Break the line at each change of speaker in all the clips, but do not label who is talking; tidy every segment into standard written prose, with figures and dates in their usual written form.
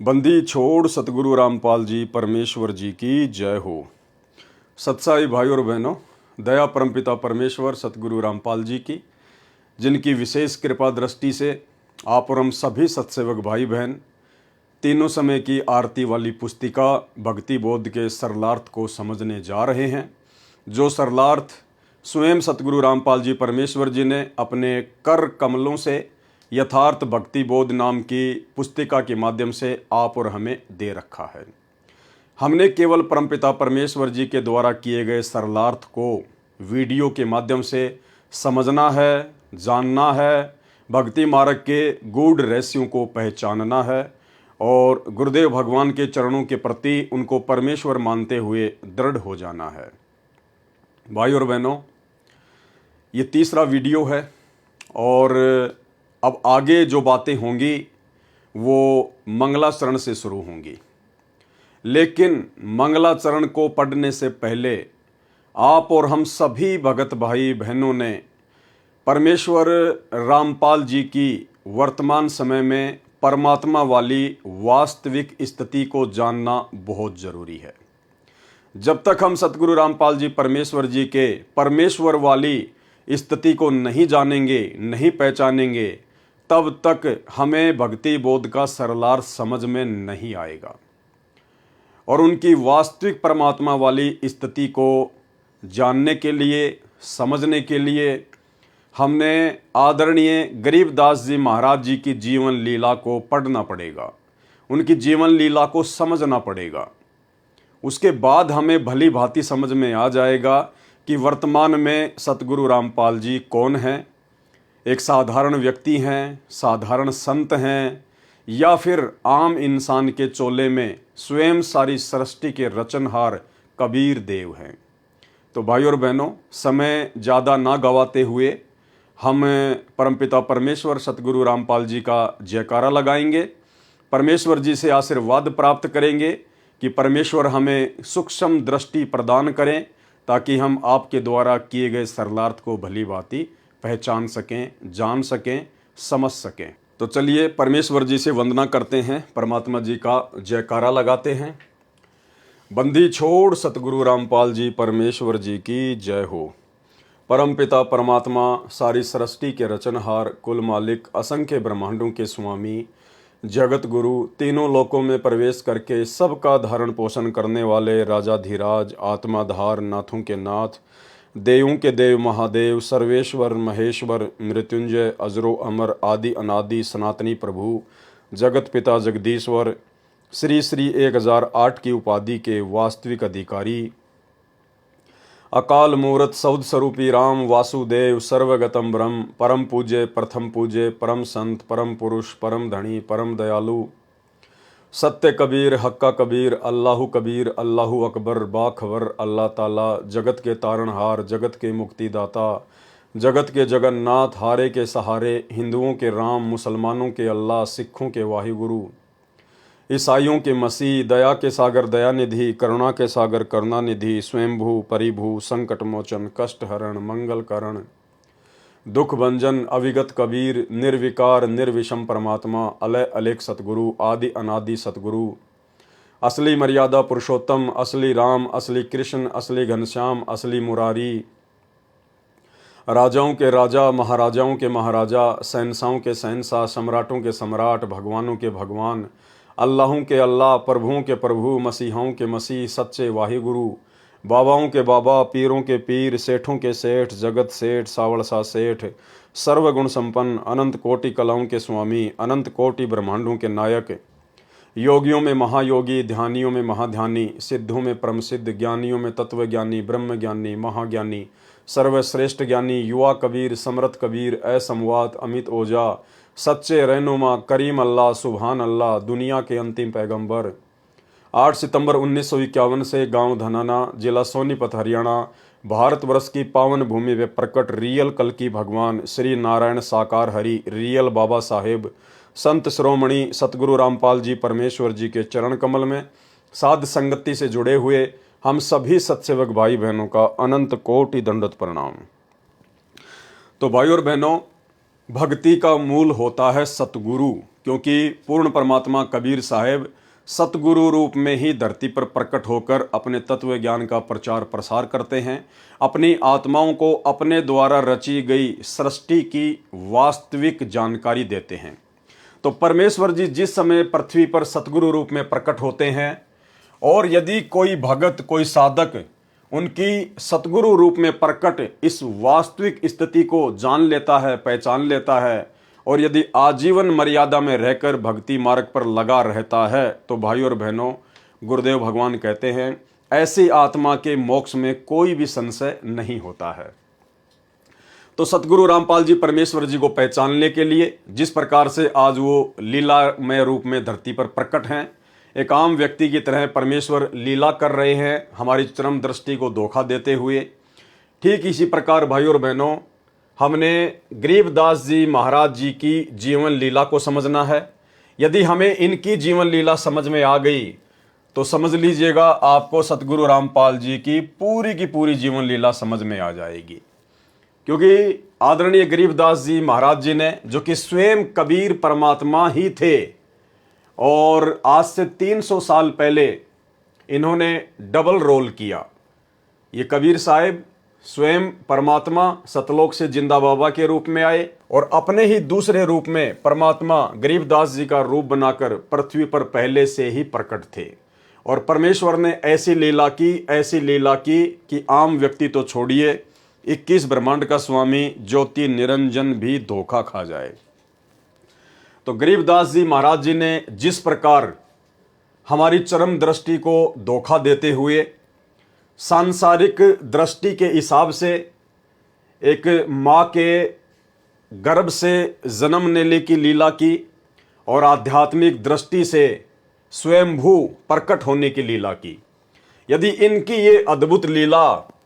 बंदी छोड़ सतगुरु रामपाल जी परमेश्वर जी की जय हो। सत्साई भाई और बहनों, दया परमपिता परमेश्वर सतगुरु रामपाल जी की, जिनकी विशेष कृपा दृष्टि से आप और हम सभी सत्सेवक भाई बहन तीनों समय की आरती वाली पुस्तिका भक्ति बोध के सरलार्थ को समझने जा रहे हैं, जो सरलार्थ स्वयं सतगुरु रामपाल जी परमेश्वर जी ने अपने कर कमलों से यथार्थ भक्ति बोध नाम की पुस्तिका के माध्यम से आप और हमें दे रखा है। हमने केवल परमपिता परमेश्वर जी के द्वारा किए गए सरलार्थ को वीडियो के माध्यम से समझना है, जानना है, भक्ति मार्ग के गूढ़ रहस्यों को पहचानना है और गुरुदेव भगवान के चरणों के प्रति उनको परमेश्वर मानते हुए दृढ़ हो जाना है। भाई और बहनों, ये तीसरा वीडियो है और अब आगे जो बातें होंगी वो मंगलाचरण से शुरू होंगी, लेकिन मंगलाचरण को पढ़ने से पहले आप और हम सभी भगत भाई बहनों ने परमेश्वर रामपाल जी की वर्तमान समय में परमात्मा वाली वास्तविक स्थिति को जानना बहुत ज़रूरी है। जब तक हम सतगुरु रामपाल जी परमेश्वर जी के परमेश्वर वाली स्थिति को नहीं जानेंगे, नहीं पहचानेंगे, तब तक हमें भक्ति बोध का सरलार्थ समझ में नहीं आएगा और उनकी वास्तविक परमात्मा वाली स्थिति को जानने के लिए, समझने के लिए हमने आदरणीय गरीबदास जी महाराज जी की जीवन लीला को पढ़ना पड़ेगा, उनकी जीवन लीला को समझना पड़ेगा। उसके बाद हमें भली भांति समझ में आ जाएगा कि वर्तमान में सतगुरु रामपाल जी कौन हैं, एक साधारण व्यक्ति हैं, साधारण संत हैं, या फिर आम इंसान के चोले में स्वयं सारी सृष्टि के रचनहार कबीर देव हैं। तो भाई और बहनों, समय ज़्यादा ना गवाते हुए हम परमपिता परमेश्वर सतगुरु रामपाल जी का जयकारा लगाएंगे, परमेश्वर जी से आशीर्वाद प्राप्त करेंगे कि परमेश्वर हमें सूक्ष्म दृष्टि प्रदान करें ताकि हम आपके द्वारा किए गए सरलार्थ को भली भांति पहचान सकें, जान सकें, समझ सकें। तो चलिए परमेश्वर जी से वंदना करते हैं, परमात्मा जी का जयकारा लगाते हैं। बंदी छोड़ सतगुरु रामपाल जी परमेश्वर जी की जय हो। परम पिता परमात्मा सारी सृष्टि के रचनहार, कुल मालिक, असंख्य ब्रह्मांडों के स्वामी, जगत गुरु, तीनों लोकों में प्रवेश करके सबका धारण पोषण करने वाले राजाधिराज, आत्माधार, नाथों के नाथ, देवों के देव महादेव, सर्वेश्वर महेश्वर, मृत्युंजय, अजरो अमर, आदि अनादि सनातनी प्रभु, जगत पिता जगदीश्वर, श्री श्री 1008 की उपाधि के वास्तविक अधिकारी, अकाल मूर्त सौद स्वरूपी राम वासुदेव, सर्वगतम ब्रह्म, परम पूज्य, प्रथम पूज्य, परम संत, परम पुरुष, परम धनी, परम दयालु, सत्य कबीर, हक्का कबीर, अल्लाहु कबीर, अल्लाहु अकबर, बाखबर, अल्लाह ताला, जगत के तारणहार, जगत के मुक्तिदाता, जगत के जगन्नाथ, हारे के सहारे, हिंदुओं के राम, मुसलमानों के अल्लाह, सिखों के वाहिगुरु, ईसाइयों के मसीह, दया के सागर दयानिधि, करुणा के सागर करुणानिधि, स्वयंभू परिभू, संकट मोचन, कष्ट हरण, मंगल करण, दुख भंजन, अविगत कबीर, निर्विकार निर्विषम परमात्मा, अलय अलेख सतगुरु, आदि अनादि सतगुरु, असली मर्यादा पुरुषोत्तम, असली राम, असली कृष्ण, असली घनश्याम, असली मुरारी, राजाओं के राजा, महाराजाओं के महाराजा, शहंशाहों के शहंशाह, सम्राटों के सम्राट, भगवानों के भगवान, अल्लाहों के अल्लाह, प्रभुओं के प्रभु, मसीहों के मसीह, सच्चे वाहिगुरु, बाबाओं के बाबा, पीरों के पीर, सेठों के सेठ, जगत सेठ, सावड़सा सेठ, सर्वगुण संपन्न, अनंत कोटि कलाओं के स्वामी, अनंत कोटि ब्रह्मांडों के नायक, योगियों में महायोगी, ध्यानियों में महाध्यानी, सिद्धों में परम सिद्ध, ज्ञानियों में तत्वज्ञानी, ब्रह्म ज्ञानी, महाज्ञानी, सर्वश्रेष्ठ ज्ञानी, युवा कबीर, समरथ कबीर, असमवात, अमित ओझा, सच्चे रहनुमा, करीम अल्लाह, सुभान अल्लाह, दुनिया के अंतिम पैगंबर। 8 सितंबर 1951 से गांव धनाना, जिला सोनीपत, हरियाणा, भारतवर्ष की पावन भूमि में प्रकट रियल कल्कि भगवान श्री नारायण साकार हरि, रियल बाबा साहेब, संत श्रोमणी सतगुरु रामपाल जी परमेश्वर जी के चरण कमल में साध संगति से जुड़े हुए हम सभी सत्सेवक भाई बहनों का अनंत कोटि दंडवत प्रणाम। तो भाई और बहनों, भक्ति का मूल होता है सतगुरु, क्योंकि पूर्ण परमात्मा कबीर साहब सतगुरु रूप में ही धरती पर प्रकट होकर अपने तत्व ज्ञान का प्रचार प्रसार करते हैं, अपनी आत्माओं को अपने द्वारा रची गई सृष्टि की वास्तविक जानकारी देते हैं। तो परमेश्वर जी जिस समय पृथ्वी पर सतगुरु रूप में प्रकट होते हैं और यदि कोई भगत, कोई साधक उनकी सतगुरु रूप में प्रकट इस वास्तविक स्थिति को जान लेता है, पहचान लेता है और यदि आजीवन मर्यादा में रहकर भक्ति मार्ग पर लगा रहता है, तो भाई और बहनों, गुरुदेव भगवान कहते हैं ऐसी आत्मा के मोक्ष में कोई भी संशय नहीं होता है। तो सतगुरु रामपाल जी परमेश्वर जी को पहचानने के लिए जिस प्रकार से आज वो लीलामय रूप में धरती पर प्रकट हैं, एक आम व्यक्ति की तरह परमेश्वर लीला कर रहे हैं हमारी चरम दृष्टि को धोखा देते हुए, ठीक इसी प्रकार भाई और बहनों हमने गरीबदास जी महाराज जी की जीवन लीला को समझना है। यदि हमें इनकी जीवन लीला समझ में आ गई तो समझ लीजिएगा आपको सतगुरु रामपाल जी की पूरी जीवन लीला समझ में आ जाएगी। क्योंकि आदरणीय गरीबदास जी महाराज जी ने, जो कि स्वयं कबीर परमात्मा ही थे और आज से 300 साल पहले इन्होंने डबल रोल किया। ये कबीर साहब स्वयं परमात्मा सतलोक से जिंदा बाबा के रूप में आए और अपने ही दूसरे रूप में परमात्मा गरीबदास जी का रूप बनाकर पृथ्वी पर पहले से ही प्रकट थे। और परमेश्वर ने ऐसी लीला की कि आम व्यक्ति तो छोड़िए, 21 ब्रह्मांड का स्वामी ज्योति निरंजन भी धोखा खा जाए। तो गरीबदास जी महाराज जी ने जिस प्रकार हमारी चरम दृष्टि को धोखा देते हुए सांसारिक दृष्टि के हिसाब से एक माँ के गर्भ से जन्म लेने की लीला की और आध्यात्मिक दृष्टि से स्वयंभू प्रकट होने की लीला की। यदि इनकी ये अद्भुत लीला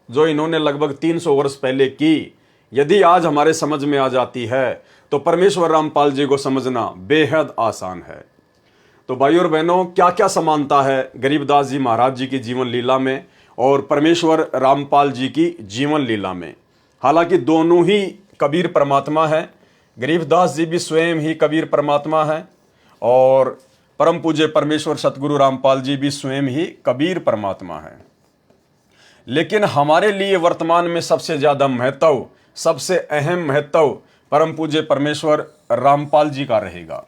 जो इन्होंने लगभग 300 वर्ष पहले की, यदि आज हमारे समझ में आ जाती है तो परमेश्वर रामपाल जी को समझना बेहद आसान है। तो भाइयों और बहनों, क्या क्या समानता है गरीबदास जी महाराज जी की जीवन लीला में और परमेश्वर रामपाल जी की जीवन लीला में। हालांकि दोनों ही कबीर परमात्मा है, गरीबदास जी भी स्वयं ही कबीर परमात्मा है और परम पूज्य परमेश्वर सतगुरु रामपाल जी भी स्वयं ही कबीर परमात्मा है। लेकिन हमारे लिए वर्तमान में सबसे ज़्यादा महत्व, सबसे अहम महत्व परम पूज्य परमेश्वर रामपाल जी का रहेगा,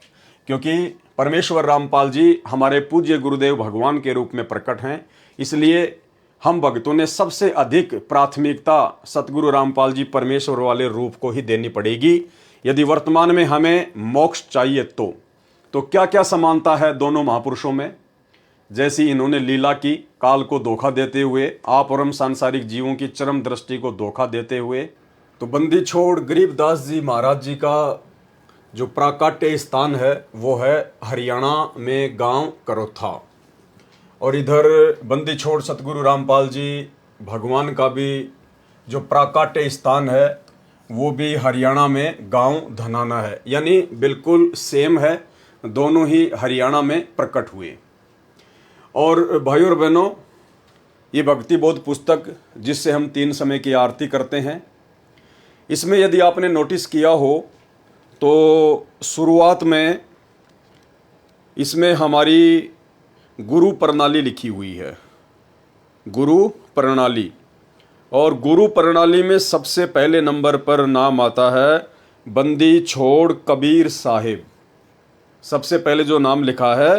क्योंकि परमेश्वर रामपाल जी हमारे पूज्य गुरुदेव भगवान के रूप में प्रकट हैं। इसलिए हम भक्तों ने सबसे अधिक प्राथमिकता सतगुरु रामपाल जी परमेश्वर वाले रूप को ही देनी पड़ेगी यदि वर्तमान में हमें मोक्ष चाहिए। तो क्या क्या समानता है दोनों महापुरुषों में। जैसी इन्होंने लीला की, काल को धोखा देते हुए, आप और हम सांसारिक जीवों की चरम दृष्टि को धोखा देते हुए, तो बंदी छोड़ गरीबदास जी महाराज जी का जो प्राकट्य स्थान है वो है हरियाणा में गांव करोथा, और इधर बंदी छोड़ सतगुरु रामपाल जी भगवान का भी जो प्राकट्य स्थान है वो भी हरियाणा में गांव धनाना है। यानी बिल्कुल सेम है, दोनों ही हरियाणा में प्रकट हुए। और भाइयों और बहनों, ये भक्ति बोध पुस्तक जिससे हम 3 समय की आरती करते हैं, इसमें यदि आपने नोटिस किया हो तो शुरुआत में इसमें हमारी गुरु प्रणाली लिखी हुई है, गुरु प्रणाली। और गुरु प्रणाली में सबसे पहले नंबर पर नाम आता है बंदी छोड़ कबीर साहिब। सबसे पहले जो नाम लिखा है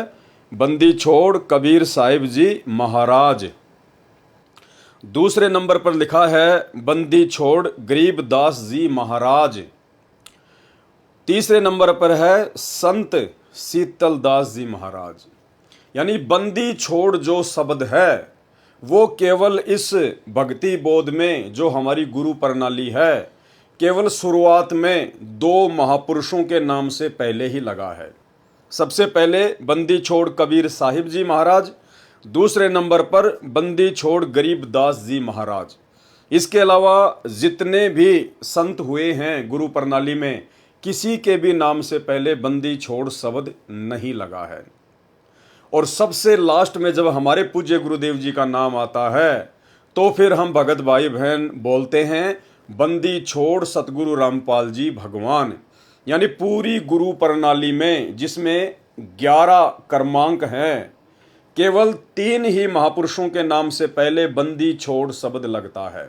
बंदी छोड़ कबीर साहिब जी महाराज। दूसरे नंबर पर लिखा है बंदी छोड़ गरीबदास जी महाराज। तीसरे नंबर पर है संत शीतलदास जी महाराज। यानी बंदी छोड़ जो शब्द है वो केवल इस भक्ति बोध में जो हमारी गुरु प्रणाली है, केवल शुरुआत में 2 महापुरुषों के नाम से पहले ही लगा है। सबसे पहले बंदी छोड़ कबीर साहिब जी महाराज, दूसरे नंबर पर बंदी छोड़ गरीबदास जी महाराज। इसके अलावा जितने भी संत हुए हैं गुरु प्रणाली में, किसी के भी नाम से पहले बंदी छोड़ शब्द नहीं लगा है। और सबसे लास्ट में जब हमारे पूज्य गुरुदेव जी का नाम आता है तो फिर हम भगत भाई बहन बोलते हैं बंदी छोड़ सतगुरु रामपाल जी भगवान। यानी पूरी गुरु प्रणाली में जिसमें 11 क्रमांक हैं, केवल 3 ही महापुरुषों के नाम से पहले बंदी छोड़ शब्द लगता है।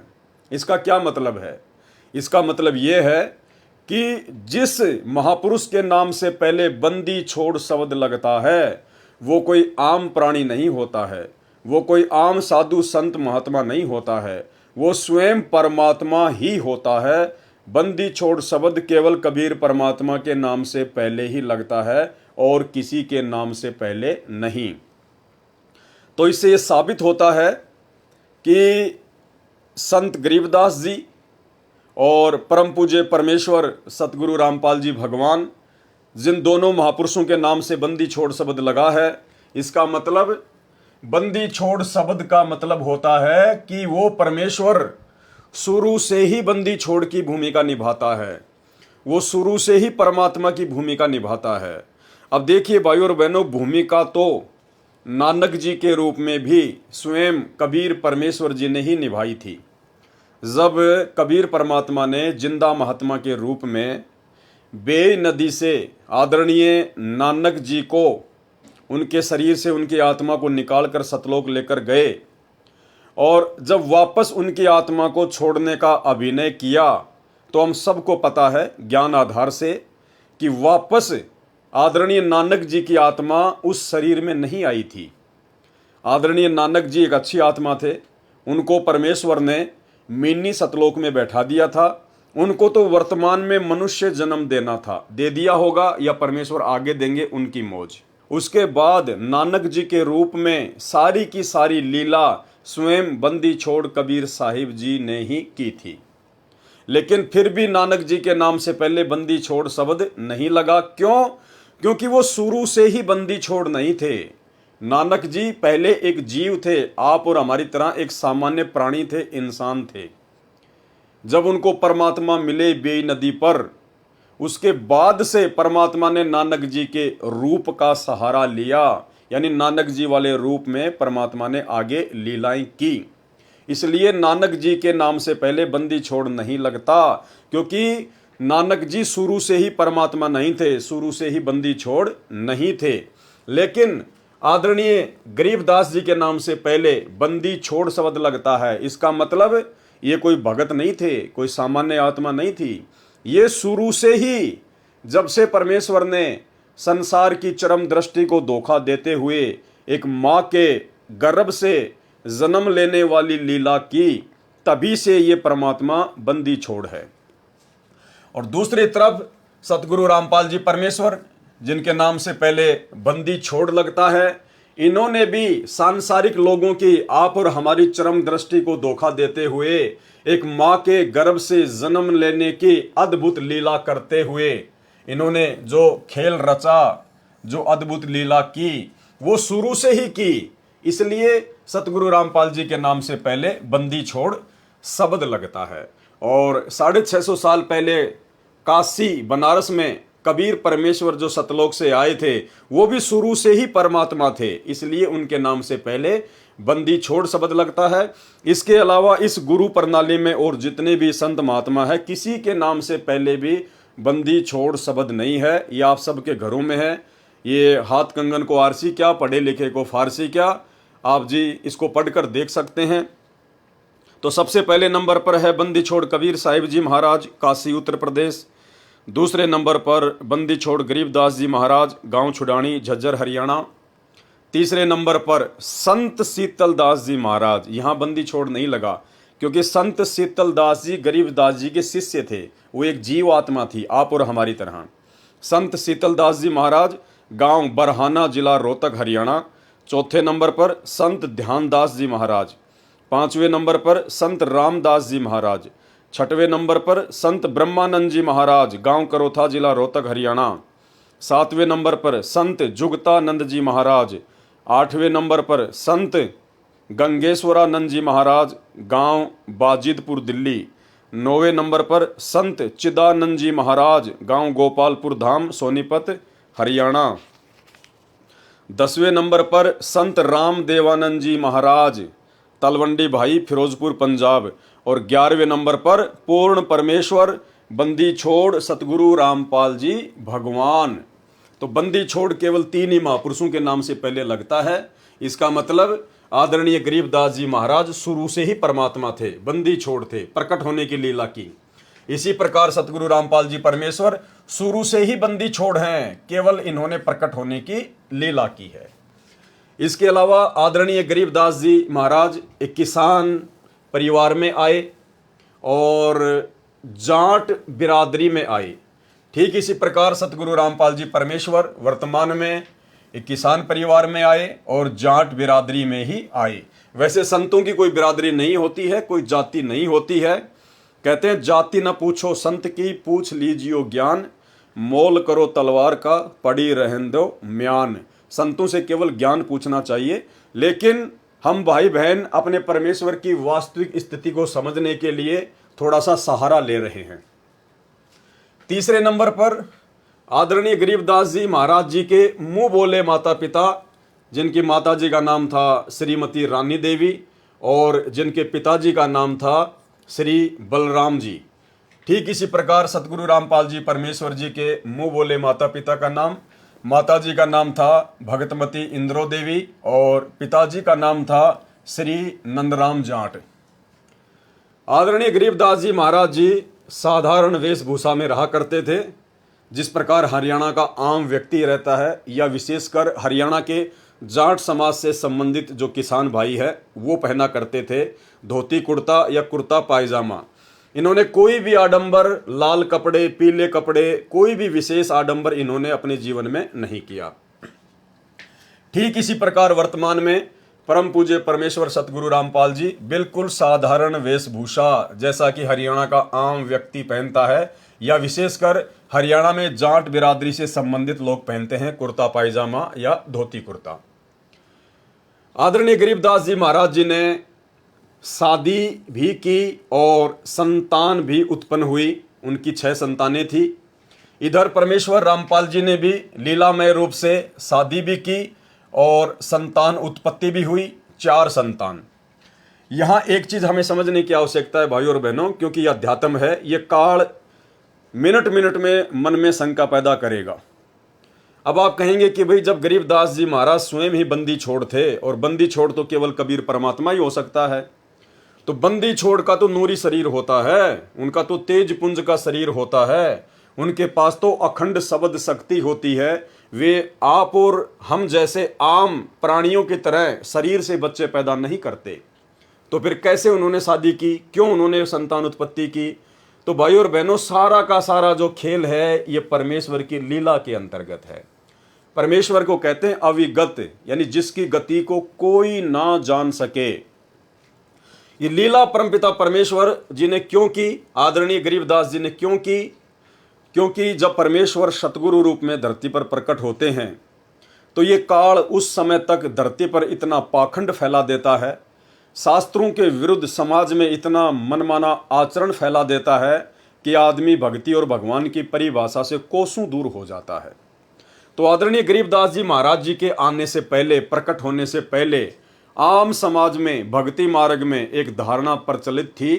इसका क्या मतलब है? इसका मतलब यह है कि जिस महापुरुष के नाम से पहले बंदी छोड़ शब्द लगता है वो कोई आम प्राणी नहीं होता है, वो कोई आम साधु संत महात्मा नहीं होता है, वो स्वयं परमात्मा ही होता है। बंदी छोड़ शब्द केवल कबीर परमात्मा के नाम से पहले ही लगता है और किसी के नाम से पहले नहीं। तो इससे ये साबित होता है कि संत गरीबदास जी और परम पूज्य परमेश्वर सतगुरु रामपाल जी भगवान, जिन दोनों महापुरुषों के नाम से बंदी छोड़ शब्द लगा है, इसका मतलब बंदी छोड़ शब्द का मतलब होता है कि वो परमेश्वर शुरू से ही बंदी छोड़ की भूमिका निभाता है, वो शुरू से ही परमात्मा की भूमिका निभाता है। अब देखिए भाइयों और बहनों, भूमिका तो नानक जी के रूप में भी स्वयं कबीर परमेश्वर जी ने ही निभाई थी। जब कबीर परमात्मा ने जिंदा महात्मा के रूप में बेई नदी से आदरणीय नानक जी को उनके शरीर से उनकी आत्मा को निकालकर सतलोक लेकर गए और जब वापस उनकी आत्मा को छोड़ने का अभिनय किया, तो हम सबको पता है ज्ञान आधार से कि वापस आदरणीय नानक जी की आत्मा उस शरीर में नहीं आई थी। आदरणीय नानक जी एक अच्छी आत्मा थे, उनको परमेश्वर ने मिनी सतलोक में बैठा दिया था। उनको तो वर्तमान में मनुष्य जन्म देना था, दे दिया होगा या परमेश्वर आगे देंगे, उनकी मौज। उसके बाद नानक जी के रूप में सारी की सारी लीला स्वयं बंदी छोड़ कबीर साहिब जी ने ही की थी। लेकिन फिर भी नानक जी के नाम से पहले बंदी छोड़ शब्द नहीं लगा। क्यों? क्योंकि वो शुरू से ही बंदी छोड़ नहीं थे। नानक जी पहले एक जीव थे, आप और हमारी तरह एक सामान्य प्राणी थे, इंसान थे। जब उनको परमात्मा मिले बेई नदी पर, उसके बाद से परमात्मा ने नानक जी के रूप का सहारा लिया, यानी नानक जी वाले रूप में परमात्मा ने आगे लीलाएं की। इसलिए नानक जी के नाम से पहले बंदी छोड़ नहीं लगता, क्योंकि नानक जी शुरू से ही परमात्मा नहीं थे, शुरू से ही बंदी छोड़ नहीं थे। लेकिन आदरणीय गरीबदास जी के नाम से पहले बंदी छोड़ शब्द लगता है। इसका मतलब ये कोई भगत नहीं थे, कोई सामान्य आत्मा नहीं थी। ये शुरू से ही, जब से परमेश्वर ने संसार की चरम दृष्टि को धोखा देते हुए एक माँ के गर्भ से जन्म लेने वाली लीला की, तभी से ये परमात्मा बंदी छोड़ है। और दूसरी तरफ सतगुरु रामपाल जी परमेश्वर, जिनके नाम से पहले बंदी छोड़ लगता है, इन्होंने भी सांसारिक लोगों की, आप और हमारी चरम दृष्टि को धोखा देते हुए एक माँ के गर्भ से जन्म लेने की अद्भुत लीला करते हुए इन्होंने जो खेल रचा, जो अद्भुत लीला की, वो शुरू से ही की। इसलिए सतगुरु रामपाल जी के नाम से पहले बंदी छोड़ शब्द लगता है। और 650 साल पहले काशी बनारस में कबीर परमेश्वर जो सतलोक से आए थे, वो भी शुरू से ही परमात्मा थे, इसलिए उनके नाम से पहले बंदी छोड़ शब्द लगता है। इसके अलावा इस गुरु प्रणाली में और जितने भी संत महात्मा है, किसी के नाम से पहले भी बंदी छोड़ शब्द नहीं है। ये आप सबके घरों में है। ये हाथ कंगन को आरसी क्या, पढ़े लिखे को फारसी क्या, आप जी इसको पढ़कर देख सकते हैं। तो सबसे पहले नंबर पर है बंदी छोड़ कबीर साहिब जी महाराज, काशी उत्तर प्रदेश। दूसरे नंबर पर बंदी छोड़ गरीबदास जी महाराज, गांव छुडानी, झज्जर, हरियाणा। तीसरे नंबर पर संत शीतलदास जी महाराज। यहाँ बंदी छोड़ नहीं लगा, क्योंकि संत शीतलदास जी गरीबदास जी के शिष्य थे, वो एक जीव आत्मा थी, आप और हमारी तरह। संत शीतलदास जी महाराज, गांव बरहाना, जिला रोहतक, हरियाणा। चौथे नंबर पर संत ध्यानदास जी महाराज। पांचवें नंबर पर संत रामदास जी महाराज। छठवें नंबर पर संत ब्रह्मानंद जी महाराज, गांव करोथा, जिला रोहतक, हरियाणा। सातवें नंबर पर संत जुगतानंद जी महाराज। आठवें नंबर पर संत गंगेश्वरानंद जी महाराज, गांव बाजिदपुर, दिल्ली। नौवें नंबर पर संत चिदानंद जी महाराज, गांव गोपालपुर धाम, सोनीपत, हरियाणा। 10वें नंबर पर संत राम देवानंद जी महाराज, तलवंडी भाई, फिरोजपुर, पंजाब। और 11वें नंबर पर पूर्ण परमेश्वर बंदी छोड़ सतगुरु रामपाल जी भगवान। तो बंदी छोड़ केवल 3 ही महापुरुषों के नाम से पहले लगता है। इसका मतलब आदरणीय गरीबदास जी महाराज शुरू से ही परमात्मा थे, बंदी छोड़ थे, प्रकट होने की लीला की। इसी प्रकार सतगुरु रामपाल जी परमेश्वर शुरू से ही बंदी छोड़ हैं, केवल इन्होंने प्रकट होने की लीला की है। इसके अलावा आदरणीय गरीबदास जी महाराज एक किसान परिवार में आए और जाट बिरादरी में आए। ठीक इसी प्रकार सतगुरु रामपाल जी परमेश्वर वर्तमान में एक किसान परिवार में आए और जाट बिरादरी में ही आए। वैसे संतों की कोई बिरादरी नहीं होती है, कोई जाति नहीं होती है। कहते हैं जाति न पूछो संत की, पूछ लीजियो ज्ञान, मोल करो तलवार का, पड़ी रहन दो म्यान। संतों से केवल ज्ञान पूछना चाहिए, लेकिन हम भाई बहन अपने परमेश्वर की वास्तविक स्थिति को समझने के लिए थोड़ा सा सहारा ले रहे हैं। तीसरे नंबर पर आदरणीय गरीबदास जी महाराज जी के मुंह बोले माता पिता, जिनकी माता जी का नाम था श्रीमती रानी देवी और जिनके पिताजी का नाम था श्री बलराम जी। ठीक इसी प्रकार सतगुरु रामपाल जी परमेश्वर जी के मुंह बोले माता पिता का नाम, माता जी का नाम था भगतमती इंद्रो देवी और पिताजी का नाम था श्री नंदराम जाट। आदरणीय गरीबदास जी महाराज जी साधारण वेशभूषा में रहा करते थे, जिस प्रकार हरियाणा का आम व्यक्ति रहता है या विशेषकर हरियाणा के जाट समाज से संबंधित जो किसान भाई है वो पहना करते थे, धोती कुर्ता या कुर्ता पायजामा। इन्होंने कोई भी आडंबर, लाल कपड़े, पीले कपड़े, कोई भी विशेष आडंबर इन्होंने अपने जीवन में नहीं किया। ठीक इसी प्रकार वर्तमान में परम पूज्य परमेश्वर सतगुरु रामपाल जी बिल्कुल साधारण वेशभूषा जैसा कि हरियाणा का आम व्यक्ति पहनता है या विशेषकर हरियाणा में जाट बिरादरी से संबंधित लोग पहनते हैं, कुर्ता पायजामा या धोती कुर्ता। आदरणीय गरीबदास जी महाराज जी ने शादी भी की और संतान भी उत्पन्न हुई, उनकी 6 संतानें थी। इधर परमेश्वर रामपाल जी ने भी लीलामय रूप से शादी भी की और संतान उत्पत्ति भी हुई, 4 संतान। यहाँ एक चीज हमें समझने की आवश्यकता है भाइयों और बहनों, क्योंकि यह अध्यात्म है, ये काल मिनट मिनट में मन में शंका पैदा करेगा। अब आप कहेंगे कि भाई जब गरीबदास जी महाराज स्वयं ही बंदी छोड़ थे और बंदी छोड़ तो केवल कबीर परमात्मा ही हो सकता है, तो बंदी छोड़ का तो नूरी शरीर होता है, उनका तो तेज पुंज का शरीर होता है, उनके पास तो अखंड शब्द शक्ति होती है। वे आप और हम जैसे आम प्राणियों की तरह शरीर से बच्चे पैदा नहीं करते, तो फिर कैसे उन्होंने शादी की, क्यों उन्होंने संतान उत्पत्ति की? तो भाई और बहनों, सारा का सारा जो खेल है ये परमेश्वर की लीला के अंतर्गत है। परमेश्वर को कहते हैं अविगत, यानी जिसकी गति को कोई ना जान सके। ये लीला परमपिता परमेश्वर जी ने क्यों की, आदरणीय गरीबदास जी ने क्यों की? क्योंकि जब परमेश्वर सतगुरु रूप में धरती पर प्रकट होते हैं तो ये काल उस समय तक धरती पर इतना पाखंड फैला देता है, शास्त्रों के विरुद्ध समाज में इतना मनमाना आचरण फैला देता है कि आदमी भक्ति और भगवान की परिभाषा से कोसों दूर हो जाता है। तो आदरणीय गरीबदास जी महाराज जी के आने से पहले, प्रकट होने से पहले आम समाज में भक्ति मार्ग में एक धारणा प्रचलित थी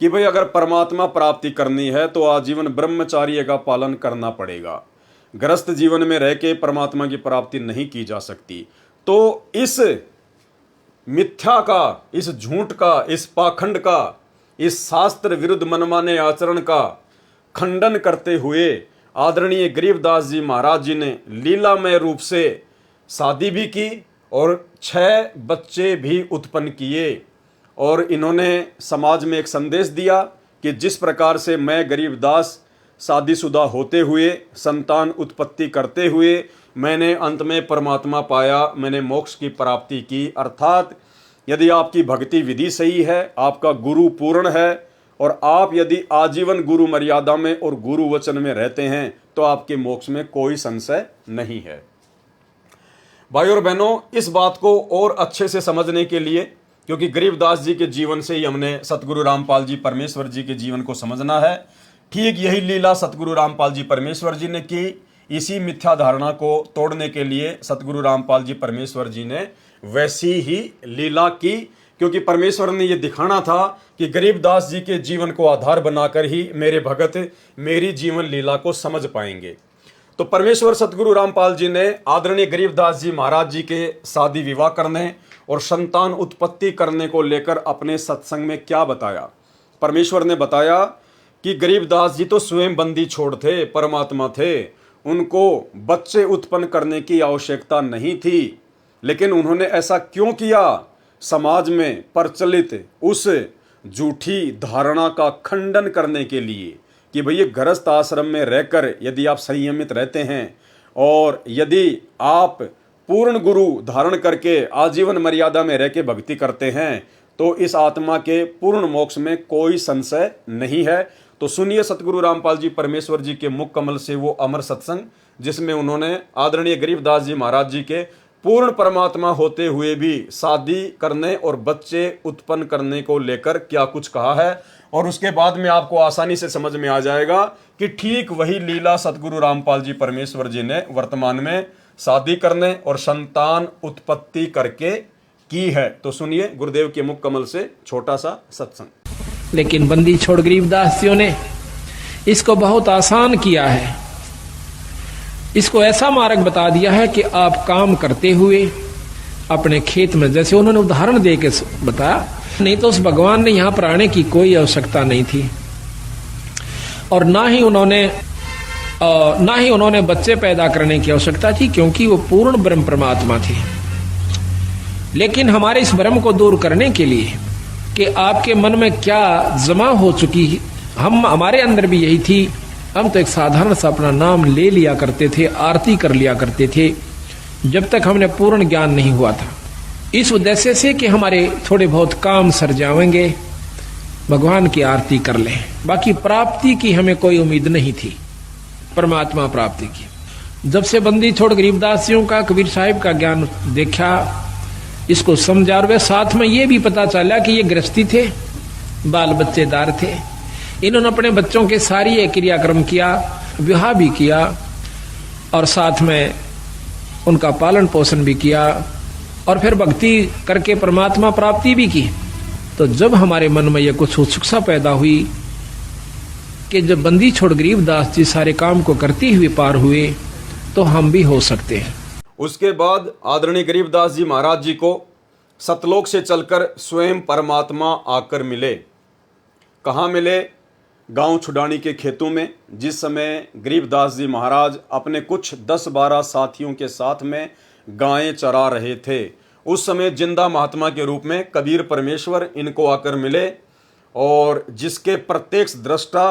कि भाई अगर परमात्मा प्राप्ति करनी है तो आजीवन ब्रह्मचार्य का पालन करना पड़ेगा, गृहस्थ जीवन में रह के परमात्मा की प्राप्ति नहीं की जा सकती। तो इस मिथ्या का, इस झूठ का, इस पाखंड का, इस शास्त्र विरुद्ध मनमाने आचरण का खंडन करते हुए आदरणीय गरीबदास जी महाराज जी ने लीलामय रूप से शादी भी की और 6 बच्चे भी उत्पन्न किए। और इन्होंने समाज में एक संदेश दिया कि जिस प्रकार से मैं गरीबदास शादीशुदा होते हुए, संतान उत्पत्ति करते हुए मैंने अंत में परमात्मा पाया, मैंने मोक्ष की प्राप्ति की। अर्थात यदि आपकी भक्ति विधि सही है, आपका गुरु पूर्ण है और आप यदि आजीवन गुरु मर्यादा में और गुरु वचन में रहते हैं तो आपके मोक्ष में कोई संशय नहीं है। भाई और बहनों, इस बात को और अच्छे से समझने के लिए, क्योंकि गरीबदास जी के जीवन से ही हमने सतगुरु रामपाल जी परमेश्वर जी के जीवन को समझना है, ठीक यही लीला सतगुरु रामपाल जी परमेश्वर जी ने की। इसी मिथ्या धारणा को तोड़ने के लिए सतगुरु रामपाल जी परमेश्वर जी ने वैसी ही लीला की क्योंकि परमेश्वर ने यह दिखाना था कि गरीबदास जी के जीवन को आधार बनाकर ही मेरे भगत मेरी जीवन लीला को समझ पाएंगे। तो परमेश्वर सतगुरु रामपाल जी ने आदरणीय गरीबदास जी महाराज जी के शादी विवाह करने और संतान उत्पत्ति करने को लेकर अपने सत्संग में क्या बताया। परमेश्वर ने बताया कि गरीबदास जी तो स्वयं बंदी छोड़ थे, परमात्मा थे, उनको बच्चे उत्पन्न करने की आवश्यकता नहीं थी, लेकिन उन्होंने ऐसा क्यों किया? समाज में प्रचलित उस झूठी धारणा का खंडन करने के लिए कि भैया गृहस्थ आश्रम में रहकर यदि आप संयमित रहते हैं और यदि आप पूर्ण गुरु धारण करके आजीवन मर्यादा में रह के भक्ति करते हैं तो इस आत्मा के पूर्ण मोक्ष में कोई संशय नहीं है। तो सुनिए सतगुरु रामपाल जी परमेश्वर जी के मुख कमल से वो अमर सत्संग, जिसमें उन्होंने आदरणीय गरीबदास जी महाराज जी के पूर्ण परमात्मा होते हुए भी शादी करने और बच्चे उत्पन्न करने को लेकर क्या कुछ कहा है। और उसके बाद में आपको आसानी से समझ में आ जाएगा कि ठीक वही लीला सतगुरु रामपाल जी परमेश्वर जी ने वर्तमान में शादी करने और संतान उत्पत्ति करके की है। तो सुनिए गुरुदेव के मुख कमल से छोटा सा सत्संग।
लेकिन बंदी छोड़ गरीबदासियों ने इसको बहुत आसान किया है। इसको ऐसा मार्ग बता दिया है कि आप काम करते हुए अपने खेत में, जैसे उन्होंने उदाहरण दे के बताया, नहीं तो उस भगवान ने यहां पर आने की कोई आवश्यकता नहीं थी और ना ही उन्होंने बच्चे पैदा करने की आवश्यकता थी, क्योंकि वो पूर्ण ब्रह्म परमात्मा थे। लेकिन हमारे इस भ्रम को दूर करने के लिए कि आपके मन में क्या जमा हो चुकी, हमारे अंदर भी यही थी। हम तो एक साधारण सा अपना नाम ले लिया करते थे, आरती कर लिया करते थे, जब तक हमने पूर्ण ज्ञान नहीं हुआ था, इस उद्देश्य से कि हमारे थोड़े बहुत काम सर जाएंगे, भगवान की आरती कर लें। बाकी प्राप्ति की हमें कोई उम्मीद नहीं थी, परमात्मा प्राप्ति की। जब से बंदी छोड़ गरीबदासियों का, कबीर साहिब का ज्ञान देखा, इसको समझा, और वे साथ में ये भी पता चला कि ये गृहस्थी थे, बाल बच्चेदार थे, इन्होंने अपने बच्चों के सारी ये क्रियाक्रम किया, विवाह भी किया और साथ में उनका पालन पोषण भी किया और फिर भक्ति करके परमात्मा प्राप्ति भी की। तो जब हमारे मन में यह कुछ उत्सुकता पैदा हुई कि जब बंदी छोड़ गरीबदास जी सारे काम को करते हुए पार हुए तो हम भी हो सकते हैं।
उसके बाद आदरणीय गरीबदास जी महाराज जी को सतलोक से चलकर स्वयं परमात्मा आकर मिले। कहाँ मिले? गांव छुडानी के खेतों में। जिस समय गरीबदास जी महाराज अपने कुछ 10-12 साथियों के साथ में गायें चरा रहे थे, उस समय जिंदा महात्मा के रूप में कबीर परमेश्वर इनको आकर मिले और जिसके प्रत्यक्ष दृष्टा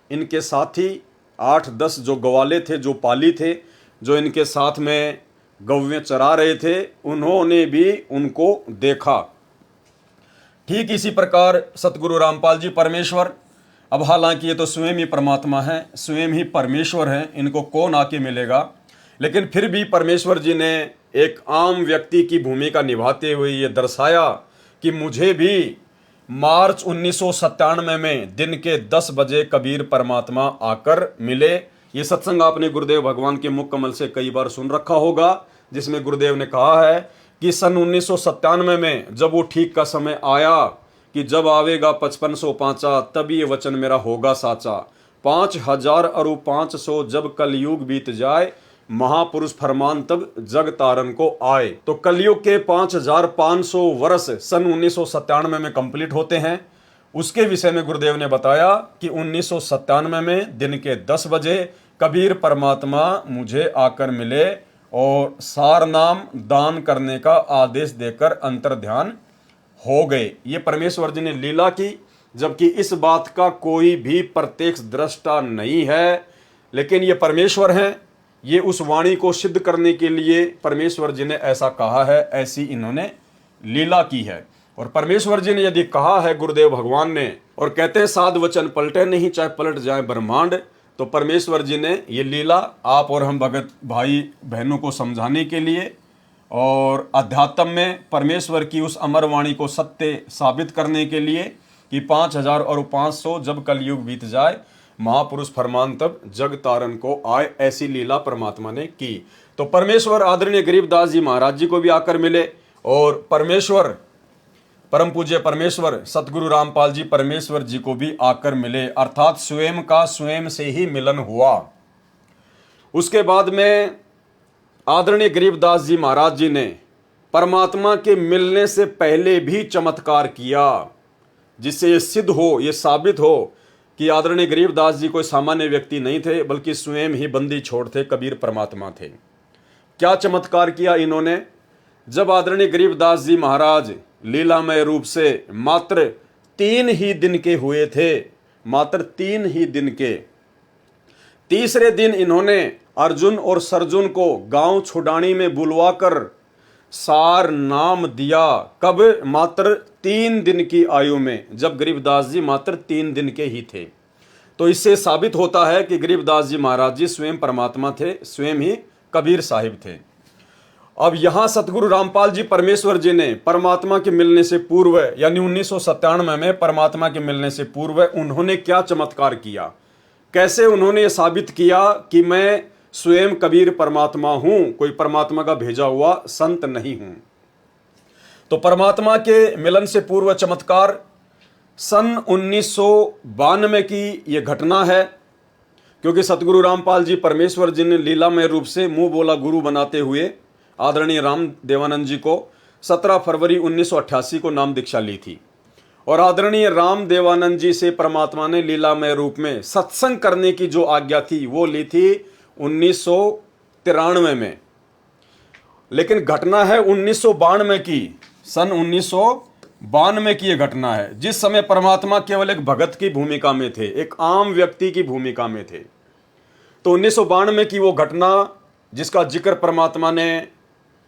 इनके साथी 8-10 जो ग्वाले थे, जो पाली थे, जो इनके साथ में गौवें चरा रहे थे, उन्होंने भी उनको देखा। ठीक इसी प्रकार सतगुरु रामपाल जी परमेश्वर, अब हालांकि ये तो स्वयं ही परमात्मा है, स्वयं ही परमेश्वर हैं, इनको कौन आके मिलेगा, लेकिन फिर भी परमेश्वर जी ने एक आम व्यक्ति की भूमिका निभाते हुए ये दर्शाया कि मुझे भी मार्च 1997 में दिन के 10 बजे कबीर परमात्मा आकर मिले। ये सत्संग आपने गुरुदेव भगवान के मुख कमल से कई बार सुन रखा होगा, जिसमें गुरुदेव ने कहा है कि सन 1997 में जब वो ठीक का समय आया कि जब आवेगा 5505 तब ये वचन मेरा होगा साचा, 5000 और 500 जब कलयुग बीत जाए, महापुरुष फरमान तब जग तारन को आए। तो कलयुग के 5500 वर्ष सन 1997 में कंप्लीट होते हैं। उसके विषय में गुरुदेव ने बताया कि 1997 में दिन के 10 बजे कबीर परमात्मा मुझे आकर मिले और सार नाम दान करने का आदेश देकर अंतर ध्यान हो गए। ये परमेश्वर जी ने लीला की, जबकि इस बात का कोई भी प्रत्यक्ष दृष्टा नहीं है, लेकिन ये परमेश्वर हैं। ये उस वाणी को सिद्ध करने के लिए परमेश्वर जी ने ऐसा कहा है, ऐसी इन्होंने लीला की है। और परमेश्वर जी ने यदि कहा है गुरुदेव भगवान ने, और कहते हैं साध वचन पलटे नहीं चाहे पलट जाए ब्रह्मांड, तो परमेश्वर जी ने ये लीला आप और हम भगत भाई बहनों को समझाने के लिए और अध्यात्म में परमेश्वर की उस अमर वाणी को सत्य साबित करने के लिए कि 5000 और 500 जब कलयुग बीत जाए, महापुरुष फरमान तब जग तारन को आए, ऐसी लीला परमात्मा ने की। तो परमेश्वर आदरणीय गरीबदास जी महाराज जी को भी आकर मिले और परमेश्वर परम पूज्य परमेश्वर सतगुरु रामपाल जी परमेश्वर जी को भी आकर मिले, अर्थात स्वयं का स्वयं से ही मिलन हुआ। उसके बाद में आदरणीय गरीबदास जी महाराज जी ने परमात्मा के मिलने से पहले भी चमत्कार किया, जिससे ये सिद्ध हो, ये साबित हो कि आदरणीय गरीबदास जी कोई सामान्य व्यक्ति नहीं थे, बल्कि स्वयं ही बंदी छोड़ थे, कबीर परमात्मा थे। क्या चमत्कार किया इन्होंने? जब आदरणीय गरीबदास जी महाराज लीलामय रूप से मात्र 3 ही दिन के हुए थे, मात्र 3 ही दिन के, तीसरे दिन इन्होंने अर्जुन और सरजुन को गांव छुडानी में बुलवाकर सार नाम दिया। कब? मात्र 3 दिन की आयु में, जब गरीबदास जी मात्र 3 दिन के ही थे। तो इससे साबित होता है कि गरीबदास जी महाराज जी स्वयं परमात्मा थे, स्वयं ही कबीर साहिब थे। अब यहां सतगुरु रामपाल जी परमेश्वर जी ने परमात्मा के मिलने से पूर्व, यानी 1997 में परमात्मा के मिलने से पूर्व उन्होंने क्या चमत्कार किया, कैसे उन्होंने ये साबित किया कि मैं स्वयं कबीर परमात्मा हूं, कोई परमात्मा का भेजा हुआ संत नहीं हूं। तो परमात्मा के मिलन से पूर्व चमत्कार सन 1992 की यह घटना है, क्योंकि सतगुरु रामपाल जी परमेश्वर जी ने लीलामय रूप से मुंह बोला गुरु बनाते हुए आदरणीय राम देवानंद जी को 17 फरवरी 1988 को नाम दीक्षा ली थी। और आदरणीय राम देवानंद जी से परमात्मा ने लीलामय रूप में सत्संग करने की जो आज्ञा थी वो ली थी 1993 में। लेकिन घटना है 1992 की, सन 1992 की यह घटना है, जिस समय परमात्मा केवल एक भगत की भूमिका में थे, एक आम व्यक्ति की भूमिका में थे। तो 1992 की वो घटना जिसका जिक्र परमात्मा ने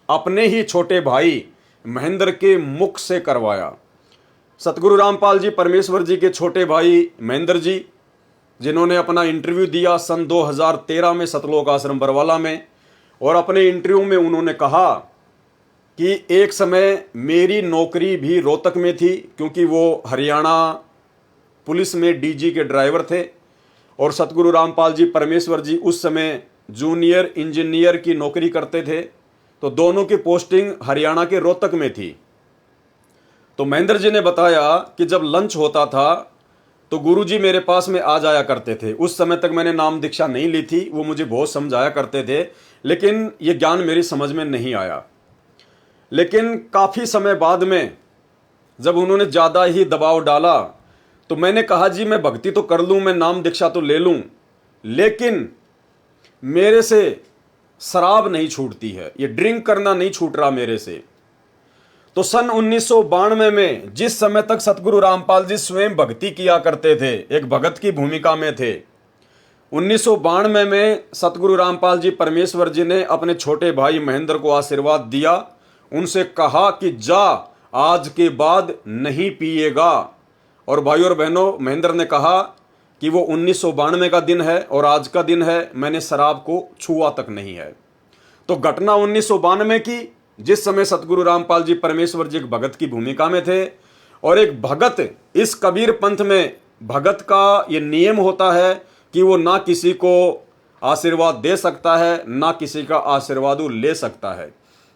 अपने ही छोटे भाई महेंद्र के मुख से करवाया। सतगुरु रामपाल जी परमेश्वर जी के छोटे भाई महेंद्र जी, जिन्होंने अपना इंटरव्यू दिया सन 2013 में सतलोक आश्रम बरवाला में, और अपने इंटरव्यू में उन्होंने कहा कि एक समय मेरी नौकरी भी रोहतक में थी, क्योंकि वो हरियाणा पुलिस में डीजी के ड्राइवर थे, और सतगुरु रामपाल जी परमेश्वर जी उस समय जूनियर इंजीनियर की नौकरी करते थे। तो दोनों की पोस्टिंग हरियाणा के रोहतक में थी। तो महेंद्र जी ने बताया कि जब लंच होता था तो गुरुजी मेरे पास में आ जाया करते थे। उस समय तक मैंने नाम दीक्षा नहीं ली थी, वो मुझे बहुत समझाया करते थे, लेकिन ये ज्ञान मेरी समझ में नहीं आया। लेकिन काफ़ी समय बाद में जब उन्होंने ज़्यादा ही दबाव डाला तो मैंने कहा जी मैं भक्ति तो कर लूँ, मैं नाम दीक्षा तो ले लूँ, लेकिन मेरे से शराब नहीं छूटती है, ये ड्रिंक करना नहीं छूट रहा मेरे से। तो सन 1992 में जिस समय तक सतगुरु रामपाल जी स्वयं भक्ति किया करते थे, एक भगत की भूमिका में थे, 1992 में सतगुरु रामपाल जी परमेश्वर जी ने अपने छोटे भाई महेंद्र को आशीर्वाद दिया, उनसे कहा कि जा आज के बाद नहीं पिएगा। और भाई और बहनों, महेंद्र ने कहा कि वो 1992 का दिन है और आज का दिन है, मैंने शराब को छुआ तक नहीं है। तो घटना 1992 की, जिस समय सतगुरु रामपाल जी परमेश्वर जी एक भगत की भूमिका में थे, और एक भगत, इस कबीर पंथ में भगत का ये नियम होता है कि वो ना किसी को आशीर्वाद दे सकता है, ना किसी का आशीर्वाद वो ले सकता है।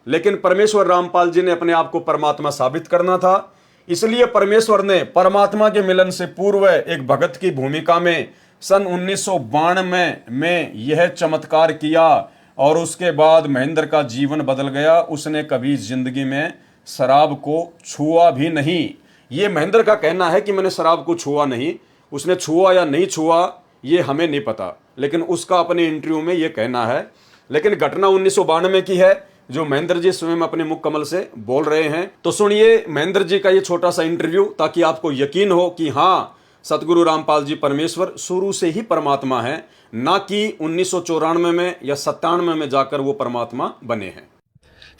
लेकिन परमेश्वर रामपाल जी ने अपने आप को परमात्मा साबित करना था, इसलिए परमेश्वर ने परमात्मा के मिलन से पूर्व एक भगत की भूमिका में सन 1992 में यह चमत्कार किया, और उसके बाद महेंद्र का जीवन बदल गया। उसने कभी जिंदगी में शराब को छुआ भी नहीं। ये महेंद्र का कहना है कि मैंने शराब को छुआ नहीं, उसने छुआ या नहीं छुआ ये हमें नहीं पता, लेकिन उसका अपने इंटरव्यू में ये कहना है। लेकिन घटना 1992 की है, जो महेंद्र जी स्वयं अपने मुख कमल से बोल रहे हैं। तो सुनिए महेंद्र जी का ये छोटा सा इंटरव्यू, ताकि आपको यकीन हो कि हाँ, सतगुरु रामपाल जी परमेश्वर शुरू से ही परमात्मा है, ना कि 1994 में या 97 में जाकर वो परमात्मा बने हैं।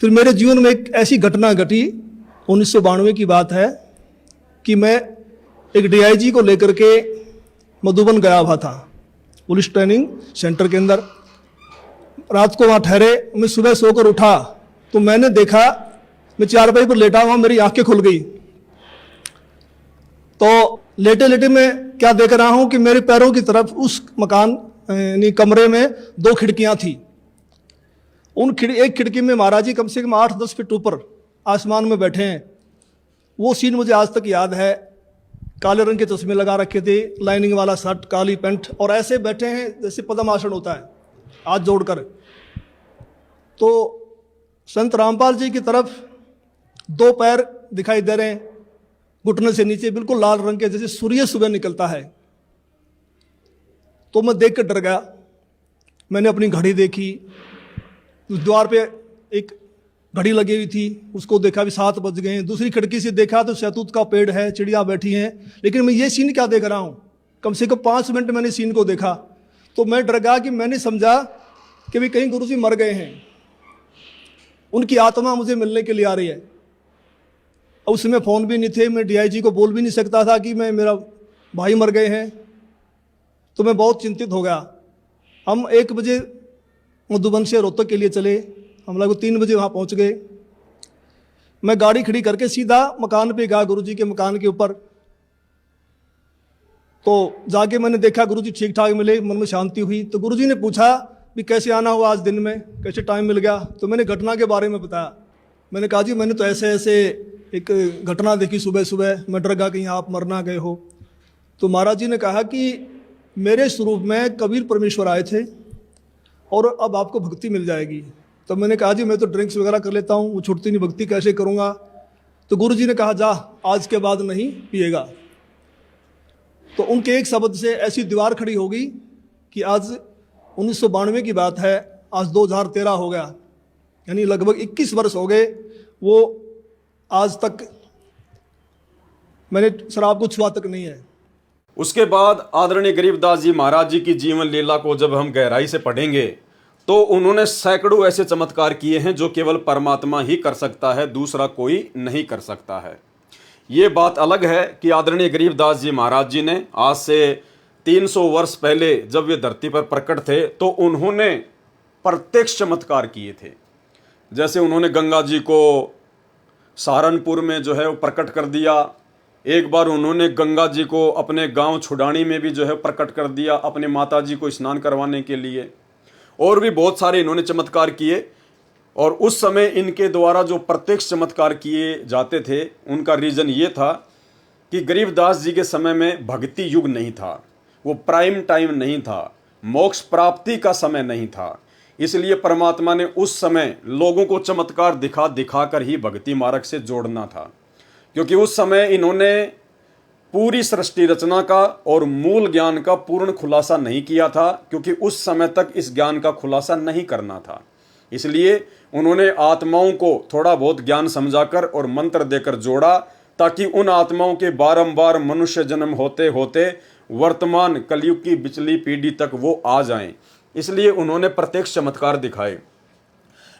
फिर मेरे जीवन में एक ऐसी घटना घटी, 1992 की बात है, कि मैं एक डीआईजी को लेकर के मधुबन गया हुआ था, पुलिस ट्रेनिंग सेंटर के अंदर। रात को वहाँ ठहरे, मैं सुबह सोकर उठा तो मैंने देखा, मैं चारपाई पर लेटा हुआ, मेरी आंखें खुल गई। तो लेटे लेटे मैं क्या देख रहा हूँ कि मेरे पैरों की तरफ उस मकान यानी कमरे में 2 खिड़कियाँ थी। एक खिड़की में महाराज जी कम से कम 8-10 फीट ऊपर आसमान में बैठे हैं, वो सीन मुझे आज तक याद है। काले रंग के चश्मे लगा रखे थे, लाइनिंग वाला शर्ट, काली पैंट, और ऐसे बैठे हैं जैसे पद्म आसन होता है, हाथ जोड़कर। तो संत रामपाल जी की तरफ 2 पैर दिखाई दे रहे हैं, घुटने से नीचे बिल्कुल लाल रंग के, जैसे सूर्य सुबह निकलता है। तो मैं देख कर डर गया। मैंने अपनी घड़ी देखी, उस द्वार पे एक घड़ी लगी हुई थी, उसको देखा भी 7 बज गए हैं। दूसरी खिड़की से देखा तो शहतूत का पेड़ है, चिड़िया बैठी हैं, लेकिन मैं ये सीन क्या देख रहा हूँ? कम से कम 5 मिनट मैंने सीन को देखा। तो मैं डर गया कि मैंने समझा कि भी कहीं गुरु जी मर गए हैं, उनकी आत्मा मुझे मिलने के लिए आ रही है। और उस समय फ़ोन भी नहीं थे, मैं डीआईजी को बोल भी नहीं सकता था कि मेरा भाई मर गए हैं। तो मैं बहुत चिंतित हो गया। हम 1 बजे मधुबन से रोहतक के लिए चले, हम लोग 3 बजे वहाँ पहुँच गए। मैं गाड़ी खड़ी करके सीधा मकान पे गया, गुरुजी के मकान के ऊपर। तो जाके मैंने देखा गुरुजी ठीक ठाक मिले, मन में शांति हुई। तो गुरुजी ने पूछा भी कैसे आना हुआ आज दिन में, कैसे टाइम मिल गया? तो मैंने घटना के बारे में बताया। मैंने कहा जी मैंने तो ऐसे ऐसे एक घटना देखी सुबह सुबह, मैं डर गया कहीं आप मर ना गए हो। तो महाराज जी ने कहा कि मेरे स्वरूप में कबीर परमेश्वर आए थे और अब आपको भक्ति मिल जाएगी। तो मैंने कहा जी मैं तो ड्रिंक्स वगैरह कर लेता हूँ, वो छूटती नहीं, भक्ति कैसे करूँगा? तो गुरु जी ने कहा जा आज के बाद नहीं पिएगा। तो उनके एक शब्द से ऐसी दीवार खड़ी हो गई कि आज 1992 की बात है, आज 2013 हो गया, यानी लगभग 21 वर्ष हो गए। वो आज तक मैंने शराब को छुआ तक नहीं है।
उसके बाद आदरणीय गरीबदास जी महाराज जी की जीवन लीला को जब हम गहराई से पढ़ेंगे तो उन्होंने सैकड़ों ऐसे चमत्कार किए हैं जो केवल परमात्मा ही कर सकता है, दूसरा कोई नहीं कर सकता है। ये बात अलग है कि आदरणीय गरीबदास जी महाराज जी ने आज से 300 वर्ष पहले जब वे धरती पर प्रकट थे तो उन्होंने प्रत्यक्ष चमत्कार किए थे। जैसे उन्होंने गंगा जी को सहारनपुर में जो है वो प्रकट कर दिया। एक बार उन्होंने गंगा जी को अपने गांव छुडानी में भी जो है प्रकट कर दिया अपने माता जी को स्नान करवाने के लिए। और भी बहुत सारे इन्होंने चमत्कार किए। और उस समय इनके द्वारा जो प्रत्यक्ष चमत्कार किए जाते थे उनका रीज़न ये था कि गरीबदास जी के समय में भक्ति युग नहीं था, वो प्राइम टाइम नहीं था, मोक्ष प्राप्ति का समय नहीं था। इसलिए परमात्मा ने उस समय लोगों को चमत्कार दिखा दिखा कर ही भक्ति मार्ग से जोड़ना था, क्योंकि उस समय इन्होंने पूरी सृष्टि रचना का और मूल ज्ञान का पूर्ण खुलासा नहीं किया था, क्योंकि उस समय तक इस ज्ञान का खुलासा नहीं करना था। इसलिए उन्होंने आत्माओं को थोड़ा बहुत ज्ञान समझाकर और मंत्र देकर जोड़ा, ताकि उन आत्माओं के बारंबार मनुष्य जन्म होते होते वर्तमान कलयुग की पिछली पीढ़ी तक वो आ जाएं। इसलिए उन्होंने प्रत्यक्ष चमत्कार दिखाए।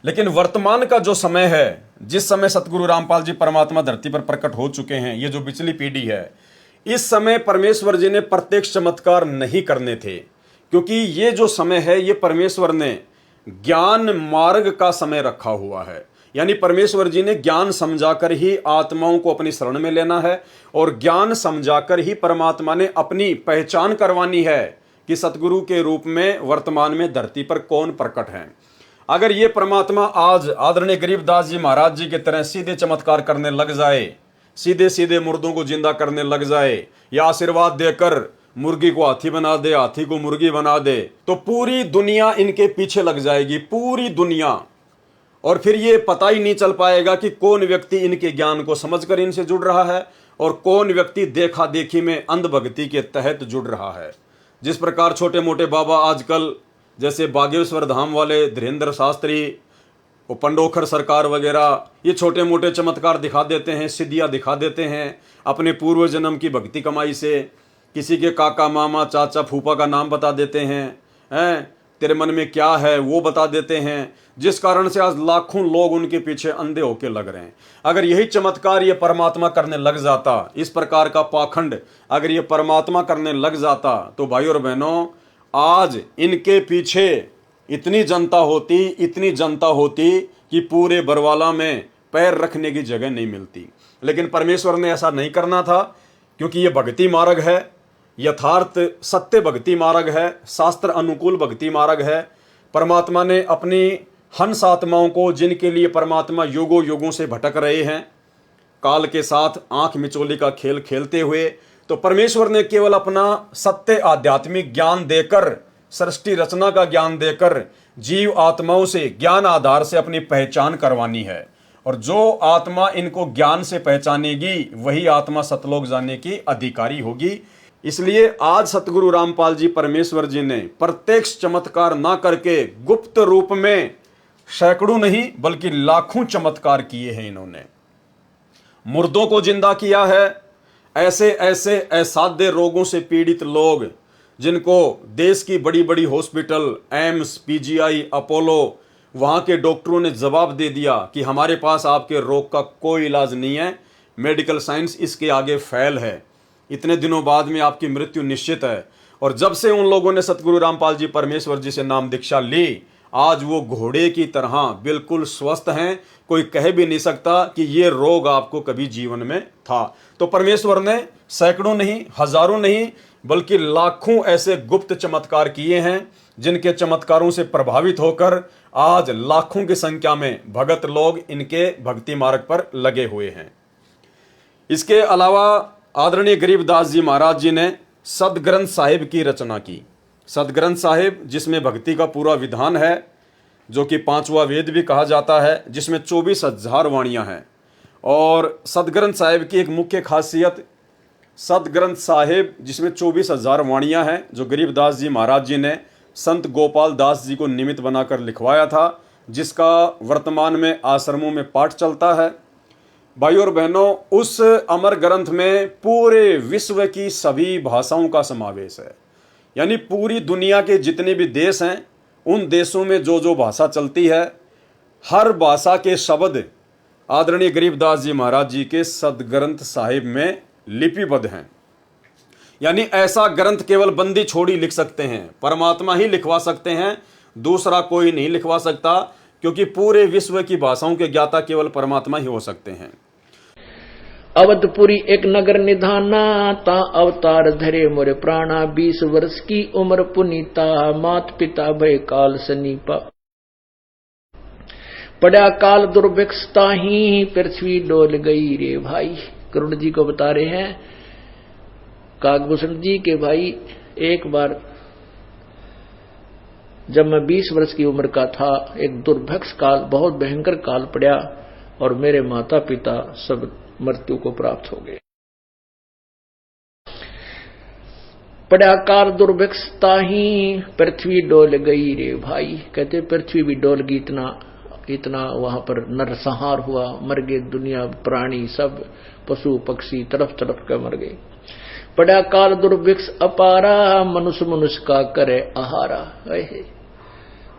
लेकिन वर्तमान का जो समय है, जिस समय सतगुरु रामपाल जी परमात्मा धरती पर प्रकट हो चुके हैं, ये जो पिछली पीढ़ी है, इस समय परमेश्वर जी ने प्रत्यक्ष चमत्कार नहीं करने थे, क्योंकि ये जो समय है ये परमेश्वर ने ज्ञान मार्ग का समय रखा हुआ है। यानी परमेश्वर जी ने ज्ञान समझाकर ही आत्माओं को अपनी शरण में लेना है, और ज्ञान समझाकर ही परमात्मा ने अपनी पहचान करवानी है कि सतगुरु के रूप में वर्तमान में धरती पर कौन प्रकट है। अगर ये परमात्मा आज आदरणीय गरीबदास जी महाराज जी की तरह सीधे चमत्कार करने लग जाए, सीधे सीधे मुर्दों को जिंदा करने लग जाए, या आशीर्वाद देकर मुर्गी को हाथी बना दे, हाथी को मुर्गी बना दे, तो पूरी दुनिया इनके पीछे लग जाएगी, पूरी दुनिया। और फिर ये पता ही नहीं चल पाएगा कि कौन व्यक्ति इनके ज्ञान को समझकर इनसे जुड़ रहा है और कौन व्यक्ति देखा देखी में अंधभक्ति के तहत जुड़ रहा है। जिस प्रकार छोटे मोटे बाबा आजकल, जैसे बागेश्वर धाम वाले धीरेन्द्र शास्त्री, वो पंडोखर सरकार वगैरह, ये छोटे मोटे चमत्कार दिखा देते हैं, सिद्धियाँ दिखा देते हैं अपने पूर्व जन्म की भक्ति कमाई से। किसी के काका मामा चाचा फूफा का नाम बता देते हैं, तेरे मन में क्या है वो बता देते हैं, जिस कारण से आज लाखों लोग उनके पीछे अंधे होके लग रहे हैं। अगर यही चमत्कार ये परमात्मा करने लग जाता, इस प्रकार का पाखंड अगर ये परमात्मा करने लग जाता, तो भाई और बहनों आज इनके पीछे इतनी जनता होती कि पूरे बरवाला में पैर रखने की जगह नहीं मिलती। लेकिन परमेश्वर ने ऐसा नहीं करना था, क्योंकि ये भक्ति मार्ग है, यथार्थ सत्य भक्ति मार्ग है, शास्त्र अनुकूल भक्ति मार्ग है। परमात्मा ने अपनी हंस आत्माओं को, जिनके लिए परमात्मा युगों युगों से भटक रहे हैं, काल के साथ आंख मिचोली का खेल खेलते हुए, तो परमेश्वर ने केवल अपना सत्य आध्यात्मिक ज्ञान देकर, सृष्टि रचना का ज्ञान देकर जीव आत्माओं से ज्ञान आधार से अपनी पहचान करवानी है। और जो आत्मा इनको ज्ञान से पहचानेगी वही आत्मा सतलोक जाने की अधिकारी होगी। इसलिए आज सतगुरु रामपाल जी परमेश्वर जी ने प्रत्यक्ष चमत्कार ना करके गुप्त रूप में सैकड़ों नहीं बल्कि लाखों चमत्कार किए हैं। इन्होंने मुर्दों को जिंदा किया है। ऐसे ऐसे असाध्य रोगों से पीड़ित लोग जिनको देश की बड़ी बड़ी हॉस्पिटल, एम्स, पीजीआई, अपोलो, वहाँ के डॉक्टरों ने जवाब दे दिया कि हमारे पास आपके रोग का कोई इलाज नहीं है, मेडिकल साइंस इसके आगे फेल है, इतने दिनों बाद में आपकी मृत्यु निश्चित है। और जब से उन लोगों ने सतगुरु रामपाल जी परमेश्वर जी से नाम दीक्षा ली, आज वो घोड़े की तरह बिल्कुल स्वस्थ हैं। कोई कह भी नहीं सकता कि ये रोग आपको कभी जीवन में था। तो परमेश्वर ने सैकड़ों नहीं, हजारों नहीं बल्कि लाखों ऐसे गुप्त चमत्कार किए हैं, जिनके चमत्कारों से प्रभावित होकर आज लाखों की संख्या में भगत लोग इनके भक्ति मार्ग पर लगे हुए हैं। इसके अलावा आदरणीय गरीबदास जी महाराज जी ने सदग्रंथ साहिब की रचना की। सदग्रंथ साहिब जिसमें भक्ति का पूरा विधान है, जो कि 5वां वेद भी कहा जाता है, जिसमें 24,000 वाणियां हैं। और सदग्रंथ साहिब की एक मुख्य खासियत, सदग्रंथ साहिब जिसमें 24,000 वाणियां हैं, जो गरीबदास जी महाराज जी ने संत गोपाल दास जी को निमित्त बनाकर लिखवाया था, जिसका वर्तमान में आश्रमों में पाठ चलता है। भाई और बहनों, उस अमर ग्रंथ में पूरे विश्व की सभी भाषाओं का समावेश है। यानी पूरी दुनिया के जितने भी देश हैं, उन देशों में जो जो भाषा चलती है, हर भाषा के शब्द आदरणीय गरीबदास जी महाराज जी के सदग्रंथ साहिब में लिपिबद्ध हैं। यानी ऐसा ग्रंथ केवल बंदी छोड़ी लिख सकते हैं, परमात्मा ही लिखवा सकते हैं, दूसरा कोई नहीं लिखवा सकता, क्योंकि पूरे विश्व की भाषाओं के ज्ञाता केवल परमात्मा ही हो सकते हैं।
अवधपुरी एक नगर निधाना, ता अवतार धरे मोरे प्राणा, 20 वर्ष की उम्र पुनीता, मात पिता भय काल सनीपा, पड़ा काल दुर्भिक्षता ही, पृथ्वी डोल गई रे भाई। करुण जी को बता रहे हैं काकभूषण जी के भाई, एक बार जब मैं 20 वर्ष की उम्र का था, एक दुर्भिक्ष काल, बहुत भयंकर काल पड़ा और मेरे माता पिता सब मृत्यु को प्राप्त हो गए। पड़ा काल दुर्भिक्षता ही, पृथ्वी डोल गई रे भाई। कहते पृथ्वी भी डोल गई, इतना वहां पर नरसंहार हुआ, मर गए दुनिया, प्राणी सब, पशु पक्षी तरफ तरफ का मर गए। पड़ा काल दुर्भिक्ष अपारा, मनुष्य मनुष्य का करे आहारा।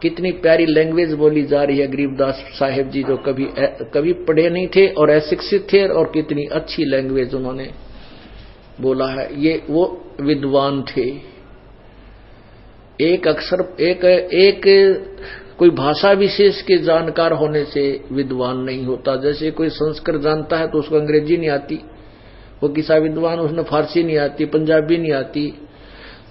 कितनी प्यारी लैंग्वेज बोली जा रही है गरीबदास साहिब जी, जो कभी पढ़े नहीं थे और अशिक्षित थे, और कितनी अच्छी लैंग्वेज उन्होंने बोला है। ये वो विद्वान थे। एक अक्षर एक कोई भाषा विशेष के जानकार होने से विद्वान नहीं होता। जैसे कोई संस्कृत जानता है तो उसको अंग्रेजी नहीं आती, वो किसा विद्वान, उसने फारसी नहीं आती, पंजाबी नहीं आती।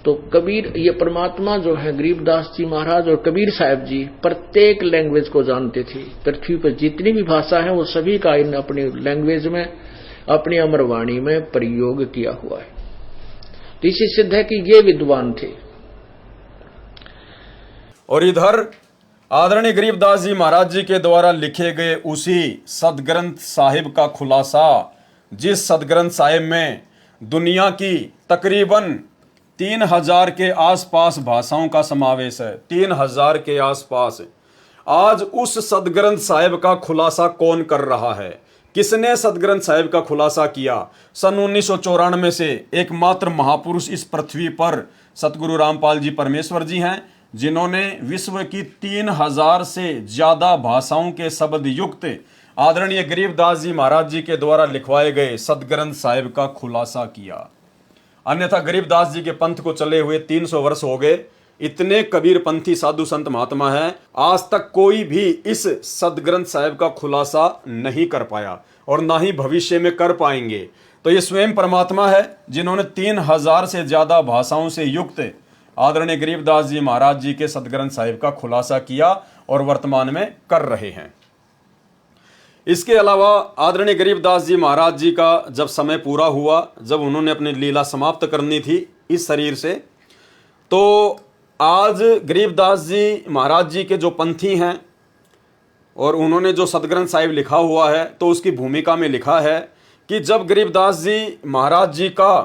तो कबीर, ये परमात्मा जो है गरीबदास जी महाराज और कबीर साहब जी प्रत्येक लैंग्वेज को जानते थे। पृथ्वी पर जितनी भी भाषा है वो सभी का इन अपनी लैंग्वेज में, अपनी अमरवाणी में प्रयोग किया हुआ है। तो इससे सिद्ध है कि ये विद्वान थे।
और इधर आदरणीय गरीबदास जी महाराज जी के द्वारा लिखे गए उसी सदग्रंथ साहिब का खुलासा, जिस सदग्रंथ साहिब में दुनिया की तकरीबन 3000 के आसपास भाषाओं का समावेश है, 3000 के आसपास। आज उस सदग्रंथ साहिब का खुलासा कौन कर रहा है? किसने सदग्रंथ साहिब का खुलासा किया? सन 1994 से एकमात्र महापुरुष इस पृथ्वी पर सतगुरु रामपाल जी परमेश्वर जी हैं, जिन्होंने विश्व की 3000 से ज्यादा भाषाओं के शब्द युक्त आदरणीय गरीबदास जी महाराज जी के द्वारा लिखवाए गए सदग्रंथ साहिब का खुलासा किया। अन्यथा गरीबदास जी के पंथ को चले हुए 300 वर्ष हो गए। इतने कबीरपंथी साधु संत महात्मा हैं, आज तक कोई भी इस सदग्रंथ साहिब का खुलासा नहीं कर पाया और ना ही भविष्य में कर पाएंगे। तो ये स्वयं परमात्मा है जिन्होंने 3000 से ज्यादा भाषाओं से युक्त आदरणीय गरीबदास जी महाराज जी के सदग्रंथ साहिब का खुलासा किया और वर्तमान में कर रहे हैं। इसके अलावा आदरणीय गरीबदास जी महाराज जी का जब समय पूरा हुआ, जब उन्होंने अपनी लीला समाप्त करनी थी इस शरीर से, तो आज गरीबदास जी महाराज जी के जो पंथी हैं और उन्होंने जो सतग्रंथ साहिब लिखा हुआ है, तो उसकी भूमिका में लिखा है कि जब गरीबदास जी महाराज जी का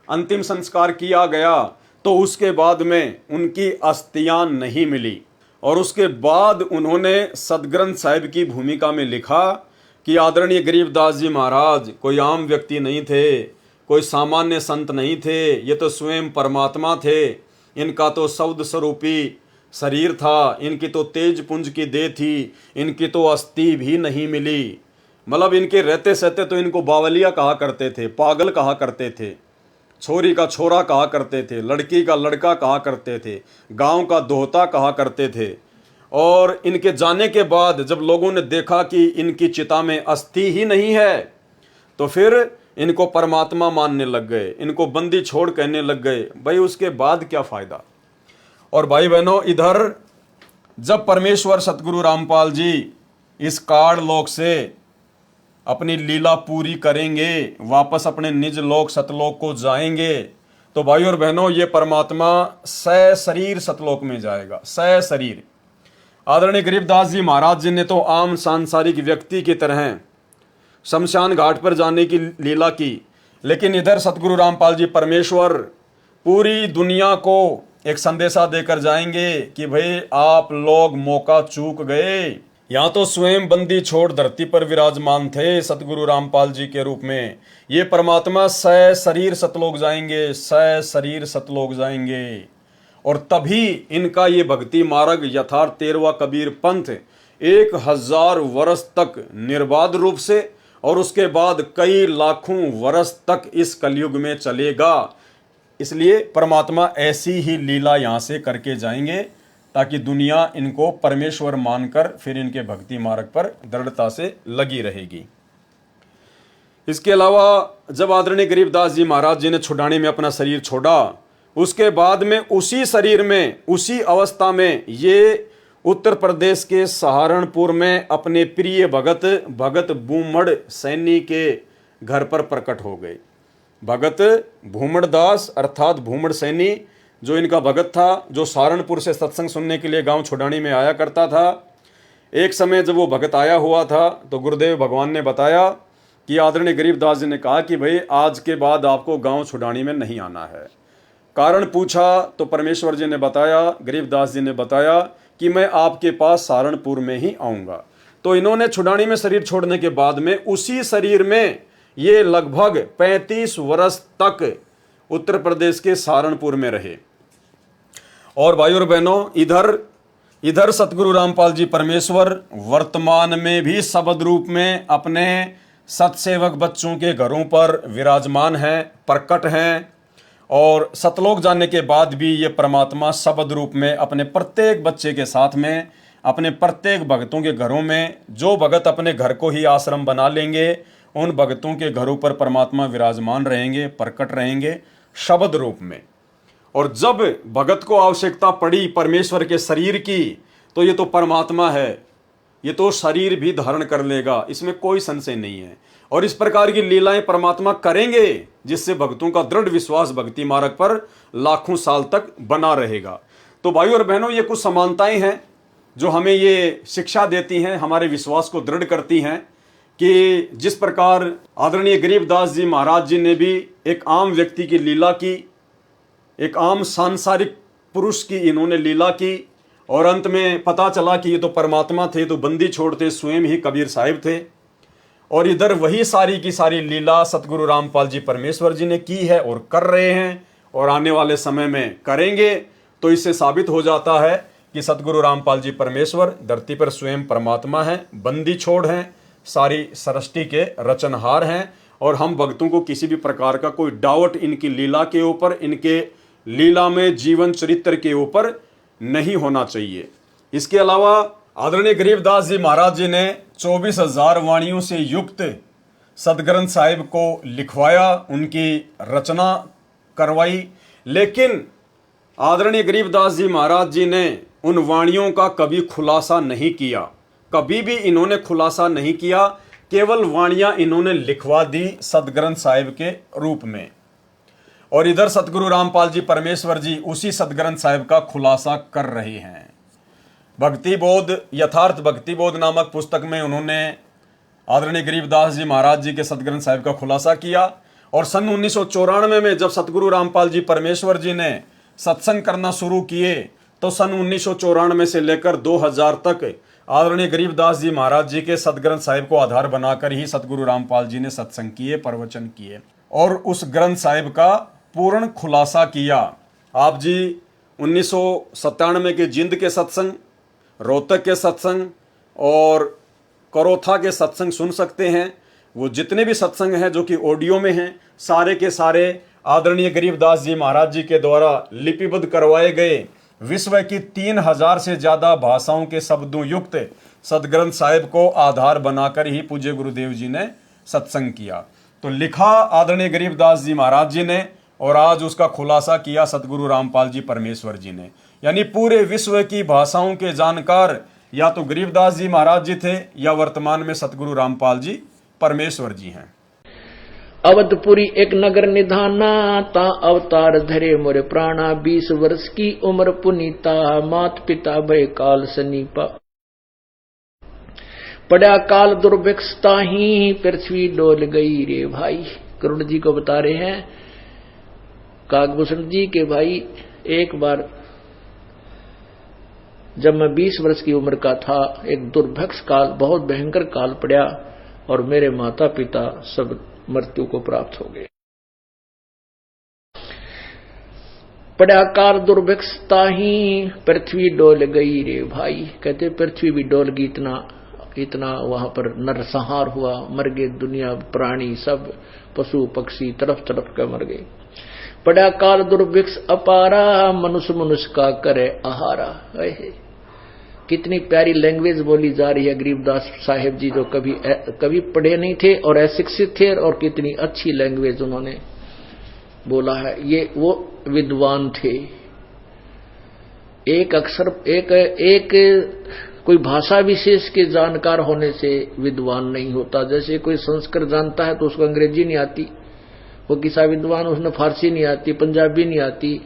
अंतिम संस्कार किया गया तो उसके बाद में उनकी अस्थियां नहीं मिली, और उसके बाद उन्होंने सतग्रंथ साहिब की भूमिका में लिखा कि आदरणीय गरीबदास जी महाराज कोई आम व्यक्ति नहीं थे, कोई सामान्य संत नहीं थे, ये तो स्वयं परमात्मा थे। इनका तो शब्द स्वरूपी शरीर था, इनकी तो तेज पुंज की देह थी, इनकी तो अस्थि भी नहीं मिली। मतलब इनके रहते सहते तो इनको बावलिया कहा करते थे, पागल कहा करते थे, छोरी का छोरा कहा करते थे, लड़की का लड़का कहा करते थे, गांव का दोहता कहा करते थे। और इनके जाने के बाद जब लोगों ने देखा कि इनकी चिता में अस्थि ही नहीं है, तो फिर इनको परमात्मा मानने लग गए, इनको बंदी छोड़ कहने लग गए। भाई उसके बाद क्या फायदा। और भाई बहनों, इधर जब परमेश्वर सतगुरु रामपाल जी इस काड़ लोक से अपनी लीला पूरी करेंगे, वापस अपने निज लोक सतलोक को जाएंगे, तो भाई और बहनों ये परमात्मा सशरीर सतलोक में जाएगा, सशरीर। आदरणीय गरीबदास जी महाराज जी ने तो आम सांसारिक व्यक्ति की तरह शमशान घाट पर जाने की लीला की, लेकिन इधर सतगुरु रामपाल जी परमेश्वर पूरी दुनिया को एक संदेशा देकर जाएंगे कि भाई आप लोग मौका चूक गए। यहाँ तो स्वयं बंदी छोड़ धरती पर विराजमान थे सतगुरु रामपाल जी के रूप में, ये परमात्मा सशरीर सतलोक जाएंगे, सशरीर सतलोक जाएंगे। और तभी इनका ये भक्ति मार्ग यथार्थ 13वां कबीर पंथ 1000 वर्ष तक निर्बाध रूप से और उसके बाद कई लाखों वर्ष तक इस कलयुग में चलेगा। इसलिए परमात्मा ऐसी ही लीला यहाँ से करके जाएंगे ताकि दुनिया इनको परमेश्वर मानकर फिर इनके भक्ति मार्ग पर दृढ़ता से लगी रहेगी। इसके अलावा जब आदरणीय गरीबदास जी महाराज जी ने छुड़ानी में अपना शरीर छोड़ा, उसके बाद में उसी शरीर में उसी अवस्था में ये उत्तर प्रदेश के सहारनपुर में अपने प्रिय भगत बूमड़ सैनी के घर पर प्रकट हो गए। भगत भूमड़ दास अर्थात भूमड़ सैनी जो इनका भगत था, जो सहारनपुर से सत्संग सुनने के लिए गांव छुड़ानी में आया करता था। एक समय जब वो भगत आया हुआ था तो गुरुदेव भगवान ने बताया कि आदरणीय गरीबदास जी ने कहा कि भाई आज के बाद आपको गांव छुड़ानी में नहीं आना है। कारण पूछा तो परमेश्वर जी ने बताया, गरीबदास जी ने बताया कि मैं आपके पास सहारनपुर में ही आऊँगा। तो इन्होंने छुड़ानी में शरीर छोड़ने के बाद में उसी शरीर में ये लगभग 35 वर्ष तक उत्तर प्रदेश के सहारनपुर में रहे। और भाई और बहनों, इधर सतगुरु रामपाल जी परमेश्वर वर्तमान में भी शब्द रूप में अपने सतसेवक बच्चों के घरों पर विराजमान हैं, प्रकट हैं। और सतलोक जाने के बाद भी ये परमात्मा शब्द रूप में अपने प्रत्येक बच्चे के साथ में, अपने प्रत्येक भक्तों के घरों में, जो भगत अपने घर को ही आश्रम बना लेंगे उन भक्तों के घरों पर परमात्मा विराजमान रहेंगे, प्रकट रहेंगे शब्द रूप में। और जब भगत को आवश्यकता पड़ी परमेश्वर के शरीर की, तो ये तो परमात्मा है, ये तो शरीर भी धारण कर लेगा, इसमें कोई संशय नहीं है। और इस प्रकार की लीलाएं परमात्मा करेंगे जिससे भक्तों का दृढ़ विश्वास भक्ति मार्ग पर लाखों साल तक बना रहेगा। तो भाई और बहनों, ये कुछ समानताएं हैं जो हमें ये शिक्षा देती हैं, हमारे विश्वास को दृढ़ करती हैं कि जिस प्रकार आदरणीय गरीबदास जी महाराज जी ने भी एक आम व्यक्ति की लीला की, एक आम सांसारिक पुरुष की इन्होंने लीला की, और अंत में पता चला कि ये तो परमात्मा थे, तो बंदी छोड़ते स्वयं ही कबीर साहिब थे। और इधर वही सारी की सारी लीला सतगुरु रामपाल जी परमेश्वर जी ने की है और कर रहे हैं और आने वाले समय में करेंगे। तो इससे साबित हो जाता है कि सतगुरु रामपाल जी परमेश्वर धरती पर स्वयं परमात्मा हैं, बंदी छोड़ हैं, सारी सृष्टि के रचनहार हैं। और हम भक्तों को किसी भी प्रकार का कोई डाउट इनकी लीला के ऊपर, इनके लीला में जीवन चरित्र के ऊपर नहीं होना चाहिए। इसके अलावा आदरणीय गरीबदास जी महाराज जी ने 24,000 वाणियों से युक्त सतग्रंथ साहिब को लिखवाया, उनकी रचना करवाई, लेकिन आदरणीय गरीबदास जी महाराज जी ने उन वाणियों का कभी खुलासा नहीं किया, कभी भी इन्होंने खुलासा नहीं किया, केवल वाणियां इन्होंने लिखवा दी सतग्रंथ साहिब के रूप में। और इधर सतगुरु रामपाल जी परमेश्वर जी उसी सतग्रंथ साहिब का खुलासा कर रहे हैं। भक्ति बोध, यथार्थ भक्ति बोध नामक पुस्तक में उन्होंने आदरणीय गरीबदास जी महाराज जी के सतग्रंथ साहिब का खुलासा किया। और सन 1994 में जब सतगुरु रामपाल जी परमेश्वर जी ने सत्संग करना शुरू किए, तो सन 1994 से लेकर 2000 तक आदरणीय गरीबदास जी महाराज जी के सतग्रंथ साहिब को आधार बनाकर ही सतगुरु रामपाल जी ने सत्संग किए, प्रवचन किए और उस ग्रंथ साहिब का पूर्ण खुलासा किया। आप जी 1997 के जिंद के सत्संग, रोहतक के सत्संग और करोथा के सत्संग सुन सकते हैं। वो जितने भी सत्संग हैं जो कि ऑडियो में हैं, सारे के सारे आदरणीय गरीबदास जी महाराज जी के द्वारा लिपिबद्ध करवाए गए विश्व की 3000 से ज़्यादा भाषाओं के शब्दों युक्त सतग्रंथ साहिब को आधार बनाकर ही पूज्य गुरुदेव जी ने सत्संग किया। तो लिखा आदरणीय गरीबदास जी महाराज जी ने और आज उसका खुलासा किया सतगुरु रामपाल जी परमेश्वर जी ने। यानी पूरे विश्व की भाषाओं के जानकार या तो गरीबदास जी महाराज जी थे या वर्तमान में सतगुरु रामपाल जी परमेश्वर जी हैं।
अवधपुरी एक नगर निधाना, ता अवतार धरे मोरे प्राणा। 20 वर्ष की उम्र पुनीता, मात पिता भय काल सनीपा। पड़ा काल दुर्भिक्षता ही, पृथ्वी डोल गई रे भाई। करुण जी को बता रहे हैं काकभूषण जी के भाई, एक बार जब मैं 20 वर्ष की उम्र का था, एक दुर्भिक्ष काल, बहुत भयंकर काल पड़ा और मेरे माता पिता सब मृत्यु को प्राप्त हो गए। पड़ा काल दुर्भिक्षता ही, पृथ्वी डोल गई रे भाई। कहते पृथ्वी भी डोल गई, इतना वहां पर नरसंहार हुआ, मर गए दुनिया, प्राणी सब, पशु पक्षी तरफ तरफ का मर गए। पड़ा काल दुर्भिक्ष अपारा, मनुष्य मनुष्य का करे आहारा। कितनी प्यारी लैंग्वेज बोली जा रही है गरीबदास साहिब जी, जो कभी पढ़े नहीं थे और अशिक्षित थे, और कितनी अच्छी लैंग्वेज उन्होंने बोला है। ये वो विद्वान थे। एक अक्षर एक कोई भाषा विशेष के जानकार होने से विद्वान नहीं होता। जैसे कोई संस्कृत जानता है तो उसको अंग्रेजी नहीं आती, वो किसा विद्वान, उसने फारसी नहीं आती, पंजाबी नहीं आती।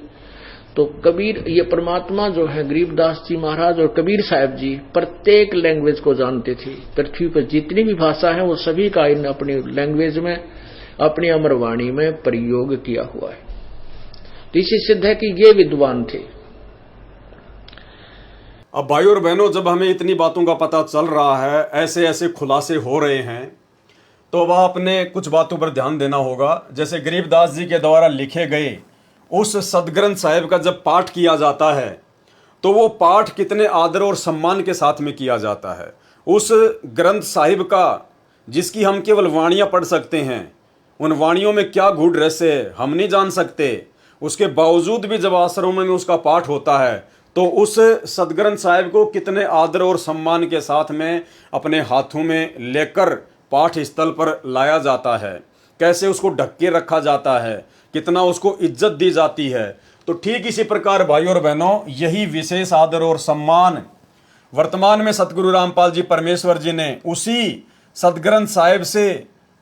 तो कबीर, ये परमात्मा जो है गरीबदास जी महाराज और कबीर साहब जी प्रत्येक लैंग्वेज को जानते थे। पृथ्वी पर जितनी भी भाषा है वो सभी का इन अपनी लैंग्वेज में, अपनी अमरवाणी में प्रयोग किया हुआ है। तो इससे सिद्ध है कि ये विद्वान थे।
अब भाइयों और बहनों, जब हमें इतनी बातों का पता चल रहा है, ऐसे ऐसे खुलासे हो रहे हैं, तो अब आपने कुछ बातों पर ध्यान देना होगा। जैसे गरीबदास जी के द्वारा लिखे गए उस सदग्रंथ साहिब का जब पाठ किया जाता है, तो वो पाठ कितने आदर और सम्मान के साथ में किया जाता है। उस ग्रंथ साहिब का, जिसकी हम केवल वाणियाँ पढ़ सकते हैं, उन वाणियों में क्या गूढ़ रहस्य है हम नहीं जान सकते। उसके बावजूद भी जब आश्रमों में उसका पाठ होता है, तो उस सदग्रंथ साहिब को कितने आदर और सम्मान के साथ में अपने हाथों में लेकर पाठ स्थल पर लाया जाता है, कैसे उसको ढक के रखा जाता है, कितना उसको इज्जत दी जाती है। तो ठीक इसी प्रकार भाइयों और बहनों, यही विशेष आदर और सम्मान वर्तमान में सतगुरु रामपाल जी परमेश्वर जी ने उसी सदग्रंथ साहिब से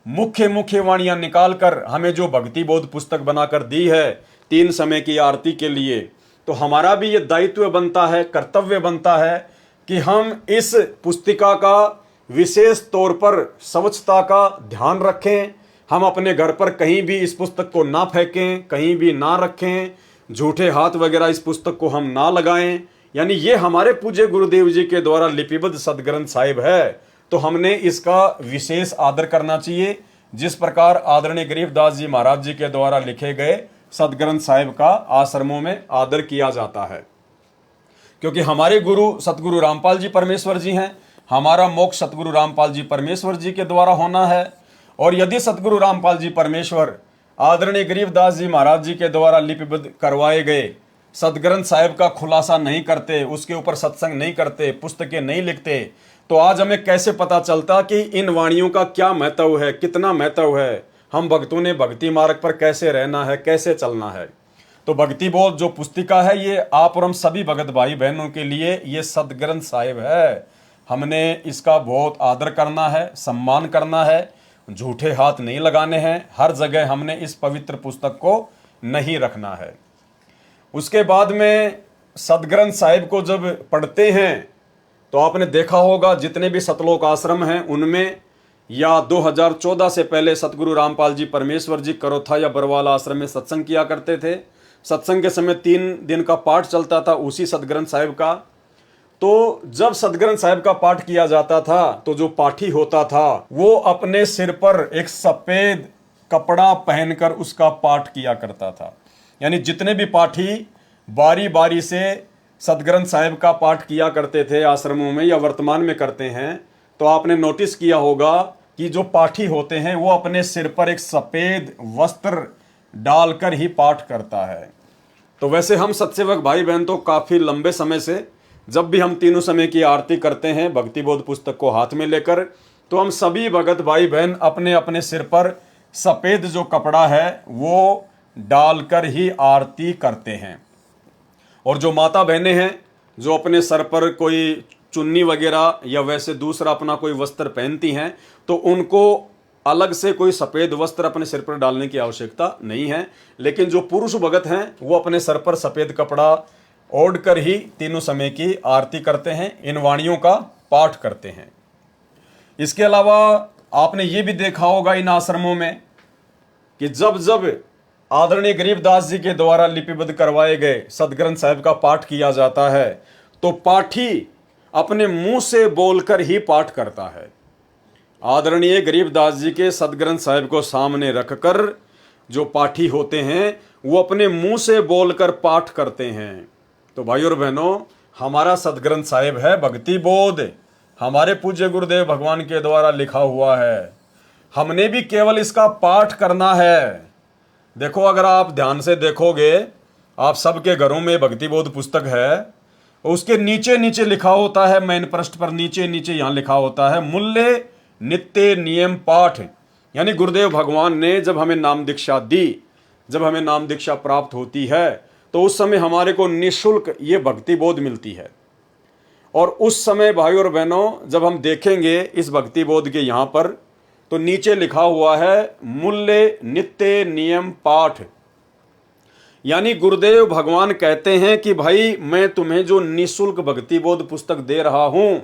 मुख्य मुख्य वाणियां निकालकर हमें जो भक्ति बोध पुस्तक बनाकर दी है 3 समय की आरती के लिए, तो हमारा भी ये दायित्व बनता है, कर्तव्य बनता है कि हम इस पुस्तिका का विशेष तौर पर स्वच्छता का ध्यान रखें। हम अपने घर पर कहीं भी इस पुस्तक को ना फेंकें, कहीं भी ना रखें, झूठे हाथ वगैरह इस पुस्तक को हम ना लगाएं। यानी ये हमारे पूज्य गुरुदेव जी के द्वारा लिपिबद्ध सदग्रंथ साहिब है, तो हमने इसका विशेष आदर करना चाहिए। जिस प्रकार आदरणीय गरीबदास जी महाराज जी के द्वारा लिखे गए सदग्रंथ साहिब का आश्रमों में आदर किया जाता है, क्योंकि हमारे गुरु सतगुरु रामपाल जी परमेश्वर जी हैं। हमारा मोक्ष सतगुरु रामपाल जी परमेश्वर जी के द्वारा होना है। और यदि सतगुरु रामपाल जी परमेश्वर आदरणीय गरीबदास जी महाराज जी के द्वारा लिपिबद्ध करवाए गए सदग्रंथ साहिब का खुलासा नहीं करते, उसके ऊपर सत्संग नहीं करते, पुस्तकें नहीं लिखते, तो आज हमें कैसे पता चलता कि इन वाणियों का क्या महत्व है, कितना महत्व है, हम भक्तों ने भक्ति मार्ग पर कैसे रहना है, कैसे चलना है। तो भक्ति बोध जो पुस्तिका है, ये आप और हम सभी भगत भाई बहनों के लिए ये सदग्रंथ साहिब है। हमने इसका बहुत आदर करना है, सम्मान करना है, झूठे हाथ नहीं लगाने हैं, हर जगह हमने इस पवित्र पुस्तक को नहीं रखना है। उसके बाद में सदग्रंथ साहिब को जब पढ़ते हैं तो आपने देखा होगा जितने भी सतलोक आश्रम हैं उनमें या 2014 से पहले सतगुरु रामपाल जी परमेश्वर जी करोथा या बरवाला आश्रम में सत्संग किया करते थे। सत्संग के समय 3 दिन का पाठ चलता था उसी सदग्रंथ साहिब का। तो जब सदग्रंथ साहिब का पाठ किया जाता था तो जो पाठी होता था वो अपने सिर पर एक सफेद कपड़ा पहनकर उसका पाठ किया करता था। यानी जितने भी पाठी बारी बारी से सदग्रंथ साहिब का पाठ किया करते थे आश्रमों में या वर्तमान में करते हैं, तो आपने नोटिस किया होगा कि जो पाठी होते हैं वो अपने सिर पर एक सफेद वस्त्र डालकर ही पाठ करता है। तो वैसे हम सत्सेवक भाई बहन तो काफी लंबे समय से जब भी हम तीनों समय की आरती करते हैं भक्ति बोध पुस्तक को हाथ में लेकर, तो हम सभी भगत भाई बहन अपने अपने सिर पर सफेद जो कपड़ा है वो डालकर ही आरती करते हैं। और जो माता बहनें हैं जो अपने सर पर कोई चुन्नी वगैरह या वैसे दूसरा अपना कोई वस्त्र पहनती हैं, तो उनको अलग से कोई सफ़ेद वस्त्र अपने सिर पर डालने की आवश्यकता नहीं है। लेकिन जो पुरुष भगत हैं वो अपने सर पर सफ़ेद कपड़ा ओढ़ कर ही तीनों समय की आरती करते हैं, इन वाणियों का पाठ करते हैं। इसके अलावा आपने ये भी देखा होगा इन आश्रमों में कि जब जब आदरणीय गरीबदास जी के द्वारा लिपिबद्ध करवाए गए सदग्रंथ साहिब का पाठ किया जाता है तो पाठी अपने मुंह से बोलकर ही पाठ करता है। आदरणीय गरीबदास जी के सदग्रंथ साहिब को सामने रखकर जो पाठी होते हैं वो अपने मुंह से बोलकर पाठ करते हैं। तो भाइयों और बहनों, हमारा सदग्रंथ साहिब है भक्ति बोध, हमारे पूज्य गुरुदेव भगवान के द्वारा लिखा हुआ है। हमने भी केवल इसका पाठ करना है। देखो, अगर आप ध्यान से देखोगे, आप सबके घरों में भक्ति बोध पुस्तक है, उसके नीचे नीचे लिखा होता है, मेन पृष्ठ पर नीचे नीचे यहाँ लिखा होता है मूल्य नित्य नियम पाठ। यानी गुरुदेव भगवान ने जब हमें नाम दीक्षा दी, जब हमें नाम दीक्षा प्राप्त होती है तो उस समय हमारे को निःशुल्क ये भक्ति बोध मिलती है। और उस समय भाइयों और बहनों जब हम देखेंगे इस भक्ति बोध के यहाँ पर तो नीचे लिखा हुआ है मूल्य नित्य नियम पाठ। यानी गुरुदेव भगवान कहते हैं कि भाई मैं तुम्हें जो निःशुल्क भक्ति बोध पुस्तक दे रहा हूं,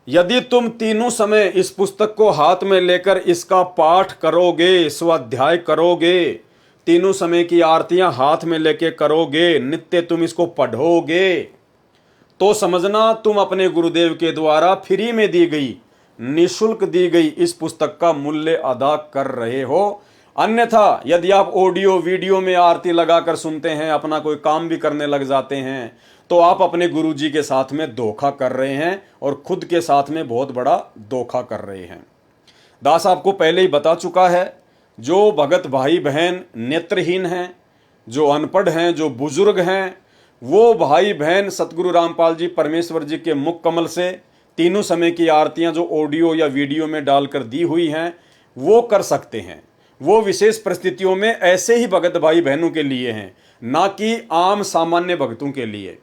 यदि तुम तीनों समय इस पुस्तक को हाथ में लेकर इसका पाठ करोगे, स्वाध्याय करोगे, तीनों समय की आरतियां हाथ में लेके करोगे, नित्य तुम इसको पढ़ोगे, तो समझना तुम अपने गुरुदेव के द्वारा फ्री में दी गई, निःशुल्क दी गई इस पुस्तक का मूल्य अदा कर रहे हो। अन्यथा यदि आप ऑडियो वीडियो में आरती लगाकर सुनते हैं, अपना कोई काम भी करने लग जाते हैं, तो आप अपने गुरुजी के साथ में धोखा कर रहे हैं और खुद के साथ में बहुत बड़ा धोखा कर रहे हैं। दास आपको पहले ही बता चुका है, जो भगत भाई बहन नेत्रहीन हैं, जो अनपढ़ हैं, जो बुजुर्ग हैं, वो भाई बहन सतगुरु रामपाल जी परमेश्वर जी के मुख कमल से तीनों समय की आरतियां जो ऑडियो या वीडियो में डालकर दी हुई हैं वो कर सकते हैं। वो विशेष परिस्थितियों में ऐसे ही भगत भाई बहनों के लिए हैं, ना कि आम सामान्य भक्तों के लिए।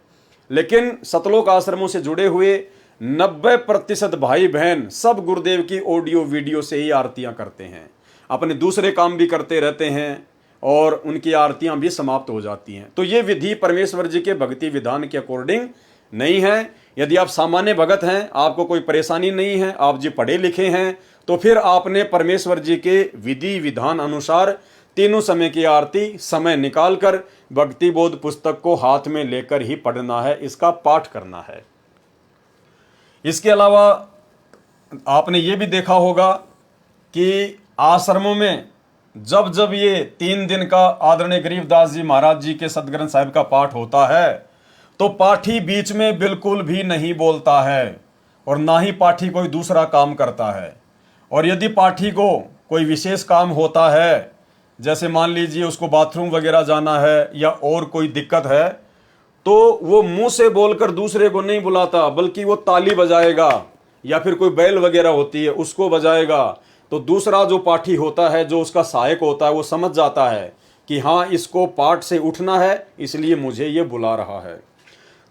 लेकिन सतलोक आश्रमों से जुड़े हुए 90% भाई बहन सब गुरुदेव की ऑडियो वीडियो से ही आरतियां करते हैं, अपने दूसरे काम भी करते रहते हैं और उनकी आरतियां भी समाप्त हो जाती हैं। तो ये विधि परमेश्वर जी के भक्ति विधान के अकॉर्डिंग नहीं है। यदि आप सामान्य भगत हैं, आपको कोई परेशानी नहीं है, आप जी पढ़े लिखे हैं, तो फिर आपने परमेश्वर जी के विधि विधान अनुसार तीनों समय की आरती समय निकालकर भक्ति बोध पुस्तक को हाथ में लेकर ही पढ़ना है, इसका पाठ करना है। इसके अलावा आपने ये भी देखा होगा कि आश्रमों में जब जब ये 3 दिन का आदरणीय गरीबदास जी महाराज जी के सदग्रंथ साहिब का पाठ होता है तो पाठी बीच में बिल्कुल भी नहीं बोलता है और ना ही पाठी कोई दूसरा काम करता है। और यदि पाठी को कोई विशेष काम होता है, जैसे मान लीजिए उसको बाथरूम वगैरह जाना है या और कोई दिक्कत है, तो वो मुंह से बोलकर दूसरे को नहीं बुलाता, बल्कि वो ताली बजाएगा या फिर कोई बैल वगैरह होती है उसको बजाएगा। तो दूसरा जो पाठी होता है, जो उसका सहायक होता है, वो समझ जाता है कि हाँ इसको पाठ से उठना है, इसलिए मुझे ये बुला रहा है।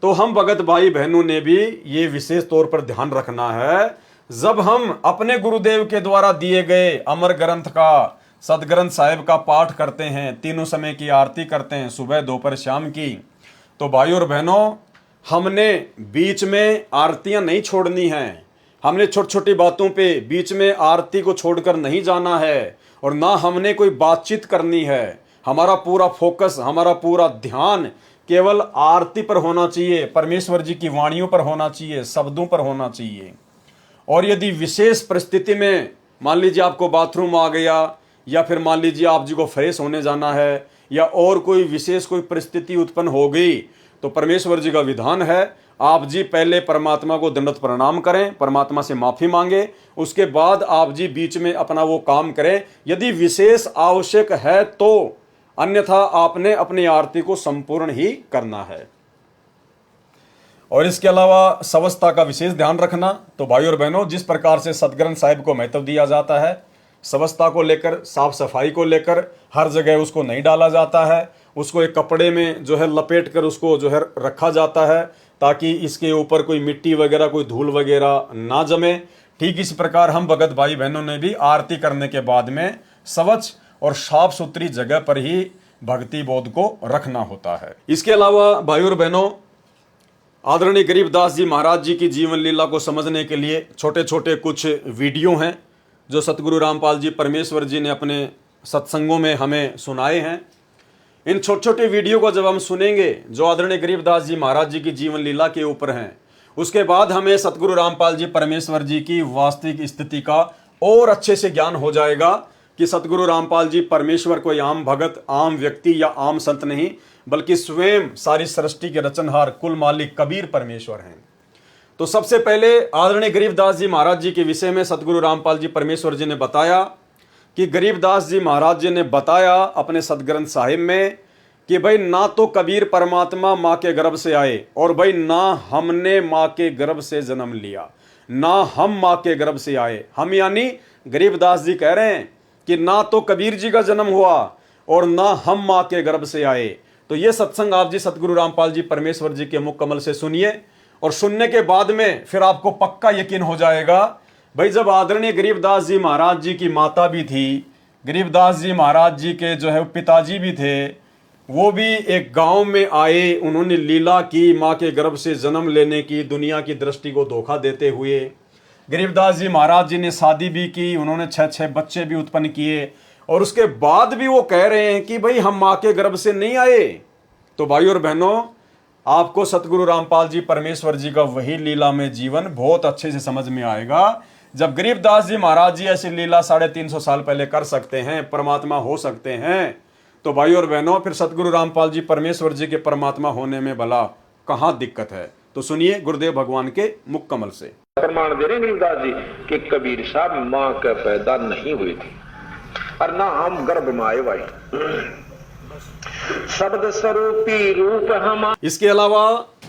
तो हम भगत भाई बहनों ने भी ये विशेष तौर पर ध्यान रखना है, जब हम अपने गुरुदेव के द्वारा दिए गए अमर ग्रंथ का, सदग्रंथ साहिब का पाठ करते हैं, तीनों समय की आरती करते हैं, सुबह दोपहर शाम की, तो भाइयों और बहनों हमने बीच में आरतियां नहीं छोड़नी हैं। हमने छोटी छोटी बातों पे बीच में आरती को छोड़कर नहीं जाना है, और ना हमने कोई बातचीत करनी है। हमारा पूरा फोकस, हमारा पूरा ध्यान केवल आरती पर होना चाहिए, परमेश्वर जी की वाणियों पर होना चाहिए, शब्दों पर होना चाहिए। और यदि विशेष परिस्थिति में मान लीजिए आपको बाथरूम आ गया, या फिर मान लीजिए आप जी को फ्रेश होने जाना है, या और कोई विशेष कोई परिस्थिति उत्पन्न हो गई, तो परमेश्वर जी का विधान है आप जी पहले परमात्मा को दंडवत प्रणाम करें, परमात्मा से माफी मांगे, उसके बाद आप जी बीच में अपना वो काम करें यदि विशेष आवश्यक है तो, अन्यथा आपने अपनी आरती को संपूर्ण ही करना है। और इसके अलावा स्वच्छता का विशेष ध्यान रखना। तो भाइयों और बहनों, जिस प्रकार से सदग्रंथ साहिब को महत्व दिया जाता है, स्वच्छता को लेकर, साफ सफाई को लेकर, हर जगह उसको नहीं डाला जाता है, उसको एक कपड़े में जो है लपेट कर उसको जो है रखा जाता है, ताकि इसके ऊपर कोई मिट्टी वगैरह, कोई धूल वगैरह ना जमे। ठीक इस प्रकार हम भगत भाई बहनों ने भी आरती करने के बाद में स्वच्छ और साफ सुथरी जगह पर ही भक्ति बोध को रखना होता है। इसके अलावा भाइयों और बहनों, आदरणीय गरीबदास जी महाराज जी की जीवन लीला को समझने के लिए छोटे छोटे कुछ वीडियो हैं जो सतगुरु रामपाल जी परमेश्वर जी ने अपने सत्संगों में हमें सुनाए हैं। इन छोटे छोटे वीडियो को जब हम सुनेंगे जो आदरणीय गरीबदास जी महाराज जी की जीवन लीला के ऊपर हैं, उसके बाद हमें सतगुरु रामपाल जी परमेश्वर जी की वास्तविक स्थिति का और अच्छे से ज्ञान हो जाएगा कि सतगुरु रामपाल जी परमेश्वर कोई आम भगत, आम व्यक्ति या आम संत नहीं, बल्कि स्वयं सारी सृष्टि के रचनहार, कुल मालिक कबीर परमेश्वर हैं। तो सबसे पहले आदरणीय गरीबदास जी महाराज जी के विषय में सतगुरु रामपाल जी परमेश्वर जी ने बताया कि गरीबदास जी महाराज जी ने बताया अपने सदग्रंथ साहिब में कि भाई ना तो कबीर परमात्मा माँ के गर्भ से आए, और भाई ना हमने माँ के गर्भ से जन्म लिया, ना हम माँ के गर्भ से आए। हम यानी गरीबदास जी कह रहे हैं कि ना तो कबीर जी का जन्म हुआ और ना हम माँ के गर्भ से आए। तो ये सत्संग आप जी सतगुरु रामपाल जी परमेश्वर जी के मुख कमल से सुनिए, और सुनने के बाद में फिर आपको पक्का यकीन हो जाएगा भाई जब आदरणीय गरीबदास जी महाराज जी की माता भी थी, गरीबदास जी महाराज जी के जो है पिताजी भी थे, वो भी एक गांव में आए, उन्होंने लीला की माँ के गर्भ से जन्म लेने की, दुनिया की दृष्टि को धोखा देते हुए। गरीबदास जी महाराज जी ने शादी भी की, उन्होंने 6 बच्चे भी उत्पन्न किए, और उसके बाद भी वो कह रहे हैं कि भाई हम माँ के गर्भ से नहीं आए। तो भाइयों और बहनों, आपको सतगुरु रामपाल जी परमेश्वर जी का वही लीला में जीवन बहुत अच्छे से समझ में आएगा। जब गरीबदास जी महाराज जी ऐसी लीला 350 साल पहले कर सकते हैं, परमात्मा हो सकते हैं, तो भाइयों और बहनों फिर सतगुरु रामपाल जी परमेश्वर जी के परमात्मा होने में भला कहाँ दिक्कत है। तो सुनिए गुरुदेव भगवान के मुख कमल से
प्रमाण दे रहे गरीबदास जी कि कबीर साहब माँ के पैदा नहीं हुए थे और ना हम गर्भ में आए भाई, शब्द स्वरूपी रूप हम।
इसके अलावा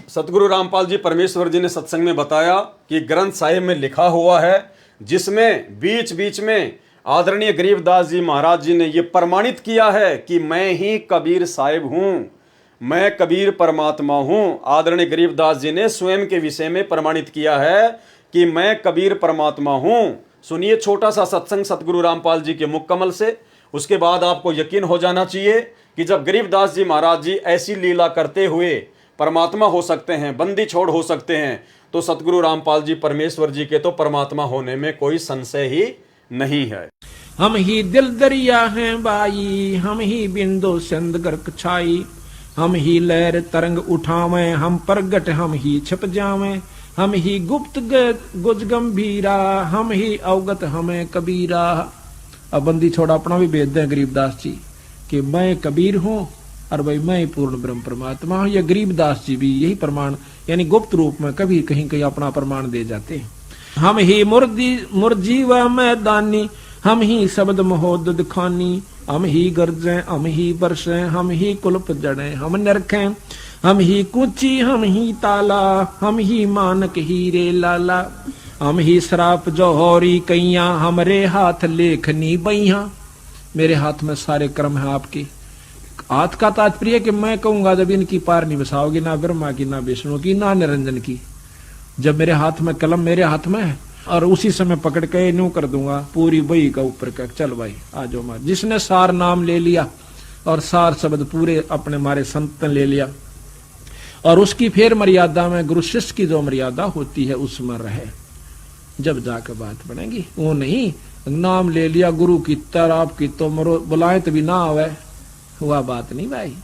सतगुरु रामपाल जी परमेश्वर जी ने सत्संग में बताया कि ग्रंथ साहिब में लिखा हुआ है, जिसमें बीच बीच में आदरणीय गरीबदास जी महाराज जी ने यह प्रमाणित किया है कि मैं ही कबीर साहिब हूं, मैं कबीर परमात्मा हूं। आदरणीय गरीबदास जी ने स्वयं के विषय में प्रमाणित किया है कि मैं कबीर परमात्मा हूं। सुनिए छोटा सा सत्संग सतगुरु रामपाल जी के मुख कमल से, उसके बाद आपको यकीन हो जाना चाहिए कि जब गरीबदास जी महाराज जी ऐसी लीला करते हुए परमात्मा हो सकते हैं, बंदी छोड़ हो सकते हैं, तो सतगुरु रामपाल जी परमेश्वर जी के तो परमात्मा होने में कोई संशय ही नहीं है।
हम ही दिल दरिया हैं बाई, हम ही बिंदु सिंध गर्क छाई, हम ही लहर तरंग उठावें, हम प्रगट हम ही छिप जावें, हम ही गुप्त गुज गंभीरा, हम ही अवगत हमें कबीरा। अब बंदी छोड़ा अपना भी भेद दें गरीबदास जी कि मैं कबीर हूं और भाई मैं ही पूर्ण ब्रह्म परमात्मा हूं। या गरीबदास जी भी यही प्रमाण यानी गुप्त रूप में कभी कहीं कहीं अपना प्रमाण दे जाते हैं। हम ही मुर्जी व मैदानी, हम ही शब्द महोदद खानी, हम ही गर्जें हम ही बरसें, हम ही कुल्प जड़ें हम नरखें, हम ही कुची हम ही ताला, हम ही मानक हीरे लाला, हम ही श्राप जौहरी कैया, हमरे हाथ लेखनी बैया। मेरे हाथ में सारे कर्म है आपके, हाथ का तात्पर्य कि मैं कहूंगा जब इनकी पार नहीं बसाओगी, ना ब्रह्मा की, ना विष्णु की, ना निरंजन की, जब मेरे हाथ में कलम मेरे हाथ में है और उसी समय पकड़ के न्यू कर दूंगा पूरी बही का ऊपर का, चल भाई आ जाओ मार। जिसने सार नाम ले लिया और सार शब्द पूरे अपने मारे संत ने ले लिया और उसकी फिर मर्यादा में गुरु शिष्य की जो मर्यादा होती है उसमें रहे, जब जाकर बात बनेगी। वो नहीं नाम ले लिया गुरु की तरह आपकी तो मरो बुलाए तो भी ना आवे, हुआ बात नहीं भाई।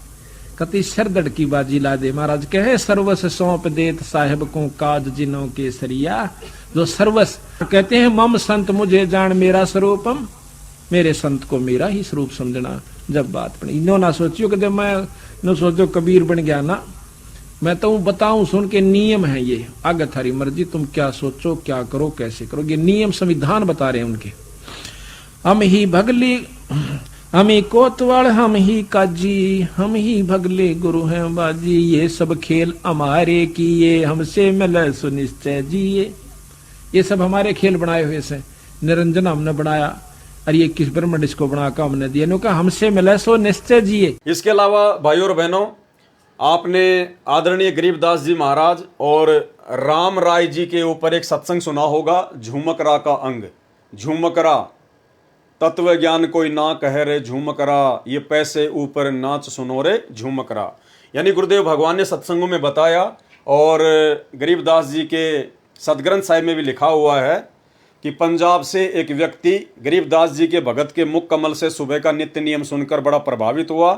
कति सरदड़ की बाजी ला दे। महाराज कहे सर्वस सौंप देत साहेब को काज जिनों के सरिया। जो सर्वस कहते हैं मम संत मुझे जान मेरा स्वरूपम, मेरे संत को मेरा ही स्वरूप समझना। जब बात बनी इन्हों ना सोचियो कि जब मैं न सोचो कबीर बन गया ना, मैं तो बताऊं सुन के नियम है ये, आगे थारी मर्जी तुम क्या सोचो क्या करो कैसे करो, ये नियम संविधान बता रहे हैं उनके। हम ही भगली हम ही कोतवाल हम ही काजी, हम ही भगले गुरु हैं बाजी, ये सब खेल हमारे किए हमसे मिले सुनिश्चय जिए। ये सब हमारे खेल बनाए हुए से, निरंजन हमने बनाया और ये किस ब्रह्मंड इसको बनाकर हमने दिया, नो का हमसे मिले सो निश्चय जिए।
इसके अलावा भाइयों और बहनों, आपने आदरणीय गरीबदास जी महाराज और राम राय जी के ऊपर एक सत्संग सुना होगा, झूमकरा का अंग। झूमकरा तत्व ज्ञान कोई ना कह रे झूमकरा, ये पैसे ऊपर नाच सुनो रे झूमकरा। यानी गुरुदेव भगवान ने सत्संगों में बताया और गरीबदास जी के सदग्रंथ साहिब में भी लिखा हुआ है कि पंजाब से एक व्यक्ति गरीबदास जी के भगत के मुख कमल से सुबह का नित्य नियम सुनकर बड़ा प्रभावित हुआ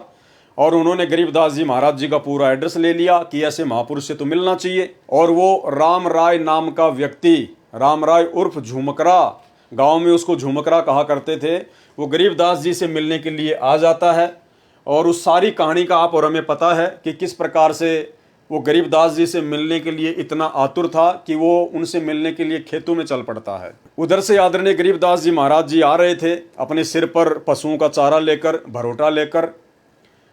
और उन्होंने गरीबदास जी महाराज जी का पूरा एड्रेस ले लिया कि ऐसे महापुरुष से तो मिलना चाहिए। और वो राम राय नाम का व्यक्ति, राम राय उर्फ झूमकरा, गांव में उसको झूमकरा कहा करते थे, वो गरीबदास जी से मिलने के लिए आ जाता है। और उस सारी कहानी का आप और हमें पता है कि किस प्रकार से वो गरीबदास जी से मिलने के लिए इतना आतुर था कि वो उनसे मिलने के लिए खेतों में चल पड़ता है। उधर से आदरणीय गरीबदास जी महाराज जी आ रहे थे अपने सिर पर पशुओं का चारा लेकर, भरोटा लेकर।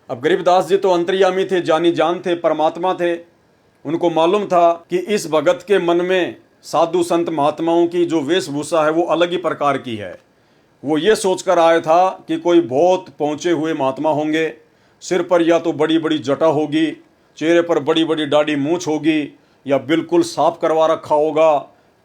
अब गरीबदास जी तो अंतर्यामी थे, जानी जान थे, परमात्मा थे। उनको मालूम था कि इस भगत के मन में साधु संत महात्माओं की जो वेशभूषा है वो अलग ही प्रकार की है। वो ये सोचकर आया था कि कोई बहुत पहुँचे हुए महात्मा होंगे, सिर पर या तो बड़ी बड़ी जटा होगी, चेहरे पर बड़ी बड़ी दाढ़ी मूंछ होगी, या बिल्कुल साफ करवा रखा होगा,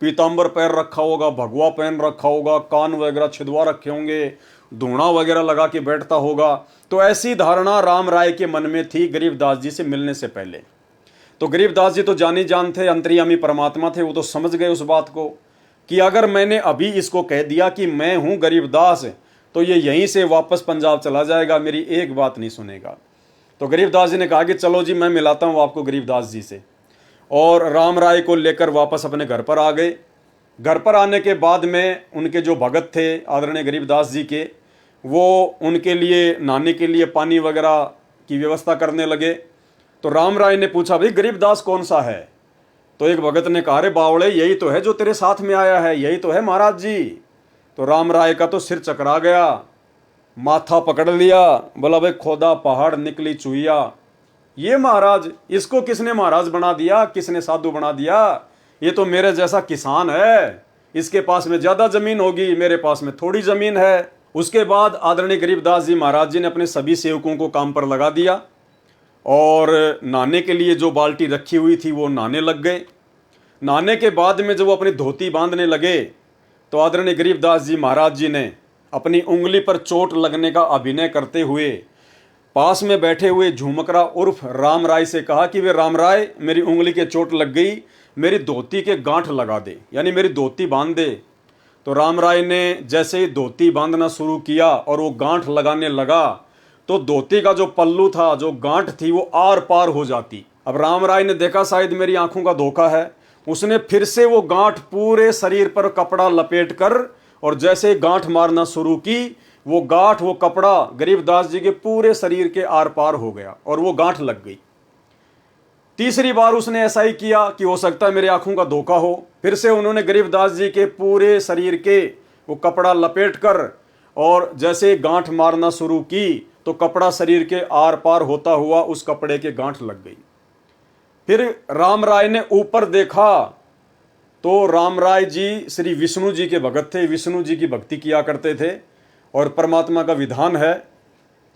पीताम्बर पहन रखा होगा, भगवा पहन रखा होगा, कान वगैरह छिदवा रखे होंगे, धूणा वगैरह लगा के बैठता होगा। तो ऐसी धारणा राम राय के मन में थी गरीबदास जी से मिलने से पहले। तो गरीबदास जी तो जानी जान थे, अंतर्यामी परमात्मा थे, वो तो समझ गए उस बात को कि अगर मैंने अभी इसको कह दिया कि मैं हूं गरीबदास तो ये यहीं से वापस पंजाब चला जाएगा, मेरी एक बात नहीं सुनेगा। तो गरीबदास जी ने कहा कि चलो जी मैं मिलाता हूं आपको गरीबदास जी से, और राम राय को लेकर वापस अपने घर पर आ गए। घर पर आने के बाद में उनके जो भगत थे आदरणीय गरीबदास जी के, वो उनके लिए नहाने के लिए पानी वगैरह की व्यवस्था करने लगे। तो राम राय ने पूछा भाई गरीबदास कौन सा है? तो एक भगत ने कहा रे बावड़े यही तो है जो तेरे साथ में आया है, यही तो है महाराज जी। तो राम राय का तो सिर चकरा गया, माथा पकड़ लिया, बोला भाई खोदा पहाड़ निकली चुहिया, ये महाराज इसको किसने महाराज बना दिया, किसने साधु बना दिया? ये तो मेरे जैसा किसान है, इसके पास में ज्यादा जमीन होगी, मेरे पास में थोड़ी जमीन है। उसके बाद आदरणीय गरीबदास जी महाराज जी ने अपने सभी सेवकों को काम पर लगा दिया और नहाने के लिए जो बाल्टी रखी हुई थी वो नहाने लग गए। नहाने के बाद में जब वो अपनी धोती बांधने लगे तो आदरणीय गरीबदास जी महाराज जी ने अपनी उंगली पर चोट लगने का अभिनय करते हुए पास में बैठे हुए झूमकरा उर्फ राम राय से कहा कि वे राम राय मेरी उंगली के चोट लग गई, मेरी धोती के गांठ लगा दे, यानी मेरी धोती बांध दे। तो राम राय ने जैसे ही धोती बांधना शुरू किया और वो गांठ लगाने लगा तो धोती का जो पल्लू था, जो गांठ थी, वो आर पार हो जाती। अब राम राय ने देखा शायद मेरी आंखों का धोखा है, उसने फिर से वो गांठ पूरे शरीर पर कपड़ा लपेट कर और जैसे गांठ मारना शुरू की, वो गांठ, वो कपड़ा गरीबदास जी के पूरे शरीर के आर पार हो गया और वो गांठ लग गई। तीसरी बार उसने ऐसा ही किया कि हो सकता है मेरी आंखों का धोखा हो। फिर से उन्होंने गरीबदास जी के पूरे शरीर के वो कपड़ा लपेट कर और जैसे गांठ मारना शुरू की तो कपड़ा शरीर के आर पार होता हुआ उस कपड़े के गांठ लग गई। फिर राम राय ने ऊपर देखा तो राम राय जी श्री विष्णु जी के भगत थे, विष्णु जी की भक्ति किया करते थे और परमात्मा का विधान है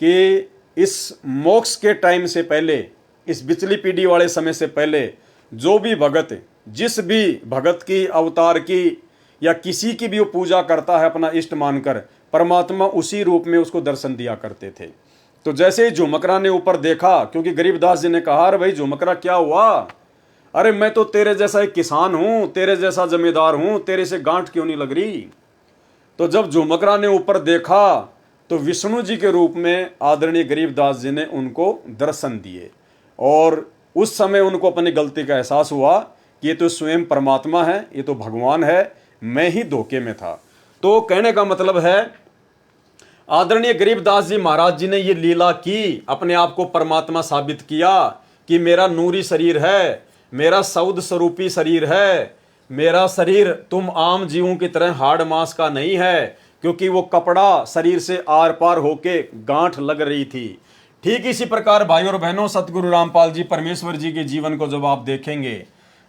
कि इस मोक्ष के टाइम से पहले, इस बिचली पीढ़ी वाले समय से पहले जो भी भगत जिस भी भगत की, अवतार की या किसी की भी वो पूजा करता है अपना इष्ट मानकर, परमात्मा उसी रूप में उसको दर्शन दिया करते थे। तो जैसे ही झुमकरा ने ऊपर देखा, क्योंकि गरीबदास जी ने कहा, अरे भाई झुमकरा क्या हुआ, अरे मैं तो तेरे जैसा एक किसान हूं, तेरे जैसा जमींदार हूं, तेरे से गांठ क्यों नहीं लग रही। तो जब झुमकरा ने ऊपर देखा तो विष्णु जी के रूप में आदरणीय गरीबदास जी ने उनको दर्शन दिए, और उस समय उनको अपनी गलती का एहसास हुआ कि ये तो स्वयं परमात्मा है, ये तो भगवान है, मैं ही धोखे में था। तो कहने का मतलब है आदरणीय गरीबदास जी महाराज जी ने ये लीला की, अपने आप को परमात्मा साबित किया कि मेरा नूरी शरीर है, मेरा सौद स्वरूपी शरीर है, मेरा शरीर तुम आम जीवों की तरह हाड़ मांस का नहीं है, क्योंकि वो कपड़ा शरीर से आर पार होके गांठ लग रही थी। ठीक इसी प्रकार भाइयों और बहनों, सतगुरु रामपाल जी परमेश्वर जी के जीवन को जब आप देखेंगे,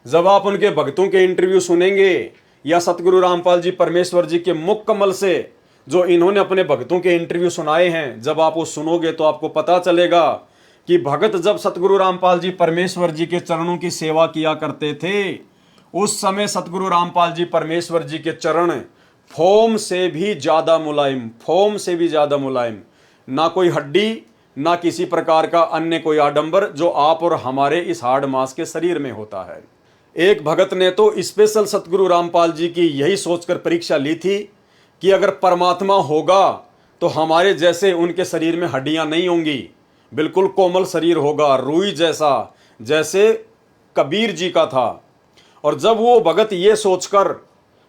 जब आप उनके भक्तों के इंटरव्यू सुनेंगे, या सतगुरु रामपाल जी परमेश्वर जी के मुख कमल से जो इन्होंने अपने भक्तों के इंटरव्यू सुनाए हैं, जब आप वो सुनोगे तो आपको पता चलेगा कि भगत जब सतगुरु रामपाल जी परमेश्वर जी के चरणों की सेवा किया करते थे, उस समय सतगुरु रामपाल जी परमेश्वर जी के चरण फोम से भी ज्यादा मुलायम, फोम से भी ज्यादा मुलायम, ना कोई हड्डी, ना किसी प्रकार का अन्य कोई आडंबर जो आप और हमारे इस हाड़ मांस के शरीर में होता है। एक भगत ने तो स्पेशल सतगुरु रामपाल जी की यही सोचकर परीक्षा ली थी कि अगर परमात्मा होगा तो हमारे जैसे उनके शरीर में हड्डियां नहीं होंगी, बिल्कुल कोमल शरीर होगा, रुई जैसा, जैसे कबीर जी का था। और जब वो भगत ये सोचकर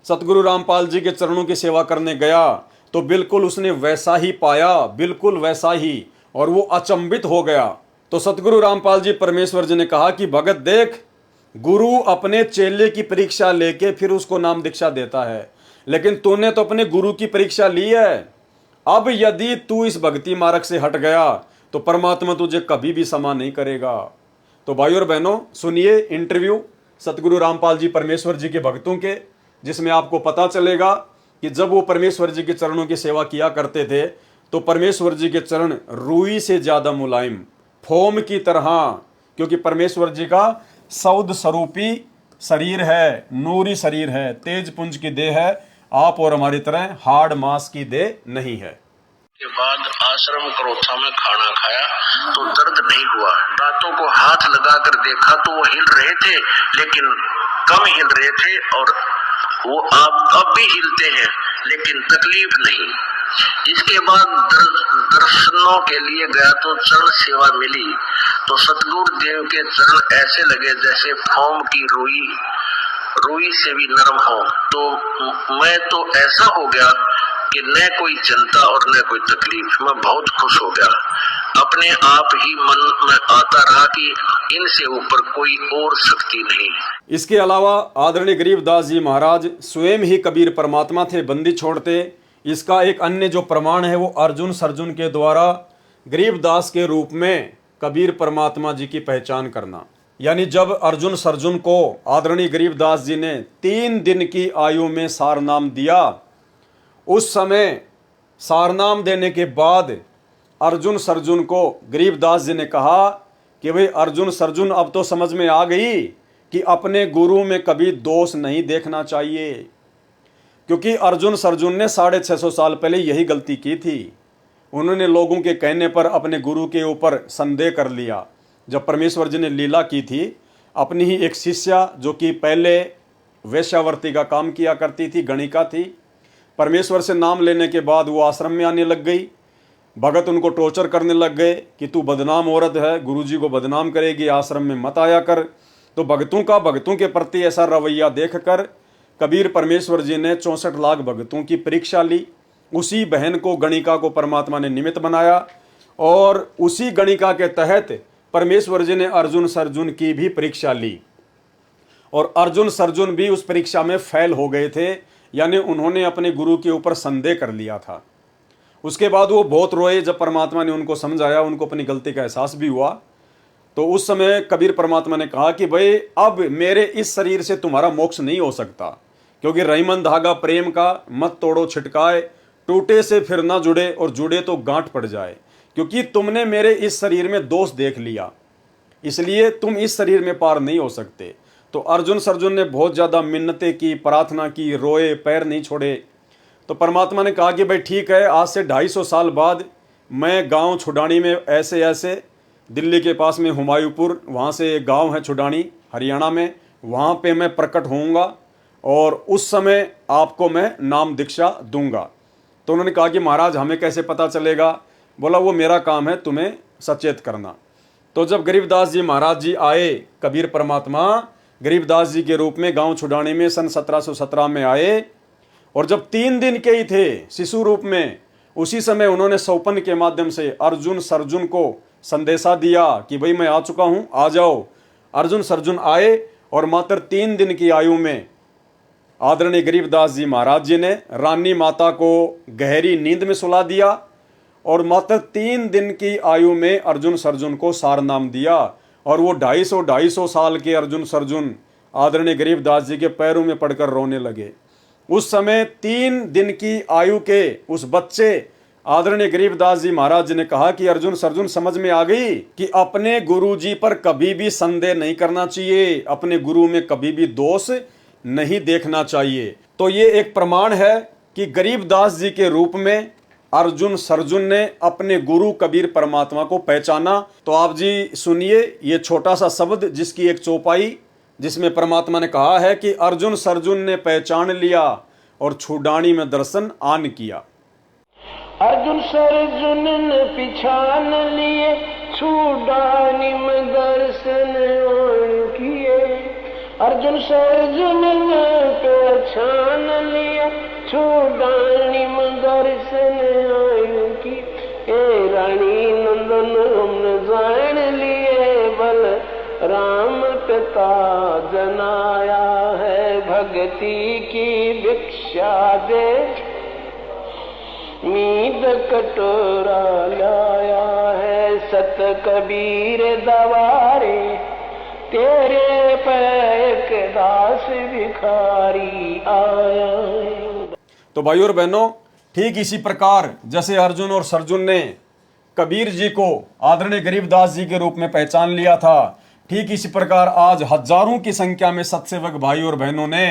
सतगुरु रामपाल जी के चरणों की सेवा करने गया तो बिल्कुल उसने वैसा ही पाया, बिल्कुल वैसा ही, और वो अचंभित हो गया। तो सतगुरु रामपाल जी परमेश्वर जी ने कहा कि भगत देख, गुरु अपने चेले की परीक्षा लेके फिर उसको नाम दीक्षा देता है, लेकिन तूने तो अपने गुरु की परीक्षा ली है। अब यदि तू इस भक्ति मार्ग से हट गया तो परमात्मा तुझे कभी भी क्षमा नहीं करेगा। तो भाइयों और बहनों, सुनिए इंटरव्यू सतगुरु रामपाल जी परमेश्वर जी के भक्तों के, जिसमें आपको पता चलेगा कि जब वो परमेश्वर जी के चरणों की सेवा किया करते थे तो परमेश्वर जी के चरण रुई से ज्यादा मुलायम, फोम की तरह, क्योंकि परमेश्वर जी का सौद स्वरूपी शरीर है, नूरी शरीर है, तेज पुंज की देह है, आप और हमारी तरह हाड़ मांस की देह नहीं है।
के बाद आश्रम क्रोथा में खाना खाया तो दर्द नहीं हुआ। दांतों को हाथ लगाकर देखा तो वो हिल रहे थे, लेकिन कम हिल रहे थे, और वो अब भी हिलते हैं, लेकिन तकलीफ नहीं। इसके बाद दर्शनों के लिए गया तो चरण सेवा मिली तो सतगुरु देव के चरण ऐसे लगे जैसे फोम की रुई से भी नरम हो। तो मैं तो ऐसा हो गया कि न कोई चिंता और न कोई तकलीफ, मैं बहुत खुश हो गया। अपने आप ही मन में आता रहा कि इनसे ऊपर कोई और शक्ति नहीं।
इसके अलावा आदरणीय गरीबदास जी महाराज स्वयं ही कबीर परमात्मा थे, बंदी छोड़ते। इसका एक अन्य जो प्रमाण है वो अर्जुन सर्जुन के द्वारा गरीबदास के रूप में कबीर परमात्मा जी की पहचान करना। यानी जब अर्जुन सर्जुन को आदरणीय गरीबदास जी ने 3 दिन की आयु में सारनाम दिया, उस समय सारनाम देने के बाद अर्जुन सर्जुन को गरीबदास जी ने कहा कि भाई अर्जुन सर्जुन, अब तो समझ में आ गई कि अपने गुरु में कभी दोष नहीं देखना चाहिए, क्योंकि अर्जुन सर्जुन ने 650 साल पहले यही गलती की थी। उन्होंने लोगों के कहने पर अपने गुरु के ऊपर संदेह कर लिया। जब परमेश्वर जी ने लीला की थी, अपनी ही एक शिष्या जो कि पहले वेश्यावर्ती का काम किया करती थी, गणिका थी, परमेश्वर से नाम लेने के बाद वो आश्रम में आने लग गई। भगत उनको टॉर्चर करने लग गए कि तू बदनाम औरत है, गुरुजी को बदनाम करेगी, आश्रम में मत आया कर। तो भक्तों के प्रति ऐसा रवैया देखकर कबीर परमेश्वर जी ने 64 लाख भक्तों की परीक्षा ली। उसी बहन को, गणिका को परमात्मा ने निमित्त बनाया, और उसी गणिका के तहत परमेश्वर जी ने अर्जुन सर्जुन की भी परीक्षा ली, और अर्जुन सर्जुन भी उस परीक्षा में फेल हो गए थे, यानी उन्होंने अपने गुरु के ऊपर संदेह कर लिया था। उसके बाद वो बहुत रोए। जब परमात्मा ने उनको समझाया, उनको अपनी गलती का एहसास भी हुआ, तो उस समय कबीर परमात्मा ने कहा कि भाई अब मेरे इस शरीर से तुम्हारा मोक्ष नहीं हो सकता, क्योंकि रहीमन धागा प्रेम का मत तोड़ो छिटकाए, टूटे से फिर ना जुड़े और जुड़े तो गांठ पड़ जाए। क्योंकि तुमने मेरे इस शरीर में दोष देख लिया, इसलिए तुम इस शरीर में पार नहीं हो सकते। तो अर्जुन सर्जुन ने बहुत ज़्यादा मिन्नतें की, प्रार्थना की, रोए, पैर नहीं छोड़े। तो परमात्मा ने कहा कि भाई ठीक है, आज से 250 साल बाद मैं गांव छुडानी में ऐसे ऐसे, दिल्ली के पास में हुमायूंपुर, वहाँ से एक गांव है छुडानी, हरियाणा में, वहाँ पे मैं प्रकट होऊंगा और उस समय आपको मैं नाम दीक्षा दूंगा। तो उन्होंने कहा कि महाराज हमें कैसे पता चलेगा? बोला वो मेरा काम है तुम्हें सचेत करना। तो जब गरीबदास जी महाराज जी आए, कबीर परमात्मा गरीबदास जी के रूप में गांव छुडानी में सन 1717 में आए, और जब 3 दिन के ही थे शिशु रूप में, उसी समय उन्होंने सौपन के माध्यम से अर्जुन सर्जुन को संदेशा दिया कि भाई मैं आ चुका हूं, आ जाओ। अर्जुन सर्जुन आए और मात्र 3 दिन की आयु में आदरणीय गरीबदास जी महाराज जी ने रानी माता को गहरी नींद में सुला दिया और मात्र 3 दिन की आयु में अर्जुन सर्जुन को सार नाम दिया। और वो 250 साल के अर्जुन सर्जुन आदरणीय गरीबदास जी के पैरों में पड़कर रोने लगे। उस समय 3 दिन की आयु के उस बच्चे आदरणीय गरीबदास जी महाराज जी ने कहा कि अर्जुन सर्जुन समझ में आ गई कि अपने गुरु जी पर कभी भी संदेह नहीं करना चाहिए, अपने गुरु में कभी भी दोष नहीं देखना चाहिए। तो ये एक प्रमाण है कि गरीबदास जी के रूप में अर्जुन सर्जुन ने अपने गुरु कबीर परमात्मा को पहचाना। तो आप जी सुनिए ये छोटा सा शब्द जिसकी एक चौपाई, जिसमें परमात्मा ने कहा है कि अर्जुन सर्जुन ने पहचान लिया और छुडानी में दर्शन आन किया।
अर्जुन सर्जुन ने पिछान लिए, छुडानी में दर्शन आन किए। अर्जुन सर्जुन ने पहचान लिया, छुडानी में दर्शन आन की। ए रानी नंदन हमने जान लिए, बल राम पिता जनाया है, भक्ति की भिक्षा दे मीद कटोरा लाया है। सत कबीर दवारे तेरे पैक दास भिखारी आया है।
तो भाइयों और बहनों, ठीक इसी प्रकार जैसे अर्जुन और सर्जुन ने कबीर जी को आदरणीय गरीबदास जी के रूप में पहचान लिया था, ठीक इसी प्रकार आज हजारों की संख्या में सत्सेवक भाई और बहनों ने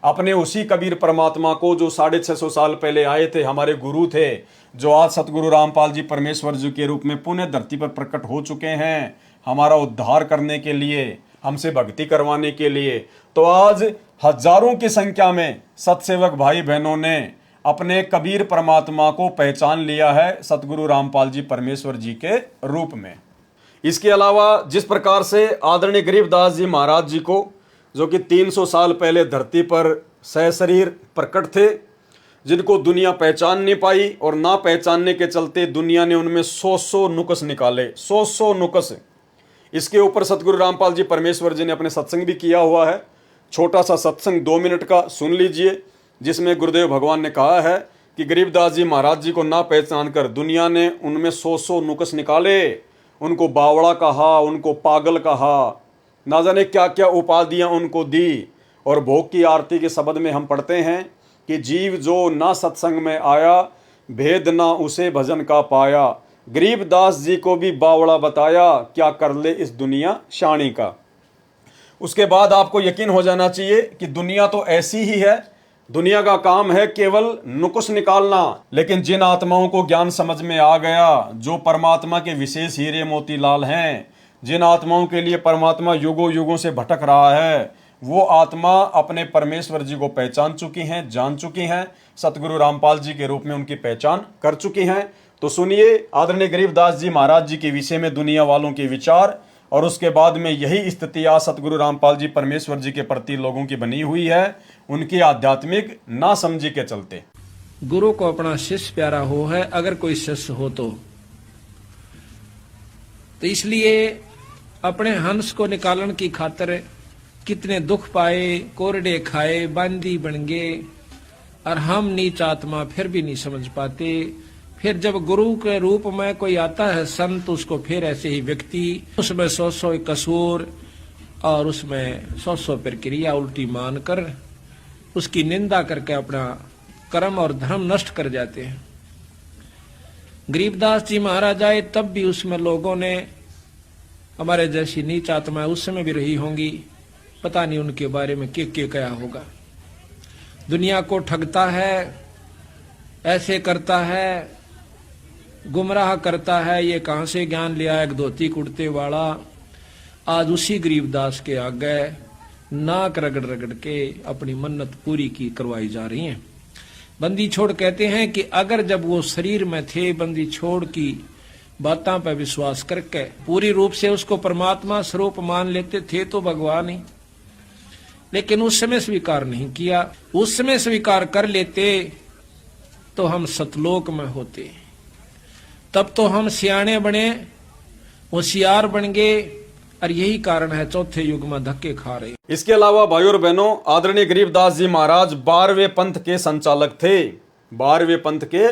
अपने उसी कबीर परमात्मा को, जो 650 साल पहले आए थे, हमारे गुरु थे, जो आज सतगुरु रामपाल जी परमेश्वर जी के रूप में पुण्य धरती पर प्रकट हो चुके हैं, हमारा उद्धार करने के लिए, हमसे भक्ति करवाने के लिए। तो आज हजारों की संख्या में सत्सेवक भाई बहनों ने अपने कबीर परमात्मा को पहचान लिया है सतगुरु रामपाल जी परमेश्वर जी के रूप में। इसके अलावा जिस प्रकार से आदरणीय गरीबदास जी महाराज जी को, जो कि 300 साल पहले धरती पर सहशरीर प्रकट थे, जिनको दुनिया पहचान नहीं पाई और ना पहचानने के चलते दुनिया ने उनमें 100 नुक्स निकाले, 100 नुक्स। इसके ऊपर सतगुरु रामपाल जी परमेश्वर जी ने अपने सत्संग भी किया हुआ है। छोटा सा सत्संग 2 मिनट का सुन लीजिए, जिसमें गुरुदेव भगवान ने कहा है कि गरीबदास जी महाराज जी को ना पहचान कर दुनिया ने उनमें 100 नुक्स निकाले, उनको बावड़ा कहा, उनको पागल कहा, ना जाने क्या क्या उपाधियां उनको दी। और भोग की आरती के शब्द में हम पढ़ते हैं कि जीव जो ना सत्संग में आया, भेद ना उसे भजन का पाया। गरीबदास जी को भी बावड़ा बताया, क्या कर ले इस दुनिया शाणी का। उसके बाद आपको यकीन हो जाना चाहिए कि दुनिया तो ऐसी ही है, दुनिया का काम है केवल नुक्स निकालना। लेकिन जिन आत्माओं को ज्ञान समझ में आ गया, जो परमात्मा के विशेष हीरे मोतीलाल हैं, जिन आत्माओं के लिए परमात्मा युगों युगों से भटक रहा है, वो आत्मा अपने परमेश्वर जी को पहचान चुकी हैं, जान चुकी हैं, सतगुरु रामपाल जी के रूप में उनकी पहचान कर चुकी हैं। तो सुनिए आदरणीय गरीबदास जी महाराज जी के विषय में दुनिया वालों के विचार, और उसके बाद में यही स्थिति आज सतगुरु रामपाल जी परमेश्वर जी के प्रति लोगों की बनी हुई है, उनकी आध्यात्मिक ना समझी के चलते।
गुरु को अपना शिष्य प्यारा हो है, अगर कोई शिष्य हो तो इसलिए अपने हंस को निकालने की खातिर कितने दुख पाए, कोरडे खाए, बांदी बन गए, और हम नीच आत्मा फिर भी नहीं समझ पाते। फिर जब गुरु के रूप में कोई आता है संत, उसको फिर ऐसे ही व्यक्ति उसमें 100 कसूर और उसमें 100 प्रक्रिया उल्टी मानकर उसकी निंदा करके अपना कर्म और धर्म नष्ट कर जाते हैं। गरीबदास जी महाराज आए तब भी उसमें लोगों ने, हमारे जैसी नीच आत्माएं उस समय भी रही होंगी, पता नहीं उनके बारे में क्या क्या होगा। दुनिया को ठगता है, ऐसे करता है, गुमराह करता है, ये कहां से ज्ञान लिया, एक धोती कुर्ते वाला। आज उसी गरीबदास के आगे नाक रगड़ रगड़ के अपनी मन्नत पूरी की करवाई जा रही है। बंदी छोड़ कहते हैं कि अगर जब वो शरीर में थे, बंदी छोड़ की बातों पर विश्वास करके पूरी रूप से उसको परमात्मा स्वरूप मान लेते थे तो भगवान ही, लेकिन उस समय स्वीकार नहीं किया। उस समय स्वीकार कर लेते तो हम सतलोक में होते, तब तो हम सियाणे बने, होशियार बन गए, और यही कारण है चौथे युग में धक्के खा रहे।
इसके अलावा भाइयों और बहनों, आदरणीय गरीबदास जी महाराज 12वें पंथ के संचालक थे, 12वें पंथ के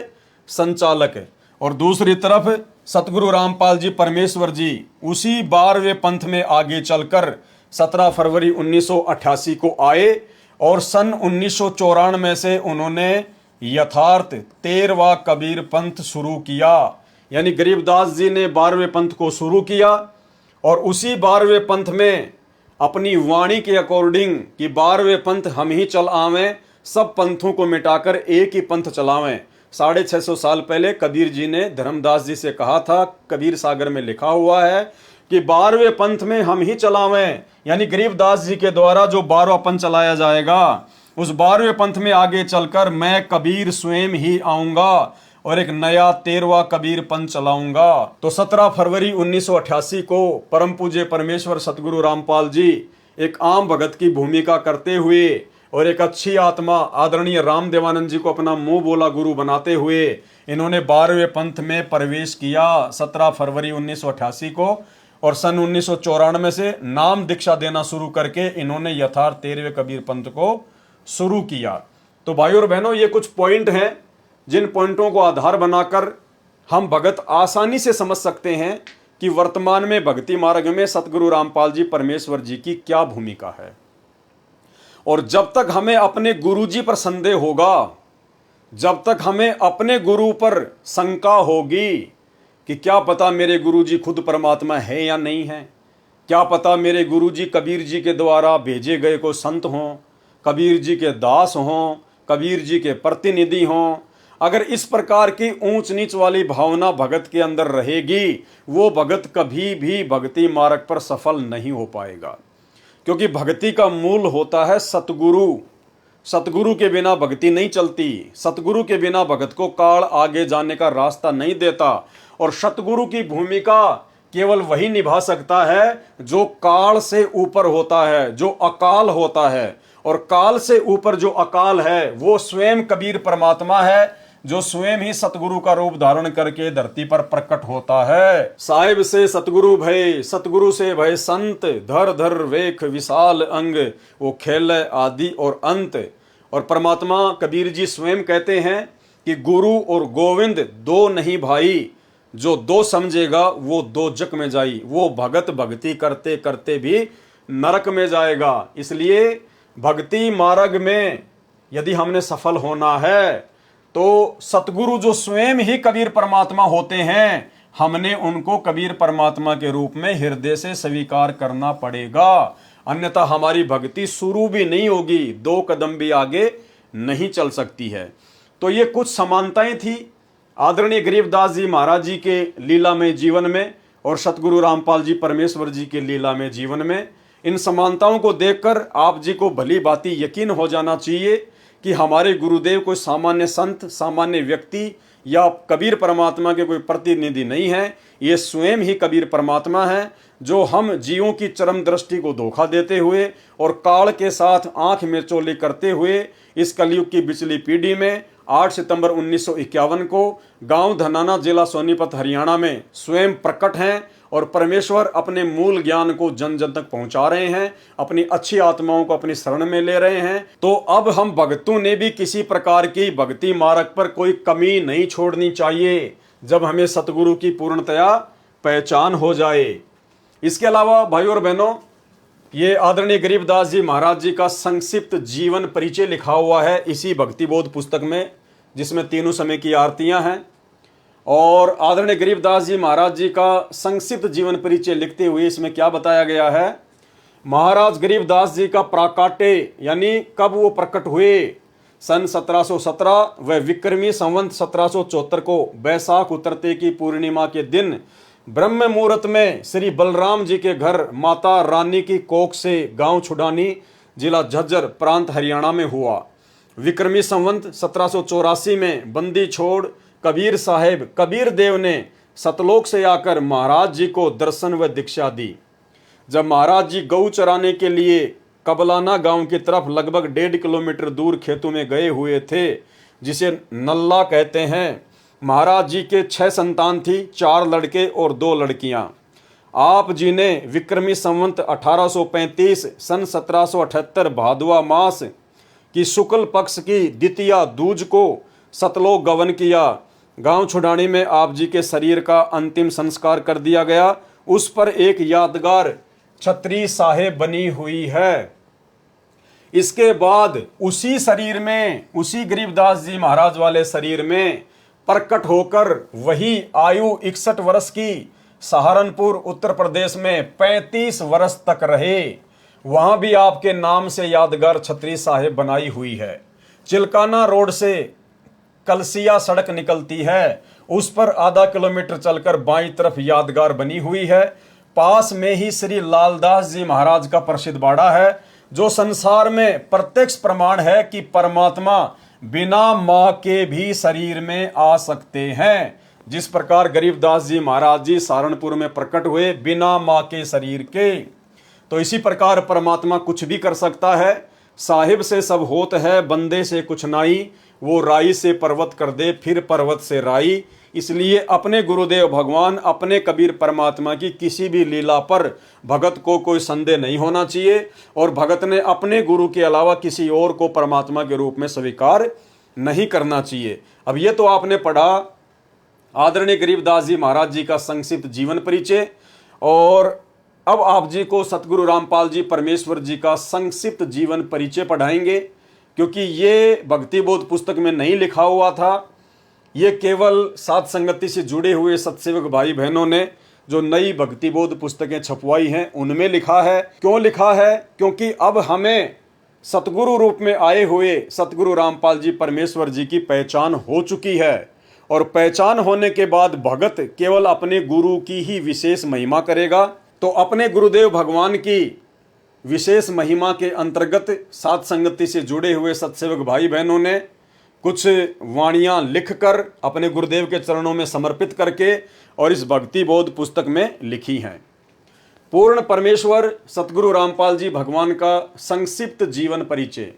संचालक। और दूसरी तरफ सतगुरु रामपाल जी परमेश्वर जी उसी 12वें पंथ में आगे चलकर 17 फरवरी 1988 को आए और सन 1994 से उन्होंने यथार्थ 13वां कबीर पंथ शुरू किया। यानी गरीबदास जी ने 12वें पंथ को शुरू किया और उसी 12वें पंथ में अपनी वाणी के अकॉर्डिंग कि 12वें पंथ हम ही चल आवें, सब पंथों को मिटाकर एक ही पंथ चलावें। 650 साल पहले कबीर जी ने धर्मदास जी से कहा था, कबीर सागर में लिखा हुआ है कि 12वें पंथ में हम ही चलावें। यानी गरीबदास जी के द्वारा जो 12वां पंथ चलाया जाएगा, उस 12वें पंथ में आगे चलकर मैं कबीर स्वयं ही आऊंगा और एक नया 13वां कबीर पंथ चलाऊंगा। तो 17 फरवरी 1988 को परम पूज्य परमेश्वर सतगुरु रामपाल जी एक आम भगत की भूमिका करते हुए और एक अच्छी आत्मा आदरणीय राम देवानंद जी को अपना मुंह बोला गुरु बनाते हुए इन्होंने 12वें पंथ में प्रवेश किया 17 फरवरी 1988 को। और सन 1994 से नाम दीक्षा देना शुरू करके इन्होंने यथार्थ 13वें कबीर पंथ को शुरू किया। तो भाइयों और बहनों, ये कुछ पॉइंट हैं जिन पॉइंटों को आधार बनाकर हम भगत आसानी से समझ सकते हैं कि वर्तमान में भक्ति मार्ग में सतगुरु रामपाल जी परमेश्वर जी की क्या भूमिका है। और जब तक हमें अपने गुरु जी पर संदेह होगा, जब तक हमें अपने गुरु पर शंका होगी कि क्या पता मेरे गुरु जी खुद परमात्मा है या नहीं है, क्या पता मेरे गुरु जी कबीर जी के द्वारा भेजे गए को संत हों, कबीर जी के दास हों, कबीर जी के प्रतिनिधि हों, अगर इस प्रकार की ऊंच नीच वाली भावना भगत के अंदर रहेगी, वो भगत कभी भी भक्ति मार्ग पर सफल नहीं हो पाएगा। क्योंकि भक्ति का मूल होता है सतगुरु। सतगुरु के बिना भक्ति नहीं चलती, सतगुरु के बिना भगत को काल आगे जाने का रास्ता नहीं देता। और सतगुरु की भूमिका केवल वही निभा सकता है जो काल से ऊपर होता है, जो अकाल होता है। और काल से ऊपर जो अकाल है वो स्वयं कबीर परमात्मा है, जो स्वयं ही सतगुरु का रूप धारण करके धरती पर प्रकट होता है। साहिब से सतगुरु भय, सतगुरु से भय संत, धर धर वेख विशाल अंग, वो खेल आदि और अंत। और परमात्मा कबीर जी स्वयं कहते हैं कि गुरु और गोविंद दो नहीं भाई, जो दो समझेगा वो दो जग में जाई। वो भगत भक्ति करते करते भी नरक में जाएगा। इसलिए भक्ति मार्ग में यदि हमने सफल होना है तो सतगुरु जो स्वयं ही कबीर परमात्मा होते हैं, हमने उनको कबीर परमात्मा के रूप में हृदय से स्वीकार करना पड़ेगा। अन्यथा हमारी भक्ति शुरू भी नहीं होगी, 2 कदम भी आगे नहीं चल सकती है। तो ये कुछ समानताएं थी आदरणीय गरीबदास जी महाराज जी के लीला में जीवन में और सतगुरु रामपाल जी परमेश्वर जी के लीला में जीवन में। इन समानताओं को देखकर आप जी को भली भांति यकीन हो जाना चाहिए कि हमारे गुरुदेव कोई सामान्य संत, सामान्य व्यक्ति या कबीर परमात्मा के कोई प्रतिनिधि नहीं है। ये स्वयं ही कबीर परमात्मा है, जो हम जीवों की चरम दृष्टि को धोखा देते हुए और काल के साथ आंख में चोली करते हुए इस कलयुग की बिचली पीढ़ी में 8 सितंबर 1951 को गांव धनाना, जिला सोनीपत, हरियाणा में स्वयं प्रकट हैं और परमेश्वर अपने मूल ज्ञान को जन जन तक पहुंचा रहे हैं, अपनी अच्छी आत्माओं को अपनी शरण में ले रहे हैं। तो अब हम भक्तों ने भी किसी प्रकार की भक्ति मार्ग पर कोई कमी नहीं छोड़नी चाहिए, जब हमें सतगुरु की पूर्णतया पहचान हो जाए। इसके अलावा भाइयों और बहनों, ये आदरणीय गरीबदास जी महाराज जी का संक्षिप्त जीवन परिचय लिखा हुआ है इसी भक्ति बोध पुस्तक में, जिसमें तीनों समय की आरतियां हैं। और आदरणीय गरीबदास जी महाराज जी का संक्षिप्त जीवन परिचय लिखते हुए इसमें क्या बताया गया है। महाराज गरीबदास जी का प्राकाट्य यानी कब वो प्रकट हुए, सन 1717 व विक्रमी संवत 1774 को बैसाख उतरते की पूर्णिमा के दिन ब्रह्म मुहूर्त में श्री बलराम जी के घर माता रानी की कोख से गांव छुडानी जिला झज्जर प्रांत हरियाणा में हुआ। विक्रमी संवत 1784 में बंदी छोड़ कबीर साहेब कबीर देव ने सतलोक से आकर महाराज जी को दर्शन व दीक्षा दी। जब महाराज जी गऊ चराने के लिए कबलाना गांव की तरफ लगभग 1.5 किलोमीटर दूर खेतों में गए हुए थे, जिसे नल्ला कहते हैं, महाराज जी के 6 संतान थी, 4 लड़के और 2 लड़कियां। आप जी ने विक्रमी संवत 1835 सन 1778 भादवा मास की शुक्ल पक्ष की द्वितीया दूज को सतलोक गमन किया। गांव छुडानी में आप जी के शरीर का अंतिम संस्कार कर दिया गया। उस पर एक यादगार छतरी साहेब बनी हुई है। इसके बाद उसी शरीर में, उसी गरीबदास जी महाराज वाले शरीर में प्रकट होकर वही आयु 61 वर्ष की सहारनपुर उत्तर प्रदेश में 35 वर्ष तक रहे। वहां भी आपके नाम से यादगार छतरी साहेब बनाई हुई है। चिलकाना रोड से कलसिया सड़क निकलती है, उस पर आधा किलोमीटर चलकर बाईं तरफ यादगार बनी हुई है। पास में ही श्री लालदास जी महाराज का प्रसिद्ध बाड़ा है, जो संसार में प्रत्यक्ष प्रमाण है कि परमात्मा बिना मां के भी शरीर में आ सकते हैं। जिस प्रकार गरीबदास जी महाराज जी सहारनपुर में प्रकट हुए बिना मां के शरीर के, तो इसी प्रकार परमात्मा कुछ भी कर सकता है। साहिब से सब होत है, बंदे से कुछ नाई, वो राई से पर्वत कर दे, फिर पर्वत से राई। इसलिए अपने गुरुदेव भगवान, अपने कबीर परमात्मा की किसी भी लीला पर भगत को कोई संदेह नहीं होना चाहिए, और भगत ने अपने गुरु के अलावा किसी और को परमात्मा के रूप में स्वीकार नहीं करना चाहिए। अब ये तो आपने पढ़ा आदरणीय गरीबदास जी महाराज जी का संक्षिप्त जीवन परिचय, और अब आप जी को सतगुरु रामपाल जी परमेश्वर जी का संक्षिप्त जीवन परिचय पढ़ाएंगे, क्योंकि ये भक्ति बोध पुस्तक में नहीं लिखा हुआ था। ये केवल साध संगति से जुड़े हुए सत्सेवक भाई बहनों ने जो नई भक्ति बोध पुस्तकें छपवाई हैं उनमें लिखा है। क्यों लिखा है? क्योंकि अब हमें सतगुरु रूप में आए हुए सतगुरु रामपाल जी परमेश्वर जी की पहचान हो चुकी है, और पहचान होने के बाद भगत केवल अपने गुरु की ही विशेष महिमा करेगा। तो अपने गुरुदेव भगवान की विशेष महिमा के अंतर्गत साध संगति से जुड़े हुए सत्सेवक भाई बहनों ने कुछ वाणियां लिखकर अपने गुरुदेव के चरणों में समर्पित करके और इस भक्ति बोध पुस्तक में लिखी हैं। पूर्ण परमेश्वर सतगुरु रामपाल जी भगवान का संक्षिप्त जीवन परिचय।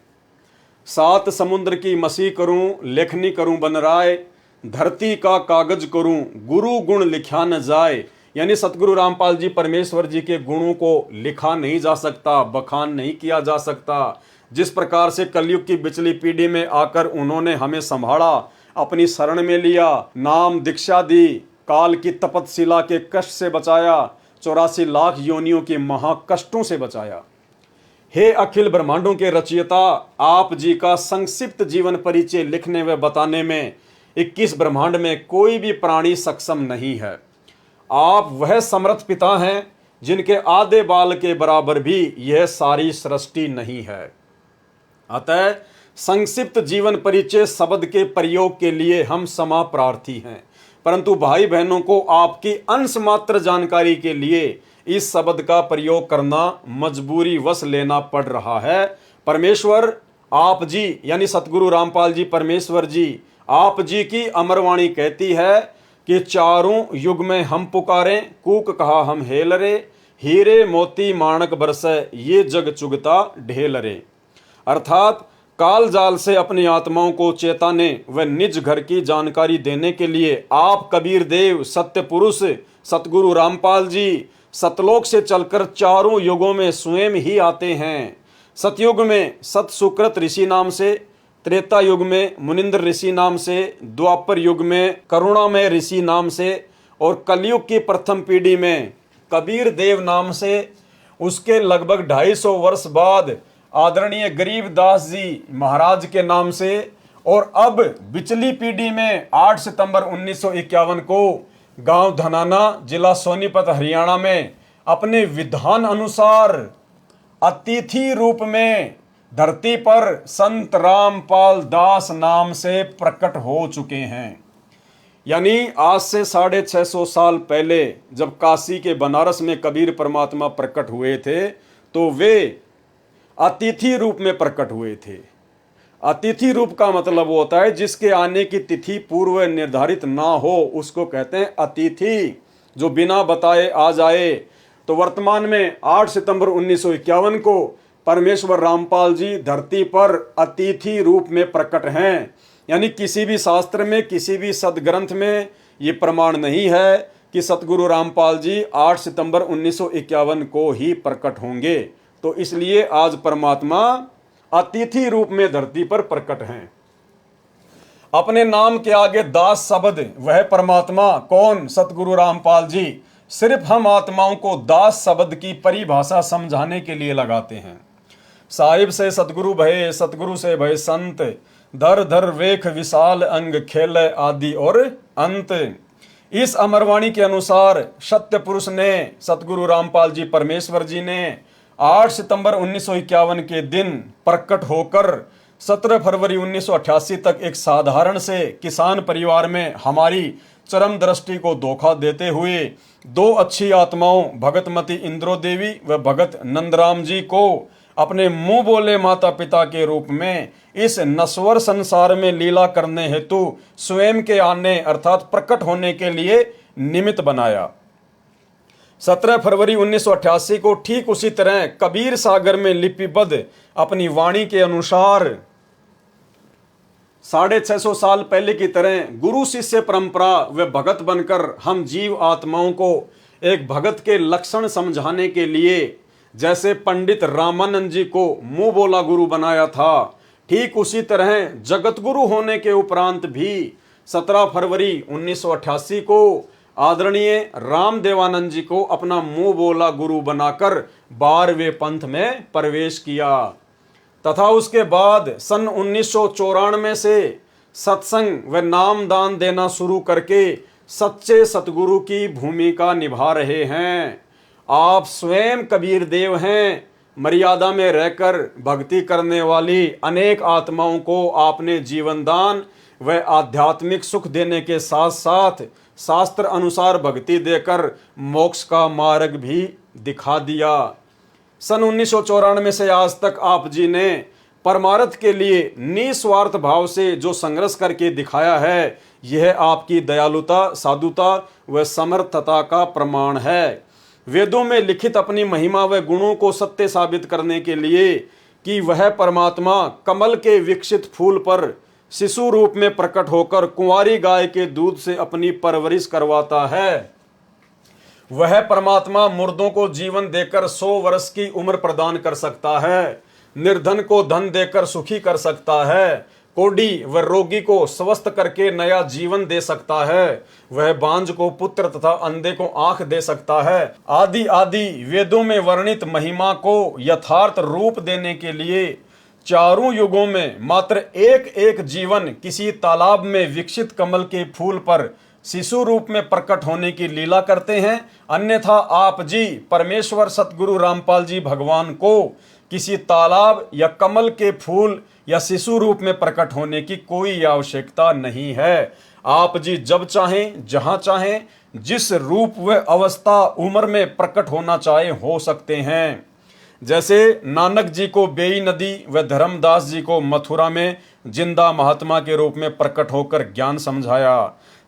7 समुद्र की मसी करूं, लेखनी करूं बनराय, धरती का कागज करूं, गुरु गुण लिखा न जाए। यानी सतगुरु रामपाल जी परमेश्वर जी के गुणों को लिखा नहीं जा सकता, बखान नहीं किया जा सकता। जिस प्रकार से कलयुग की बिचली पीढ़ी में आकर उन्होंने हमें संभाला, अपनी शरण में लिया, नाम दीक्षा दी, काल की तपतशिला के कष्ट से बचाया, 84 लाख योनियों के महाकष्टों से बचाया। हे अखिल ब्रह्मांडों के रचयिता, आप जी का संक्षिप्त जीवन परिचय लिखने व बताने में 21 ब्रह्मांड में कोई भी प्राणी सक्षम नहीं है। आप वह समर्थ पिता हैं जिनके आधे बाल के बराबर भी यह सारी सृष्टि नहीं है। अतः संक्षिप्त जीवन परिचय शब्द के प्रयोग के लिए हम क्षमा प्रार्थी हैं, परंतु भाई बहनों को आपकी अंश मात्र जानकारी के लिए इस शब्द का प्रयोग करना मजबूरी वश लेना पड़ रहा है। परमेश्वर आप जी यानी सतगुरु रामपाल जी परमेश्वर जी, आप जी की अमरवाणी कहती है कि चारों युग में हम पुकारें, कूक कहा हम हेलरे, हीरे मोती माणक बरसे, ये जग चुगता ढेलरे। अर्थात काल जाल से अपनी आत्माओं को चेताने व निज घर की जानकारी देने के लिए आप कबीर देव सत्य पुरुष सतगुरु रामपाल जी सतलोक से चलकर चारों युगों में स्वयं ही आते हैं। सतयुग में सत सुकृत ऋषि नाम से, त्रेता युग में मुनिंद्र ऋषि नाम से, द्वापर युग में करुणामय ऋषि नाम से, और कलयुग की प्रथम पीढ़ी में कबीर देव नाम से। उसके लगभग 250 वर्ष बाद आदरणीय गरीबदास जी महाराज के नाम से, और अब बिचली पीढ़ी में 8 सितंबर 1951 को गांव धनाना, जिला सोनीपत, हरियाणा में अपने विधान अनुसार अतिथि रूप में धरती पर संत रामपाल दास नाम से प्रकट हो चुके हैं। यानी आज से 650 साल पहले जब काशी के बनारस में कबीर परमात्मा प्रकट हुए थे तो वे अतिथि रूप में प्रकट हुए थे। अतिथि रूप का मतलब होता है जिसके आने की तिथि पूर्व निर्धारित ना हो, उसको कहते हैं अतिथि, जो बिना बताए आ जाए। तो वर्तमान में 8 सितंबर 1951 को परमेश्वर रामपाल जी धरती पर अतिथि रूप में प्रकट हैं। यानी किसी भी शास्त्र में, किसी भी सदग्रंथ में ये प्रमाण नहीं है कि सतगुरु रामपाल जी 8 सितंबर 1951 को ही प्रकट होंगे। तो इसलिए आज परमात्मा अतिथि रूप में धरती पर प्रकट हैं। अपने नाम के आगे दास शब्द, वह परमात्मा कौन? सतगुरु रामपाल जी। सिर्फ हम आत्माओं को दास शब्द की परिभाषा समझाने के लिए लगाते हैं। साहिब से सतगुरु भये, सतगुरु से भये संत, धर धर वेख विशाल अंग, खेल आदि और अंत। इस अमरवाणी के अनुसार सत्य पुरुष ने, सतगुरु रामपाल जी परमेश्वर जी ने 8 सितंबर 1951 के दिन प्रकट होकर 17 फरवरी 1988 तक एक साधारण से किसान परिवार में हमारी चरम दृष्टि को धोखा देते हुए 2 अच्छी आत्माओं भगतमती इंद्रो देवी व भगत नंदराम जी को अपने मुंह बोले माता पिता के रूप में इस नश्वर संसार में लीला करने हेतु स्वयं के आने अर्थात प्रकट होने के लिए निमित्त बनाया। 17 फरवरी 1988 को ठीक उसी तरह कबीर सागर में लिपिबद्ध अपनी वाणी के अनुसार 650 साल पहले की तरह गुरु शिष्य परंपरा व भगत बनकर हम जीव आत्माओं को एक भगत के लक्षण समझाने के लिए जैसे पंडित रामानंद जी को मुंह बोला गुरु बनाया था, ठीक उसी तरह जगत गुरु होने के उपरांत भी 17 फरवरी 1988 को आदरणीय रामदेवानंद जी को अपना मुंह बोला गुरु बनाकर 12वें पंथ में प्रवेश किया तथा उसके बाद सन 1994 से सत्संग व नामदान देना शुरू करके सच्चे सतगुरु की भूमिका निभा रहे हैं। आप स्वयं कबीर देव हैं। मर्यादा में रहकर भक्ति करने वाली अनेक आत्माओं को आपने जीवन दान व आध्यात्मिक सुख देने के साथ साथ शास्त्र अनुसार भक्ति देकर मोक्ष का मार्ग भी दिखा दिया। सन 1994 से आज तक आप जी ने परमार्थ के लिए निस्वार्थ भाव से जो संघर्ष करके दिखाया है, यह आपकी दयालुता, साधुता व समर्थता का प्रमाण है। वेदों में लिखित अपनी महिमा व गुणों को सत्य साबित करने के लिए कि वह परमात्मा कमल के विकसित फूल पर शिशु रूप में प्रकट होकर कुंवारी गाय के दूध से अपनी परवरिश करवाता है। वह परमात्मा मुर्दों को जीवन देकर 100 वर्ष की उम्र प्रदान कर सकता है, निर्धन को धन देकर सुखी कर सकता है, कोढ़ी व रोगी को स्वस्थ करके नया जीवन दे सकता है, वह बांझ को पुत्र तथा अंधे को आंख दे सकता है, आदि आदि वेदों में वर्णित महिमा को यथार्थ रूप देने के लिए चारों युगों में मात्र एक एक जीवन किसी तालाब में विकसित कमल के फूल पर शिशु रूप में प्रकट होने की लीला करते हैं। अन्यथा आप जी परमेश्वर सतगुरु रामपाल जी भगवान को किसी तालाब या कमल के फूल या शिशु रूप में प्रकट होने की कोई आवश्यकता नहीं है। आप जी जब चाहें, जहां चाहें, जिस रूप व अवस्था उम्र में प्रकट होना चाहे हो सकते हैं। जैसे नानक जी को बेई नदी व धर्मदास जी को मथुरा में जिंदा महात्मा के रूप में प्रकट होकर ज्ञान समझाया।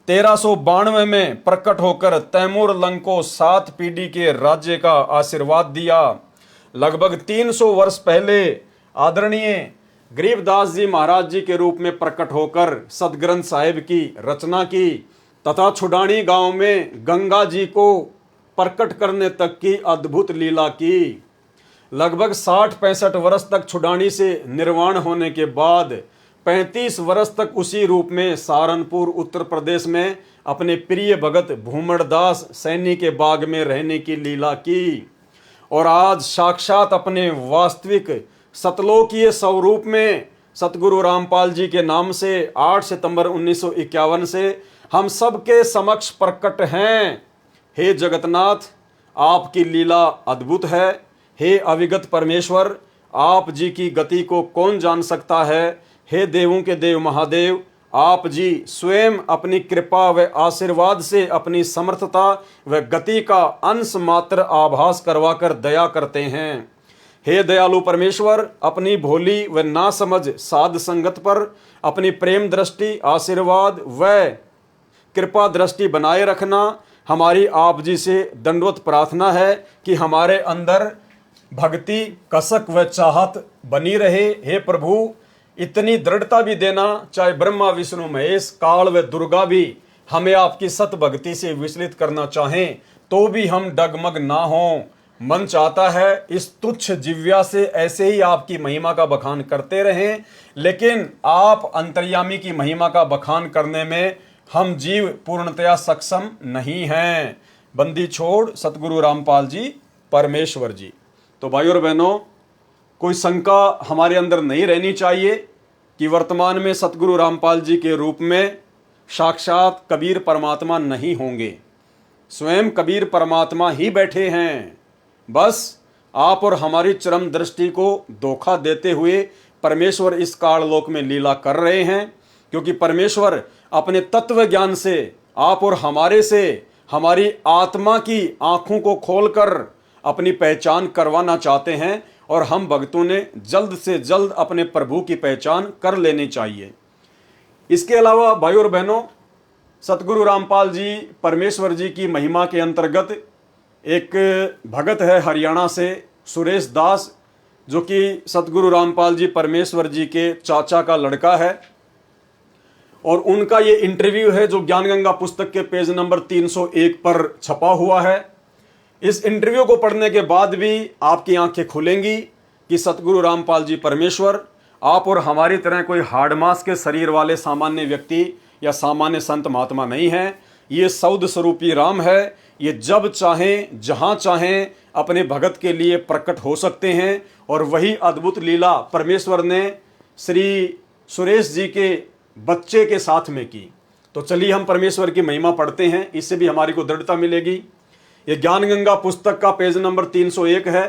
1392 में प्रकट होकर तैमूर लंग को 7 पीढ़ी के राज्य का आशीर्वाद दिया। लगभग 300 वर्ष पहले आदरणीय गरीबदास जी महाराज जी के रूप में प्रकट होकर सदग्रंथ साहिब की रचना की तथा छुडानी गांव में गंगा जी को प्रकट करने तक की अद्भुत लीला की। लगभग 60-65 वर्ष तक छुडानी से निर्वाण होने के बाद 35 वर्ष तक उसी रूप में सहारनपुर उत्तर प्रदेश में अपने प्रिय भगत भूमड़दास सैनी के बाग में रहने की लीला की और आज साक्षात अपने वास्तविक सतलोकीय स्वरूप में सतगुरु रामपाल जी के नाम से 8 सितंबर 1951 से हम सबके समक्ष प्रकट हैं। हे जगतनाथ, आपकी लीला अद्भुत है। हे अविगत परमेश्वर, आप जी की गति को कौन जान सकता है। हे देवों के देव महादेव, आप जी स्वयं अपनी कृपा व आशीर्वाद से अपनी समर्थता व गति का अंश मात्र आभास करवाकर दया करते हैं। हे दयालु परमेश्वर, अपनी भोली व नासमझ साध संगत पर अपनी प्रेम दृष्टि, आशीर्वाद व कृपा दृष्टि बनाए रखना। हमारी आप जी से दंडवत प्रार्थना है कि हमारे अंदर भक्ति, कसक व चाहत बनी रहे। हे प्रभु, इतनी दृढ़ता भी देना, चाहे ब्रह्मा विष्णु महेश काल व दुर्गा भी हमें आपकी सत भक्ति से विचलित करना चाहें तो भी हम डगमग ना हों। मन चाहता है इस तुच्छ जिव्या से ऐसे ही आपकी महिमा का बखान करते रहें, लेकिन आप अंतर्यामी की महिमा का बखान करने में हम जीव पूर्णतया सक्षम नहीं हैं। बंदी छोड़ सतगुरु रामपाल जी परमेश्वर जी। तो भाइयों और बहनों, कोई शंका हमारे अंदर नहीं रहनी चाहिए कि वर्तमान में सतगुरु रामपाल जी के रूप में साक्षात कबीर परमात्मा नहीं होंगे। स्वयं कबीर परमात्मा ही बैठे हैं। बस आप और हमारी चरम दृष्टि को धोखा देते हुए परमेश्वर इस काललोक में लीला कर रहे हैं, क्योंकि परमेश्वर अपने तत्व ज्ञान से आप और हमारे से हमारी आत्मा की आंखों को खोलकर अपनी पहचान करवाना चाहते हैं, और हम भक्तों ने जल्द से जल्द अपने प्रभु की पहचान कर लेनी चाहिए। इसके अलावा भाइयों और बहनों, सतगुरु रामपाल जी परमेश्वर जी की महिमा के अंतर्गत एक भगत है हरियाणा से, सुरेश दास, जो कि सतगुरु रामपाल जी परमेश्वर जी के चाचा का लड़का है। और उनका ये इंटरव्यू है जो ज्ञानगंगा पुस्तक के पेज नंबर 301 पर छपा हुआ है। इस इंटरव्यू को पढ़ने के बाद भी आपकी आंखें खुलेंगी कि सतगुरु रामपाल जी परमेश्वर आप और हमारी तरह कोई हार्डमास के शरीर वाले सामान्य व्यक्ति या सामान्य संत महात्मा नहीं है। ये सौद स्वरूपी राम है। ये जब चाहें जहां चाहें अपने भगत के लिए प्रकट हो सकते हैं, और वही अद्भुत लीला परमेश्वर ने श्री सुरेश जी के बच्चे के साथ में की। तो चलिए हम परमेश्वर की महिमा पढ़ते हैं, इससे भी हमारी को दृढ़ता मिलेगी। ये ज्ञानगंगा पुस्तक का पेज नंबर 301 है।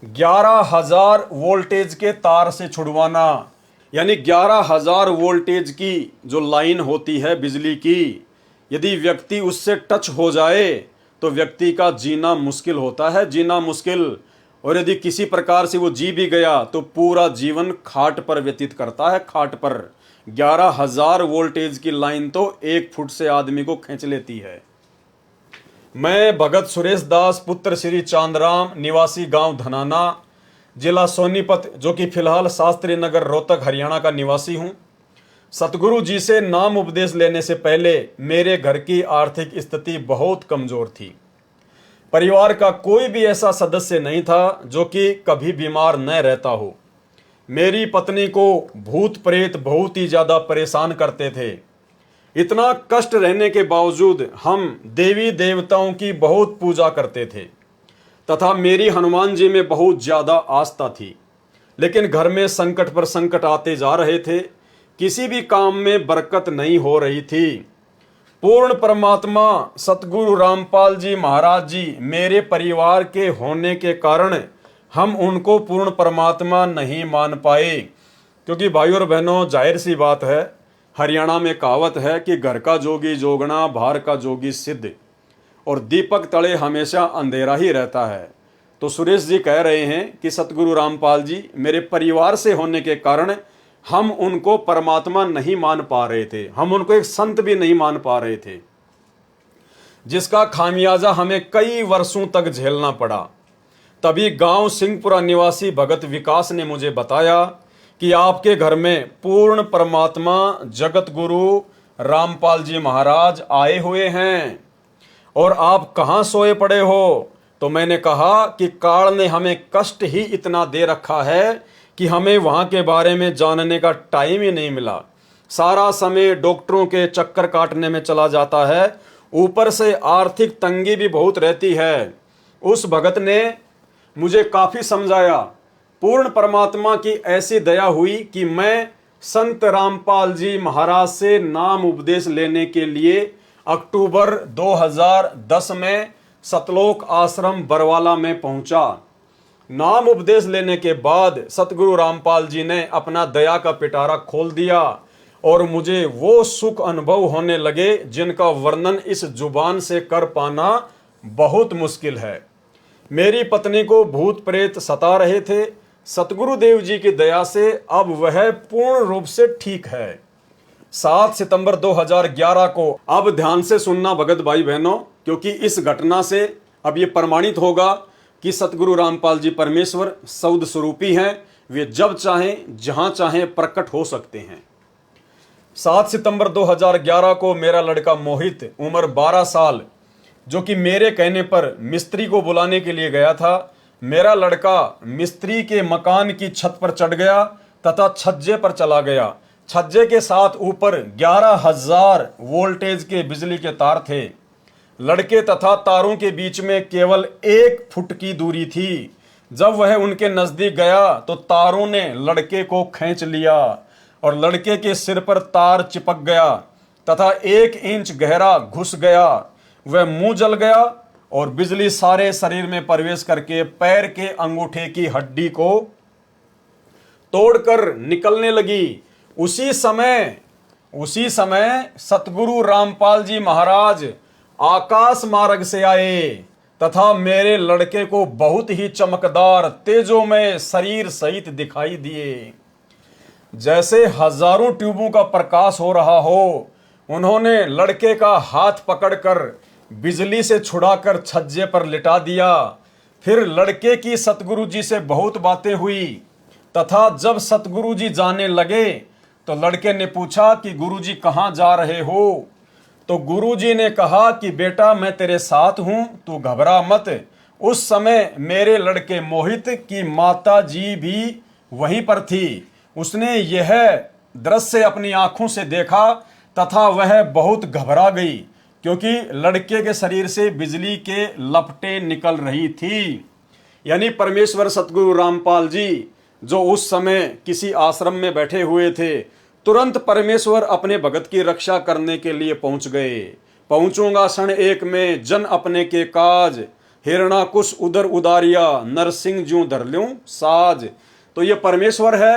11,000 वोल्टेज के तार से छुड़वाना, यानी 11,000 वोल्टेज की जो लाइन होती है बिजली की, यदि व्यक्ति उससे टच हो जाए तो व्यक्ति का जीना मुश्किल होता है, जीना मुश्किल। और यदि किसी प्रकार से वो जी भी गया तो पूरा जीवन खाट पर व्यतीत करता है, खाट पर। 11,000 वोल्टेज की लाइन तो 1 फुट से आदमी को खींच लेती है। मैं भगत सुरेश दास, पुत्र श्री चांदराम, निवासी गांव धनाना, जिला सोनीपत, जो कि फिलहाल शास्त्री नगर रोहतक हरियाणा का निवासी हूं। सतगुरु जी से नाम उपदेश लेने से पहले मेरे घर की आर्थिक स्थिति बहुत कमजोर थी। परिवार का कोई भी ऐसा सदस्य नहीं था जो कि कभी बीमार न रहता हो। मेरी पत्नी को भूत प्रेत बहुत ही ज्यादा परेशान करते थे। इतना कष्ट रहने के बावजूद हम देवी देवताओं की बहुत पूजा करते थे, तथा मेरी हनुमान जी में बहुत ज्यादा आस्था थी। लेकिन घर में संकट पर संकट आते जा रहे थे, किसी भी काम में बरकत नहीं हो रही थी। पूर्ण परमात्मा सतगुरु रामपाल जी महाराज जी मेरे परिवार के होने के कारण हम उनको पूर्ण परमात्मा नहीं मान पाए, क्योंकि भाइयों और बहनों, जाहिर सी बात है, हरियाणा में कहावत है कि घर का जोगी जोगना, बाहर का जोगी सिद्ध, और दीपक तले हमेशा अंधेरा ही रहता है। तो सुरेश जी कह रहे हैं कि सतगुरु रामपाल जी मेरे परिवार से होने के कारण हम उनको परमात्मा नहीं मान पा रहे थे, हम उनको एक संत भी नहीं मान पा रहे थे, जिसका खामियाजा हमें कई वर्षों तक झेलना पड़ा। तभी गांव सिंहपुरा निवासी भगत विकास ने मुझे बताया कि आपके घर में पूर्ण परमात्मा जगत गुरु रामपाल जी महाराज आए हुए हैं और आप कहाँ सोए पड़े हो। तो मैंने कहा कि काल ने हमें कष्ट ही इतना दे रखा है कि हमें वहाँ के बारे में जानने का टाइम ही नहीं मिला। सारा समय डॉक्टरों के चक्कर काटने में चला जाता है, ऊपर से आर्थिक तंगी भी बहुत रहती है। उस भगत ने मुझे काफ़ी समझाया, पूर्ण परमात्मा की ऐसी दया हुई कि मैं संत रामपाल जी महाराज से नाम उपदेश लेने के लिए अक्टूबर 2010 में सतलोक आश्रम बरवाला में पहुंचा। नाम उपदेश लेने के बाद सतगुरु रामपाल जी ने अपना दया का पिटारा खोल दिया और मुझे वो सुख अनुभव होने लगे जिनका वर्णन इस जुबान से कर पाना बहुत मुश्किल है। मेरी पत्नी को भूत प्रेत सता रहे थे। सतगुरु देव जी की दया से अब वह पूर्ण रूप से ठीक है। 7 सितंबर 2011 को, अब ध्यान से सुनना भगत भाई बहनों, क्योंकि इस घटना से अब ये प्रमाणित होगा कि सतगुरु रामपाल जी परमेश्वर सौद स्वरूपी हैं। वे जब चाहें जहां चाहें प्रकट हो सकते हैं। 7 सितंबर 2011 को मेरा लड़का मोहित, उम्र 12 साल, जो कि मेरे कहने पर मिस्त्री को बुलाने के लिए गया था, मेरा लड़का मिस्त्री के मकान की छत पर चढ़ गया तथा छज्जे पर चला गया। छज्जे के साथ ऊपर 11,000 वोल्टेज के बिजली के तार थे। लड़के तथा तारों के बीच में केवल 1 फुट की दूरी थी। जब वह उनके नजदीक गया तो तारों ने लड़के को खींच लिया और लड़के के सिर पर तार चिपक गया तथा 1 इंच गहरा घुस गया। वह मुंह जल गया और बिजली सारे शरीर में प्रवेश करके पैर के अंगूठे की हड्डी को तोड़कर निकलने लगी। उसी समय सतगुरु रामपाल जी महाराज आकाश मार्ग से आए तथा मेरे लड़के को बहुत ही चमकदार तेजोमय शरीर सहित दिखाई दिए, जैसे हजारों ट्यूबों का प्रकाश हो रहा हो। उन्होंने लड़के का हाथ पकड़कर बिजली से छुड़ाकर छज्जे पर लिटा दिया। फिर लड़के की सतगुरु जी से बहुत बातें हुई तथा जब सतगुरु जी जाने लगे तो लड़के ने पूछा कि गुरुजी कहाँ जा रहे हो? तो गुरुजी ने कहा कि बेटा मैं तेरे साथ हूं, तू घबरा मत। उस समय मेरे लड़के मोहित की माता जी भी वहीं पर थी। उसने यह दृश्य अपनी आंखों से देखा तथा वह बहुत घबरा गई, क्योंकि लड़के के शरीर से बिजली के लपटें निकल रही थी। यानी परमेश्वर सतगुरु रामपाल जी जो उस समय किसी आश्रम में बैठे हुए थे, तुरंत परमेश्वर अपने भगत की रक्षा करने के लिए पहुंच गए। पहुंचूंगा क्षण एक में जन अपने के काज, हिरणाकुश उदर उदारिया, नरसिंह ज्यों धर ल्यूं साज। तो ये परमेश्वर है,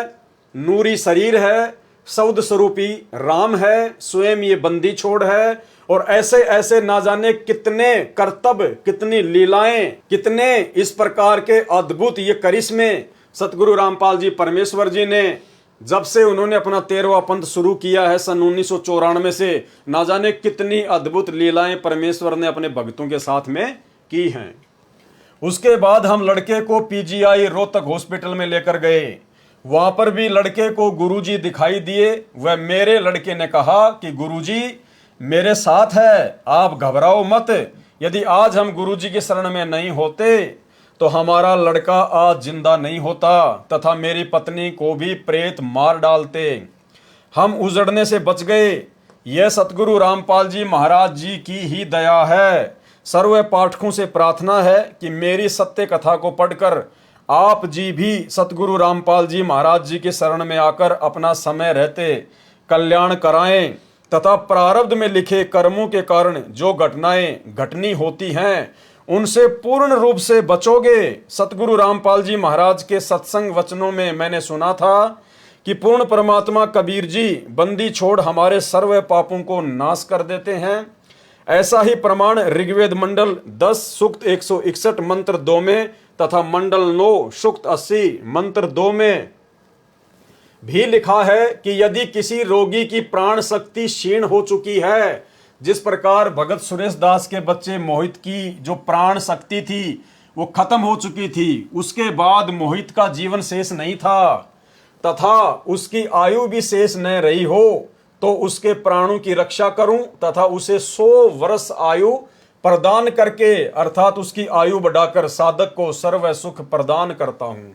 नूरी शरीर है, सौद स्वरूपी राम है, स्वयं ये बंदी छोड़ है और ऐसे ऐसे ना जाने कितने करतब, कितनी लीलाएं, कितने इस प्रकार के अद्भुत ये करिश्मे सतगुरु रामपाल जी परमेश्वर जी ने जब से उन्होंने अपना 13वां पंथ शुरू किया है सन 1994 से, ना जाने कितनी अद्भुत लीलाएं परमेश्वर ने अपने भक्तों के साथ में की हैं। उसके बाद हम लड़के को पीजीआई रोहतक हॉस्पिटल में लेकर गए। वहां पर भी लड़के को गुरुजी दिखाई दिए। वह मेरे लड़के ने कहा कि गुरुजी मेरे साथ है, आप घबराओ मत। यदि आज हम गुरुजी की शरण में नहीं होते तो हमारा लड़का आज जिंदा नहीं होता तथा मेरी पत्नी को भी प्रेत मार डालते। हम उजड़ने से बच गए। यह सतगुरु रामपाल जी महाराज जी की ही दया है। सर्व पाठकों से प्रार्थना है कि मेरी सत्य कथा को पढ़कर आप जी भी सतगुरु रामपाल जी महाराज जी के शरण में आकर अपना समय रहते कल्याण कराएं तथा प्रारब्ध में लिखे कर्मों के कारण जो घटनाएं घटनी होती हैं उनसे पूर्ण रूप से बचोगे। सतगुरु रामपाल जी महाराज के सत्संग वचनों में मैंने सुना था कि पूर्ण परमात्मा कबीर जी बंदी छोड़ हमारे सर्व पापों को नाश कर देते हैं। ऐसा ही प्रमाण ऋग्वेद मंडल 10 सूक्त 161 मंत्र 2 में तथा मंडल 9 सूक्त 80 मंत्र 2 में भी लिखा है कि यदि किसी रोगी की प्राण शक्ति क्षीण हो चुकी है, जिस प्रकार भगत सुरेश दास के बच्चे मोहित की जो प्राण शक्ति थी वो खत्म हो चुकी थी, उसके बाद मोहित का जीवन शेष नहीं था तथा उसकी आयु भी शेष न रही हो, तो उसके प्राणों की रक्षा करूं तथा उसे 100 वर्ष आयु प्रदान करके अर्थात उसकी आयु बढ़ाकर साधक को सर्व सुख प्रदान करता हूं।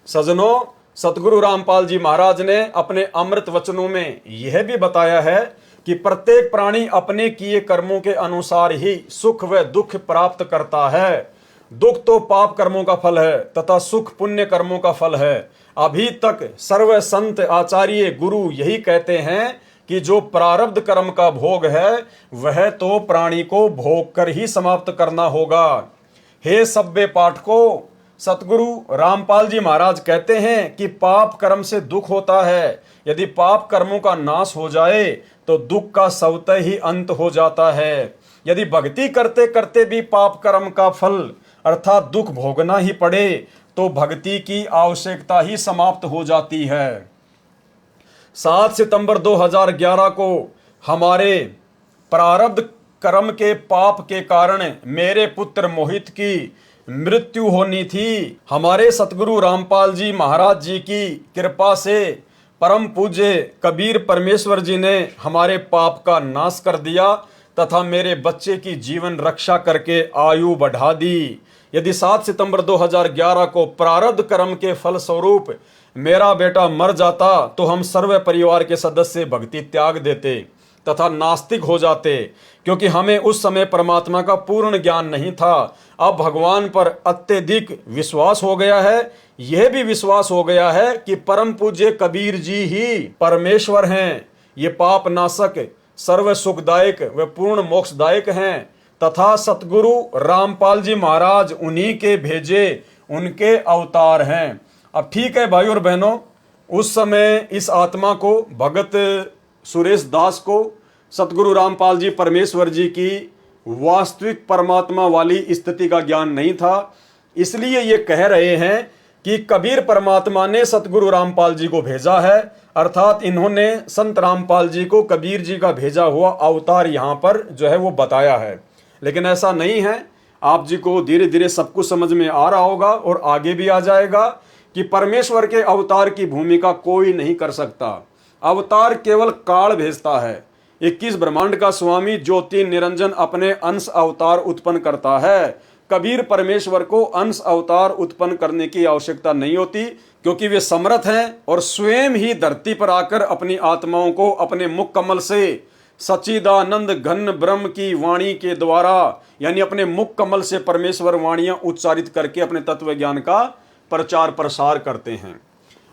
सजनों, सतगुरु रामपाल जी महाराज ने अपने अमृत वचनों में यह भी बताया है कि प्रत्येक प्राणी अपने किए कर्मों के अनुसार ही सुख व दुख प्राप्त करता है। दुख तो पाप कर्मों का फल है तथा सुख पुण्य कर्मों का फल है। अभी तक सर्व संत आचार्य गुरु यही कहते हैं कि जो प्रारब्ध कर्म का भोग है वह तो प्राणी को भोग कर ही समाप्त करना होगा। हे सभ्य पाठकों, सतगुरु रामपाल जी महाराज कहते हैं कि पाप कर्म से दुख होता है। यदि पाप कर्मों का नाश हो जाए तो दुख का स्वतः ही अंत हो जाता है। यदि भक्ति करते करते भी पाप कर्म का फल अर्थात दुख भोगना ही पड़े तो भक्ति की आवश्यकता ही समाप्त हो जाती है। 7 सितंबर 2011 को हमारे प्रारब्ध कर्म के पाप के कारण मेरे पुत्र मोहित की मृत्यु होनी थी। हमारे सतगुरु रामपाल जी महाराज जी की कृपा से परम पूज्य कबीर परमेश्वर जी ने हमारे पाप का नाश कर दिया तथा मेरे बच्चे की जीवन रक्षा करके आयु बढ़ा दी। यदि 7 सितंबर 2011 को प्रारब्ध कर्म के फल स्वरूप मेरा बेटा मर जाता तो हम सर्व परिवार के सदस्य भक्ति त्याग देते तथा नास्तिक हो जाते, क्योंकि हमें उस समय परमात्मा का पूर्ण ज्ञान नहीं था। अब भगवान पर अत्यधिक विश्वास हो गया है। यह भी विश्वास हो गया है कि परम पूज्य कबीर जी ही परमेश्वर हैं। ये पाप नाशक, सर्व सुखदायक व पूर्ण मोक्षदायक हैं तथा सतगुरु रामपाल जी महाराज उन्हीं के भेजे उनके अवतार हैं। अब ठीक है भाई और बहनों, उस समय इस आत्मा को भगत सुरेश दास को सतगुरु रामपाल जी परमेश्वर जी की वास्तविक परमात्मा वाली स्थिति का ज्ञान नहीं था। इसलिए ये कह रहे हैं कि कबीर परमात्मा ने सतगुरु रामपाल जी को भेजा है, अर्थात इन्होंने संत रामपाल जी को कबीर जी का भेजा हुआ अवतार यहाँ पर जो है वो बताया है। लेकिन ऐसा नहीं है। आप जी को धीरे धीरे सब कुछ समझ में आ रहा होगा और आगे भी आ जाएगा कि परमेश्वर के अवतार की भूमिका कोई नहीं कर सकता। अवतार केवल काल भेजता है। 21 ब्रह्मांड का स्वामी ज्योति निरंजन अपने अंश अवतार उत्पन्न करता है। कबीर परमेश्वर को अंश अवतार उत्पन्न करने की आवश्यकता नहीं होती, क्योंकि वे समर्थ हैं और स्वयं ही धरती पर आकर अपनी आत्माओं को अपने मुख कमल से सच्चिदानंद घन ब्रह्म की वाणी के द्वारा यानी अपने मुख कमल से परमेश्वर वाणियां उच्चारित करके अपने तत्व ज्ञान का प्रचार प्रसार करते हैं।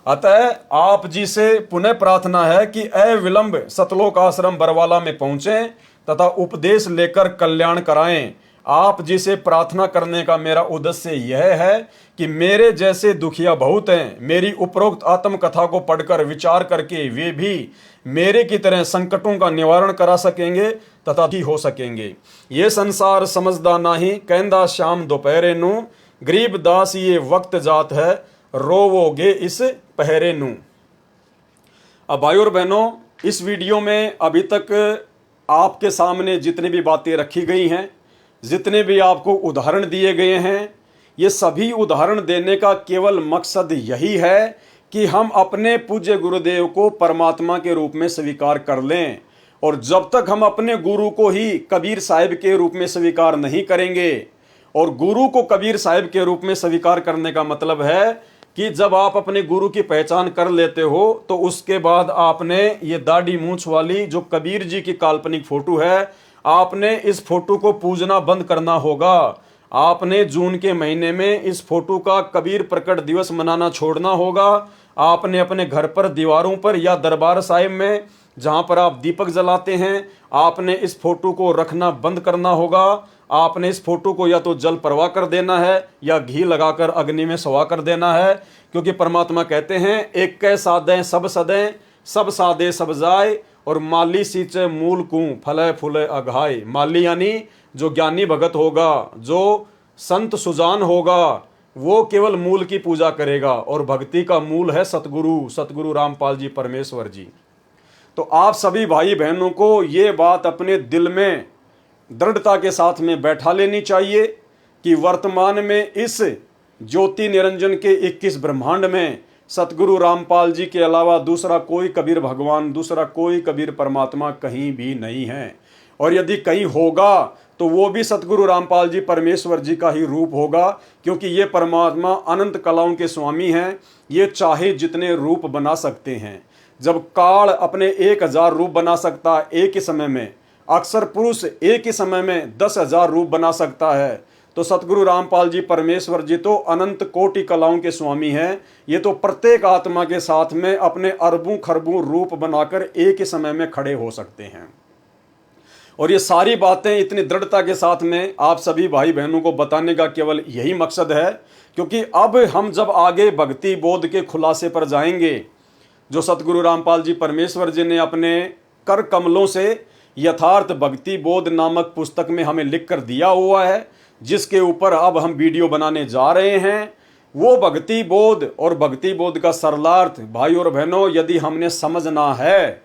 अतः आप जी से पुनः प्रार्थना है कि अविलंब सतलोक आश्रम बरवाला में पहुंचें तथा उपदेश लेकर कल्याण कराएं। आप जी से प्रार्थना करने का मेरा उद्देश्य यह है कि मेरे जैसे दुखिया बहुत हैं, मेरी उपरोक्त आत्मकथा को पढ़कर विचार करके वे भी मेरे की तरह संकटों का निवारण करा सकेंगे तथा ही हो सकेंगे। ये संसार समझदा नाही, कहंदा शाम दोपहरे नू, गरीब दास ये वक्त जात है, रोवोगे इस पहरे नू। अब भाई और बहनों, इस वीडियो में अभी तक आपके सामने जितनी भी बातें रखी गई हैं, जितने भी आपको उदाहरण दिए गए हैं, ये सभी उदाहरण देने का केवल मकसद यही है कि हम अपने पूज्य गुरुदेव को परमात्मा के रूप में स्वीकार कर लें। और जब तक हम अपने गुरु को ही कबीर साहिब के रूप में स्वीकार नहीं करेंगे, और गुरु को कबीर साहिब के रूप में स्वीकार करने का मतलब है कि जब आप अपने गुरु की पहचान कर लेते हो तो उसके बाद आपने ये दाढ़ी मूंछ वाली जो कबीर जी की काल्पनिक फोटो है, आपने इस फोटो को पूजना बंद करना होगा। आपने जून के महीने में इस फोटो का कबीर प्रकट दिवस मनाना छोड़ना होगा। आपने अपने घर पर दीवारों पर या दरबार साहिब में जहां पर आप दीपक जलाते हैं, आपने इस फोटो को रखना बंद करना होगा। आपने इस फोटो को या तो जल प्रवाह कर देना है या घी लगाकर अग्नि में सवा कर देना है, क्योंकि परमात्मा कहते हैं एक कै सादें सब सदें, सब सादे सब जाए, और माली सींचे मूल कूं फले फूले अघाए। माली यानी जो ज्ञानी भगत होगा, जो संत सुजान होगा, वो केवल मूल की पूजा करेगा, और भक्ति का मूल है सतगुरु रामपाल जी परमेश्वर जी। तो आप सभी भाई बहनों को ये बात अपने दिल में दृढ़ता के साथ में बैठा लेनी चाहिए कि वर्तमान में इस ज्योति निरंजन के 21 ब्रह्मांड में सतगुरु रामपाल जी के अलावा दूसरा कोई कबीर भगवान, दूसरा कोई कबीर परमात्मा कहीं भी नहीं है। और यदि कहीं होगा तो वो भी सतगुरु रामपाल जी परमेश्वर जी का ही रूप होगा, क्योंकि ये परमात्मा अनंत कलाओं के स्वामी हैं। ये चाहे जितने रूप बना सकते हैं। जब काल अपने 1000 रूप बना सकता है एक ही समय में, अक्सर पुरुष एक ही समय में 10,000 रूप बना सकता है, तो सतगुरु रामपाल जी परमेश्वर जी तो अनंत कोटि कलाओं के स्वामी हैं। ये तो प्रत्येक आत्मा के साथ में अपने अरबों खरबों रूप बनाकर एक ही समय में खड़े हो सकते हैं। और ये सारी बातें इतनी दृढ़ता के साथ में आप सभी भाई बहनों को बताने का केवल यही मकसद है, क्योंकि अब हम जब आगे भक्ति बोध के खुलासे पर जाएंगे, जो सतगुरु रामपाल जी परमेश्वर जी ने अपने कर कमलों से यथार्थ भक्ति बोध नामक पुस्तक में हमें लिख कर दिया हुआ है, जिसके ऊपर अब हम वीडियो बनाने जा रहे हैं, वो भक्ति बोध और भक्ति बोध का सरलार्थ भाई और बहनों यदि हमने समझना है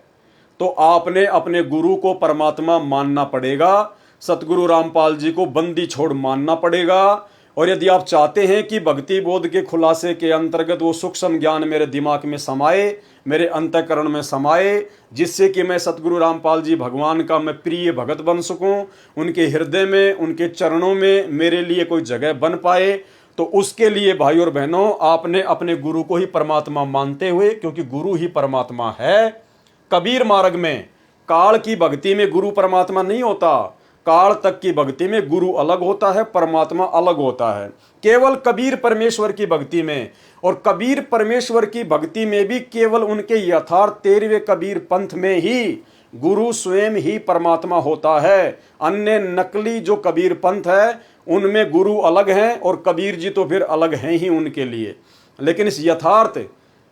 तो आपने अपने गुरु को परमात्मा मानना पड़ेगा, सतगुरु रामपाल जी को बंदी छोड़ मानना पड़ेगा। और यदि आप चाहते हैं कि भक्ति बोध के खुलासे के अंतर्गत वो सूक्ष्म ज्ञान मेरे दिमाग में समाए, मेरे अंतःकरण में समाए, जिससे कि मैं सतगुरु रामपाल जी भगवान का मैं प्रिय भगत बन सकूं, उनके हृदय में उनके चरणों में मेरे लिए कोई जगह बन पाए, तो उसके लिए भाई और बहनों आपने अपने गुरु को ही परमात्मा मानते हुए, क्योंकि गुरु ही परमात्मा है। कबीर मार्ग में काल की भक्ति में गुरु परमात्मा नहीं होता, काल तक की भक्ति में गुरु अलग होता है, परमात्मा अलग होता है। केवल कबीर परमेश्वर की भक्ति में, और कबीर परमेश्वर की भक्ति में भी केवल उनके यथार्थ 13वें कबीर पंथ में ही गुरु स्वयं ही परमात्मा होता है। अन्य नकली जो कबीर पंथ है उनमें गुरु अलग हैं और कबीर जी तो फिर अलग हैं ही उनके लिए। लेकिन इस यथार्थ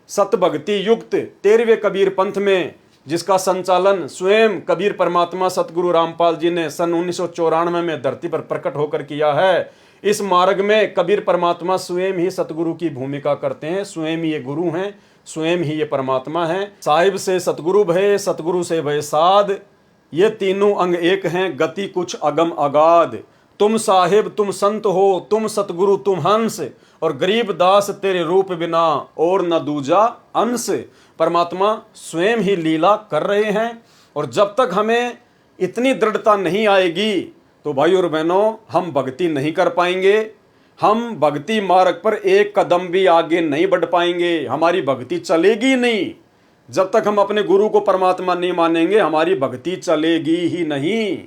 सत भक्ति युक्त 13वें कबीर पंथ में, जिसका संचालन स्वयं कबीर परमात्मा सतगुरु रामपाल जी ने सन 1994 में धरती पर प्रकट होकर किया है, इस मार्ग में कबीर परमात्मा स्वयं ही सतगुरु की भूमिका करते हैं, स्वयं ही ये गुरु हैं, स्वयं ही ये परमात्मा हैं। साहिब से सतगुरु भय, सतगुरु से भय साध, ये तीनों अंग एक हैं, गति कुछ अगम अगाध। तुम साहिब तुम संत हो, तुम सतगुरु तुम हंस, और गरीब दास तेरे रूप बिना और न दूजा अंश। परमात्मा स्वयं ही लीला कर रहे हैं। और जब तक हमें इतनी दृढ़ता नहीं आएगी तो भाई और बहनों हम भक्ति नहीं कर पाएंगे, हम भक्ति मार्ग पर एक कदम भी आगे नहीं बढ़ पाएंगे, हमारी भक्ति चलेगी नहीं। जब तक हम अपने गुरु को परमात्मा नहीं मानेंगे हमारी भक्ति चलेगी ही नहीं,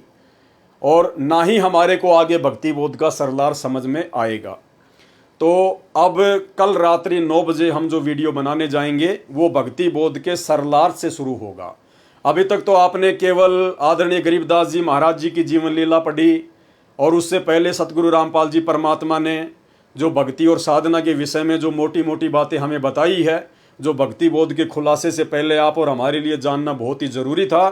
और ना ही हमारे को आगे भक्ति बोध का सरलार समझ में आएगा। तो अब कल रात्रि 9 बजे हम जो वीडियो बनाने जाएंगे वो भक्ति बोध के सरलार्थ से शुरू होगा। अभी तक तो आपने केवल आदरणीय गरीबदास जी महाराज जी की जीवन लीला पढ़ी, और उससे पहले सतगुरु रामपाल जी परमात्मा ने जो भक्ति और साधना के विषय में जो मोटी मोटी बातें हमें बताई है, जो भक्ति बोध के खुलासे से पहले आप और हमारे लिए जानना बहुत ही ज़रूरी था।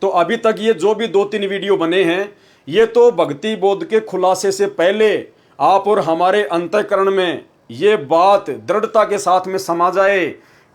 तो अभी तक ये जो भी 2-3 वीडियो बने हैं ये तो भक्ति बोध के खुलासे से पहले आप और हमारे अंतःकरण में ये बात दृढ़ता के साथ में समा जाए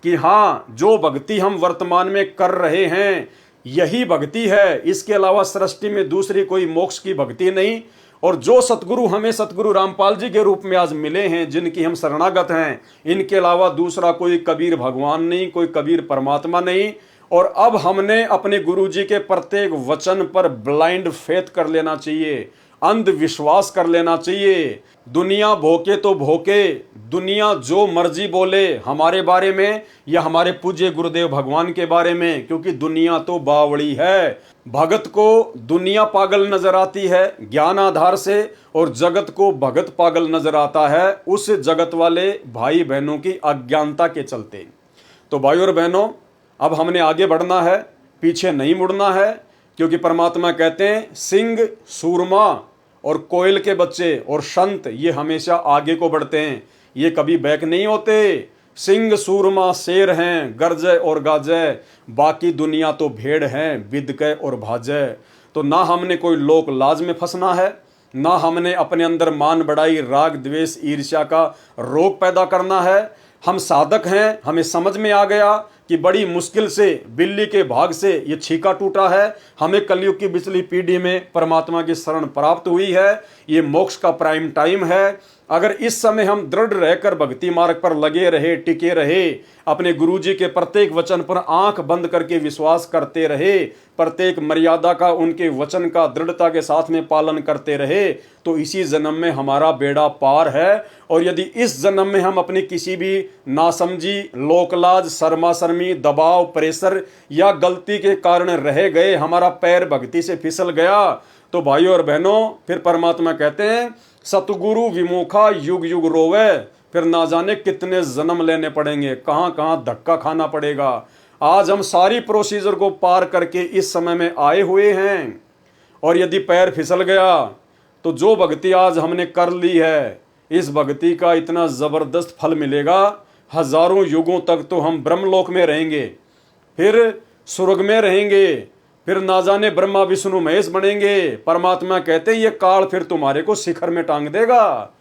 कि हाँ, जो भक्ति हम वर्तमान में कर रहे हैं यही भक्ति है, इसके अलावा सृष्टि में दूसरी कोई मोक्ष की भक्ति नहीं। और जो सतगुरु हमें सतगुरु रामपाल जी के रूप में आज मिले हैं, जिनकी हम शरणागत हैं, इनके अलावा दूसरा कोई कबीर भगवान नहीं, कोई कबीर परमात्मा नहीं। और अब हमने अपने गुरु जी के प्रत्येक वचन पर ब्लाइंड फेथ कर लेना चाहिए, अंधविश्वास कर लेना चाहिए। दुनिया भोके तो भोके, दुनिया जो मर्जी बोले हमारे बारे में या हमारे पूज्य गुरुदेव भगवान के बारे में, क्योंकि दुनिया तो बावड़ी है। भगत को दुनिया पागल नजर आती है ज्ञान आधार से, और जगत को भगत पागल नजर आता है उस जगत वाले भाई बहनों की अज्ञानता के चलते। तो भाई और बहनों अब हमने आगे बढ़ना है, पीछे नहीं मुड़ना है, क्योंकि परमात्मा कहते हैं सिंह सूरमा और कोयल के बच्चे और संत ये हमेशा आगे को बढ़ते हैं, ये कभी बैक नहीं होते। सिंह सूरमा शेर हैं गरजे और गाजे, बाकी दुनिया तो भेड़ हैं बिदके और भाजे। तो ना हमने कोई लोक लाज में फंसना है, ना हमने अपने अंदर मान बढ़ाई राग द्वेष ईर्ष्या का रोग पैदा करना है। हम साधक हैं, हमें समझ में आ गया कि बड़ी मुश्किल से बिल्ली के भाग से ये छीका टूटा है, हमें कलयुग की पिछली पीढ़ी में परमात्मा की शरण प्राप्त हुई है, ये मोक्ष का प्राइम टाइम है। अगर इस समय हम दृढ़ रहकर भक्ति मार्ग पर लगे रहे, टिके रहे, अपने गुरुजी के प्रत्येक वचन पर आंख बंद करके विश्वास करते रहे, प्रत्येक मर्यादा का उनके वचन का दृढ़ता के साथ में पालन करते रहे, तो इसी जन्म में हमारा बेड़ा पार है। और यदि इस जन्म में हम अपनी किसी भी नासमझी, लोकलाज, शर्मा शर्मी, दबाव, प्रेशर या गलती के कारण रह गए, हमारा पैर भक्ति से फिसल गया, तो भाइयों और बहनों फिर परमात्मा कहते हैं सतगुरु विमुखा युग युग रोवे, फिर ना जाने कितने जन्म लेने पड़ेंगे, कहाँ कहाँ धक्का खाना पड़ेगा। आज हम सारी प्रोसीजर को पार करके इस समय में आए हुए हैं, और यदि पैर फिसल गया तो जो भक्ति आज हमने कर ली है, इस भक्ति का इतना जबरदस्त फल मिलेगा। हजारों युगों तक तो हम ब्रह्मलोक में रहेंगे, फिर स्वर्ग में रहेंगे, फिर ना जाने ब्रह्मा विष्णु महेश बनेंगे। परमात्मा कहते हैं ये काल फिर तुम्हारे को शिखर में टांग देगा,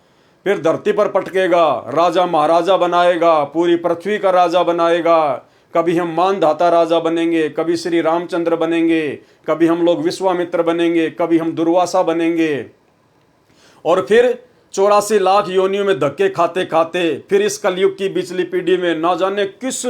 फिर धरती पर पटकेगा, राजा महाराजा बनाएगा, पूरी पृथ्वी का राजा बनाएगा। कभी हम मानधाता राजा बनेंगे, कभी श्री रामचंद्र बनेंगे, कभी हम लोग विश्वामित्र बनेंगे, कभी हम दुर्वासा बनेंगे, और फिर 84 लाख योनियों में धक्के खाते खाते फिर इस कलयुग की बिचली पीढ़ी में ना जाने किस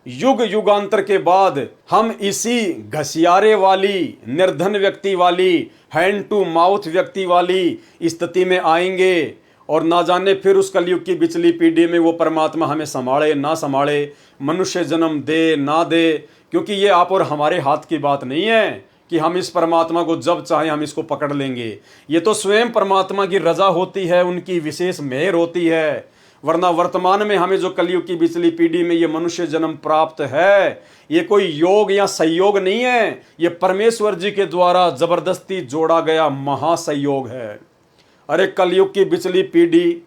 युग युगांतर के बाद हम इसी घसियारे वाली, निर्धन व्यक्ति वाली, हैंड टू माउथ व्यक्ति वाली स्थिति में आएंगे। और ना जाने फिर उस कलयुग की बिचली पीढ़ी में वो परमात्मा हमें संभाले ना संभाले, मनुष्य जन्म दे ना दे, क्योंकि ये आप और हमारे हाथ की बात नहीं है कि हम इस परमात्मा को जब चाहे हम इसको पकड़ लेंगे। ये तो स्वयं परमात्मा की रजा होती है, उनकी विशेष मेहर होती है। वरना वर्तमान में हमें जो कलयुग की बिचली पीढ़ी में ये मनुष्य जन्म प्राप्त है, ये कोई योग या संयोग नहीं है, ये परमेश्वर जी के द्वारा जबरदस्ती जोड़ा गया महासंयोग है। अरे कलयुग की बिचली पीढ़ी,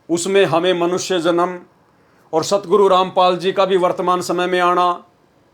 उसमें हमें मनुष्य जन्म और सतगुरु रामपाल जी का भी वर्तमान समय में आना,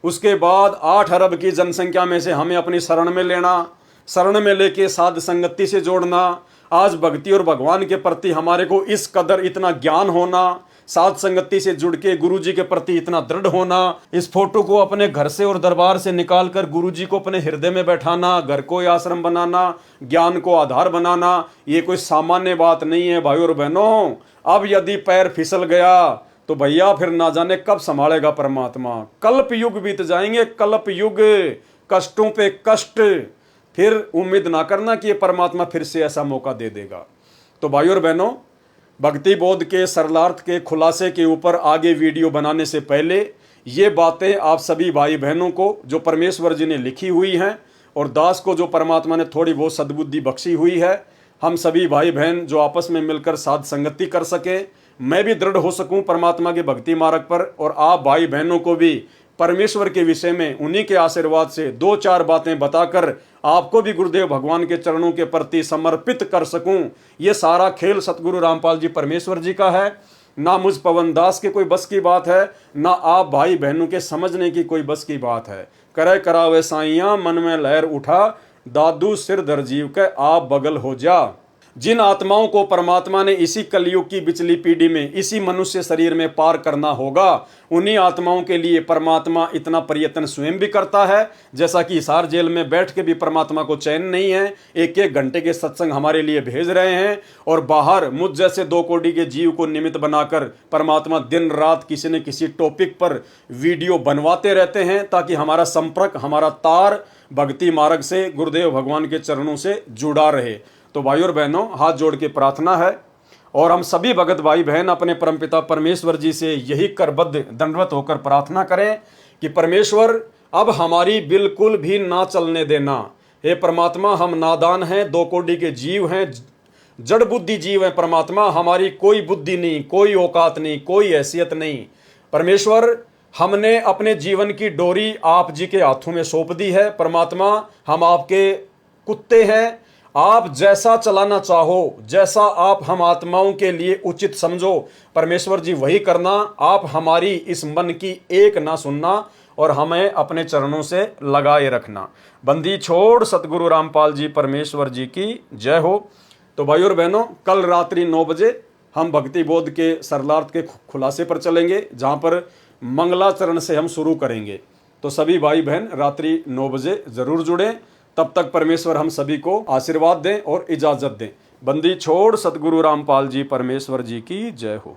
उसके बाद 8 अरब की जनसंख्या में से हमें अपनी शरण में लेना, शरण में लेके साध संगति से जोड़ना। आज भक्ति और भगवान के प्रति हमारे को इस कदर इतना ज्ञान होना, साध संगति से जुड़ के गुरु जी के प्रति इतना दृढ़ होना, इस फोटो को अपने घर से और दरबार से निकाल कर गुरु जी को अपने हृदय में बैठाना, घर को आश्रम बनाना, ज्ञान को आधार बनाना, ये कोई सामान्य बात नहीं है भाई और बहनों। अब यदि पैर फिसल गया तो भैया फिर ना जाने कब संभालेगा परमात्मा। कल्प युग बीत जाएंगे, कल्प युग, कष्टों पे कष्ट। फिर उम्मीद ना करना कि ये परमात्मा फिर से ऐसा मौका दे देगा। तो भाई और बहनों, भक्ति बोध के सरलार्थ के खुलासे के ऊपर आगे वीडियो बनाने से पहले ये बातें आप सभी भाई बहनों को जो परमेश्वर जी ने लिखी हुई हैं और दास को जो परमात्मा ने थोड़ी बहुत सद्बुद्धि बख्शी हुई है, हम सभी भाई बहन जो आपस में मिलकर साध संगति कर सके, मैं भी दृढ़ हो सकूं परमात्मा के भक्ति मार्ग पर, और आप भाई बहनों को भी परमेश्वर के विषय में उन्हीं के आशीर्वाद से 2-4 बातें बताकर आपको भी गुरुदेव भगवान के चरणों के प्रति समर्पित कर सकूं। ये सारा खेल सतगुरु रामपाल जी परमेश्वर जी का है, ना मुझ पवन दास के कोई बस की बात है, ना आप भाई बहनों के समझने की कोई बस की बात है। करे करावे साइयां मन में लहर उठा, दादू सिर धर जीव के आप बगल हो जा। जिन आत्माओं को परमात्मा ने इसी कलयुग की बिचली पीढ़ी में इसी मनुष्य शरीर में पार करना होगा, उन्हीं आत्माओं के लिए परमात्मा इतना प्रयत्न स्वयं भी करता है। जैसा कि हिसार जेल में बैठ के भी परमात्मा को चैन नहीं है, 1-1 घंटे के सत्संग हमारे लिए भेज रहे हैं, और बाहर मुझ जैसे 2 कोटि के जीव को निमित्त बनाकर परमात्मा दिन रात किसी न किसी टॉपिक पर वीडियो बनवाते रहते हैं, ताकि हमारा संपर्क, हमारा तार भक्ति मार्ग से गुरुदेव भगवान के चरणों से जुड़ा रहे। तो भाई और बहनों, हाथ जोड़ के प्रार्थना है, और हम सभी भगत भाई बहन अपने परमपिता परमेश्वर जी से यही करबद्ध दंडवत होकर प्रार्थना करें कि परमेश्वर अब हमारी बिल्कुल भी ना चलने देना। हे परमात्मा, हम नादान हैं, 2 कोटि के जीव हैं, जड़ बुद्धि जीव हैं परमात्मा, हमारी कोई बुद्धि नहीं, कोई औकात नहीं, कोई हैसियत नहीं। परमेश्वर, हमने अपने जीवन की डोरी आप जी के हाथों में सौंप दी है। परमात्मा, हम आपके कुत्ते हैं, आप जैसा चलाना चाहो, जैसा आप हम आत्माओं के लिए उचित समझो परमेश्वर जी वही करना। आप हमारी इस मन की एक ना सुनना और हमें अपने चरणों से लगाए रखना। बंदी छोड़ सतगुरु रामपाल जी परमेश्वर जी की जय हो। तो भाई और बहनों, कल रात्रि 9 बजे हम भक्ति बोध के सरलार्थ के खुलासे पर चलेंगे, जहाँ पर मंगलाचरण से हम शुरू करेंगे। तो सभी भाई बहन रात्रि 9 बजे जरूर जुड़ें। तब तक परमेश्वर हम सभी को आशीर्वाद दें और इजाजत दें। बंदी छोड़ सतगुरु रामपाल जी परमेश्वर जी की जय हो।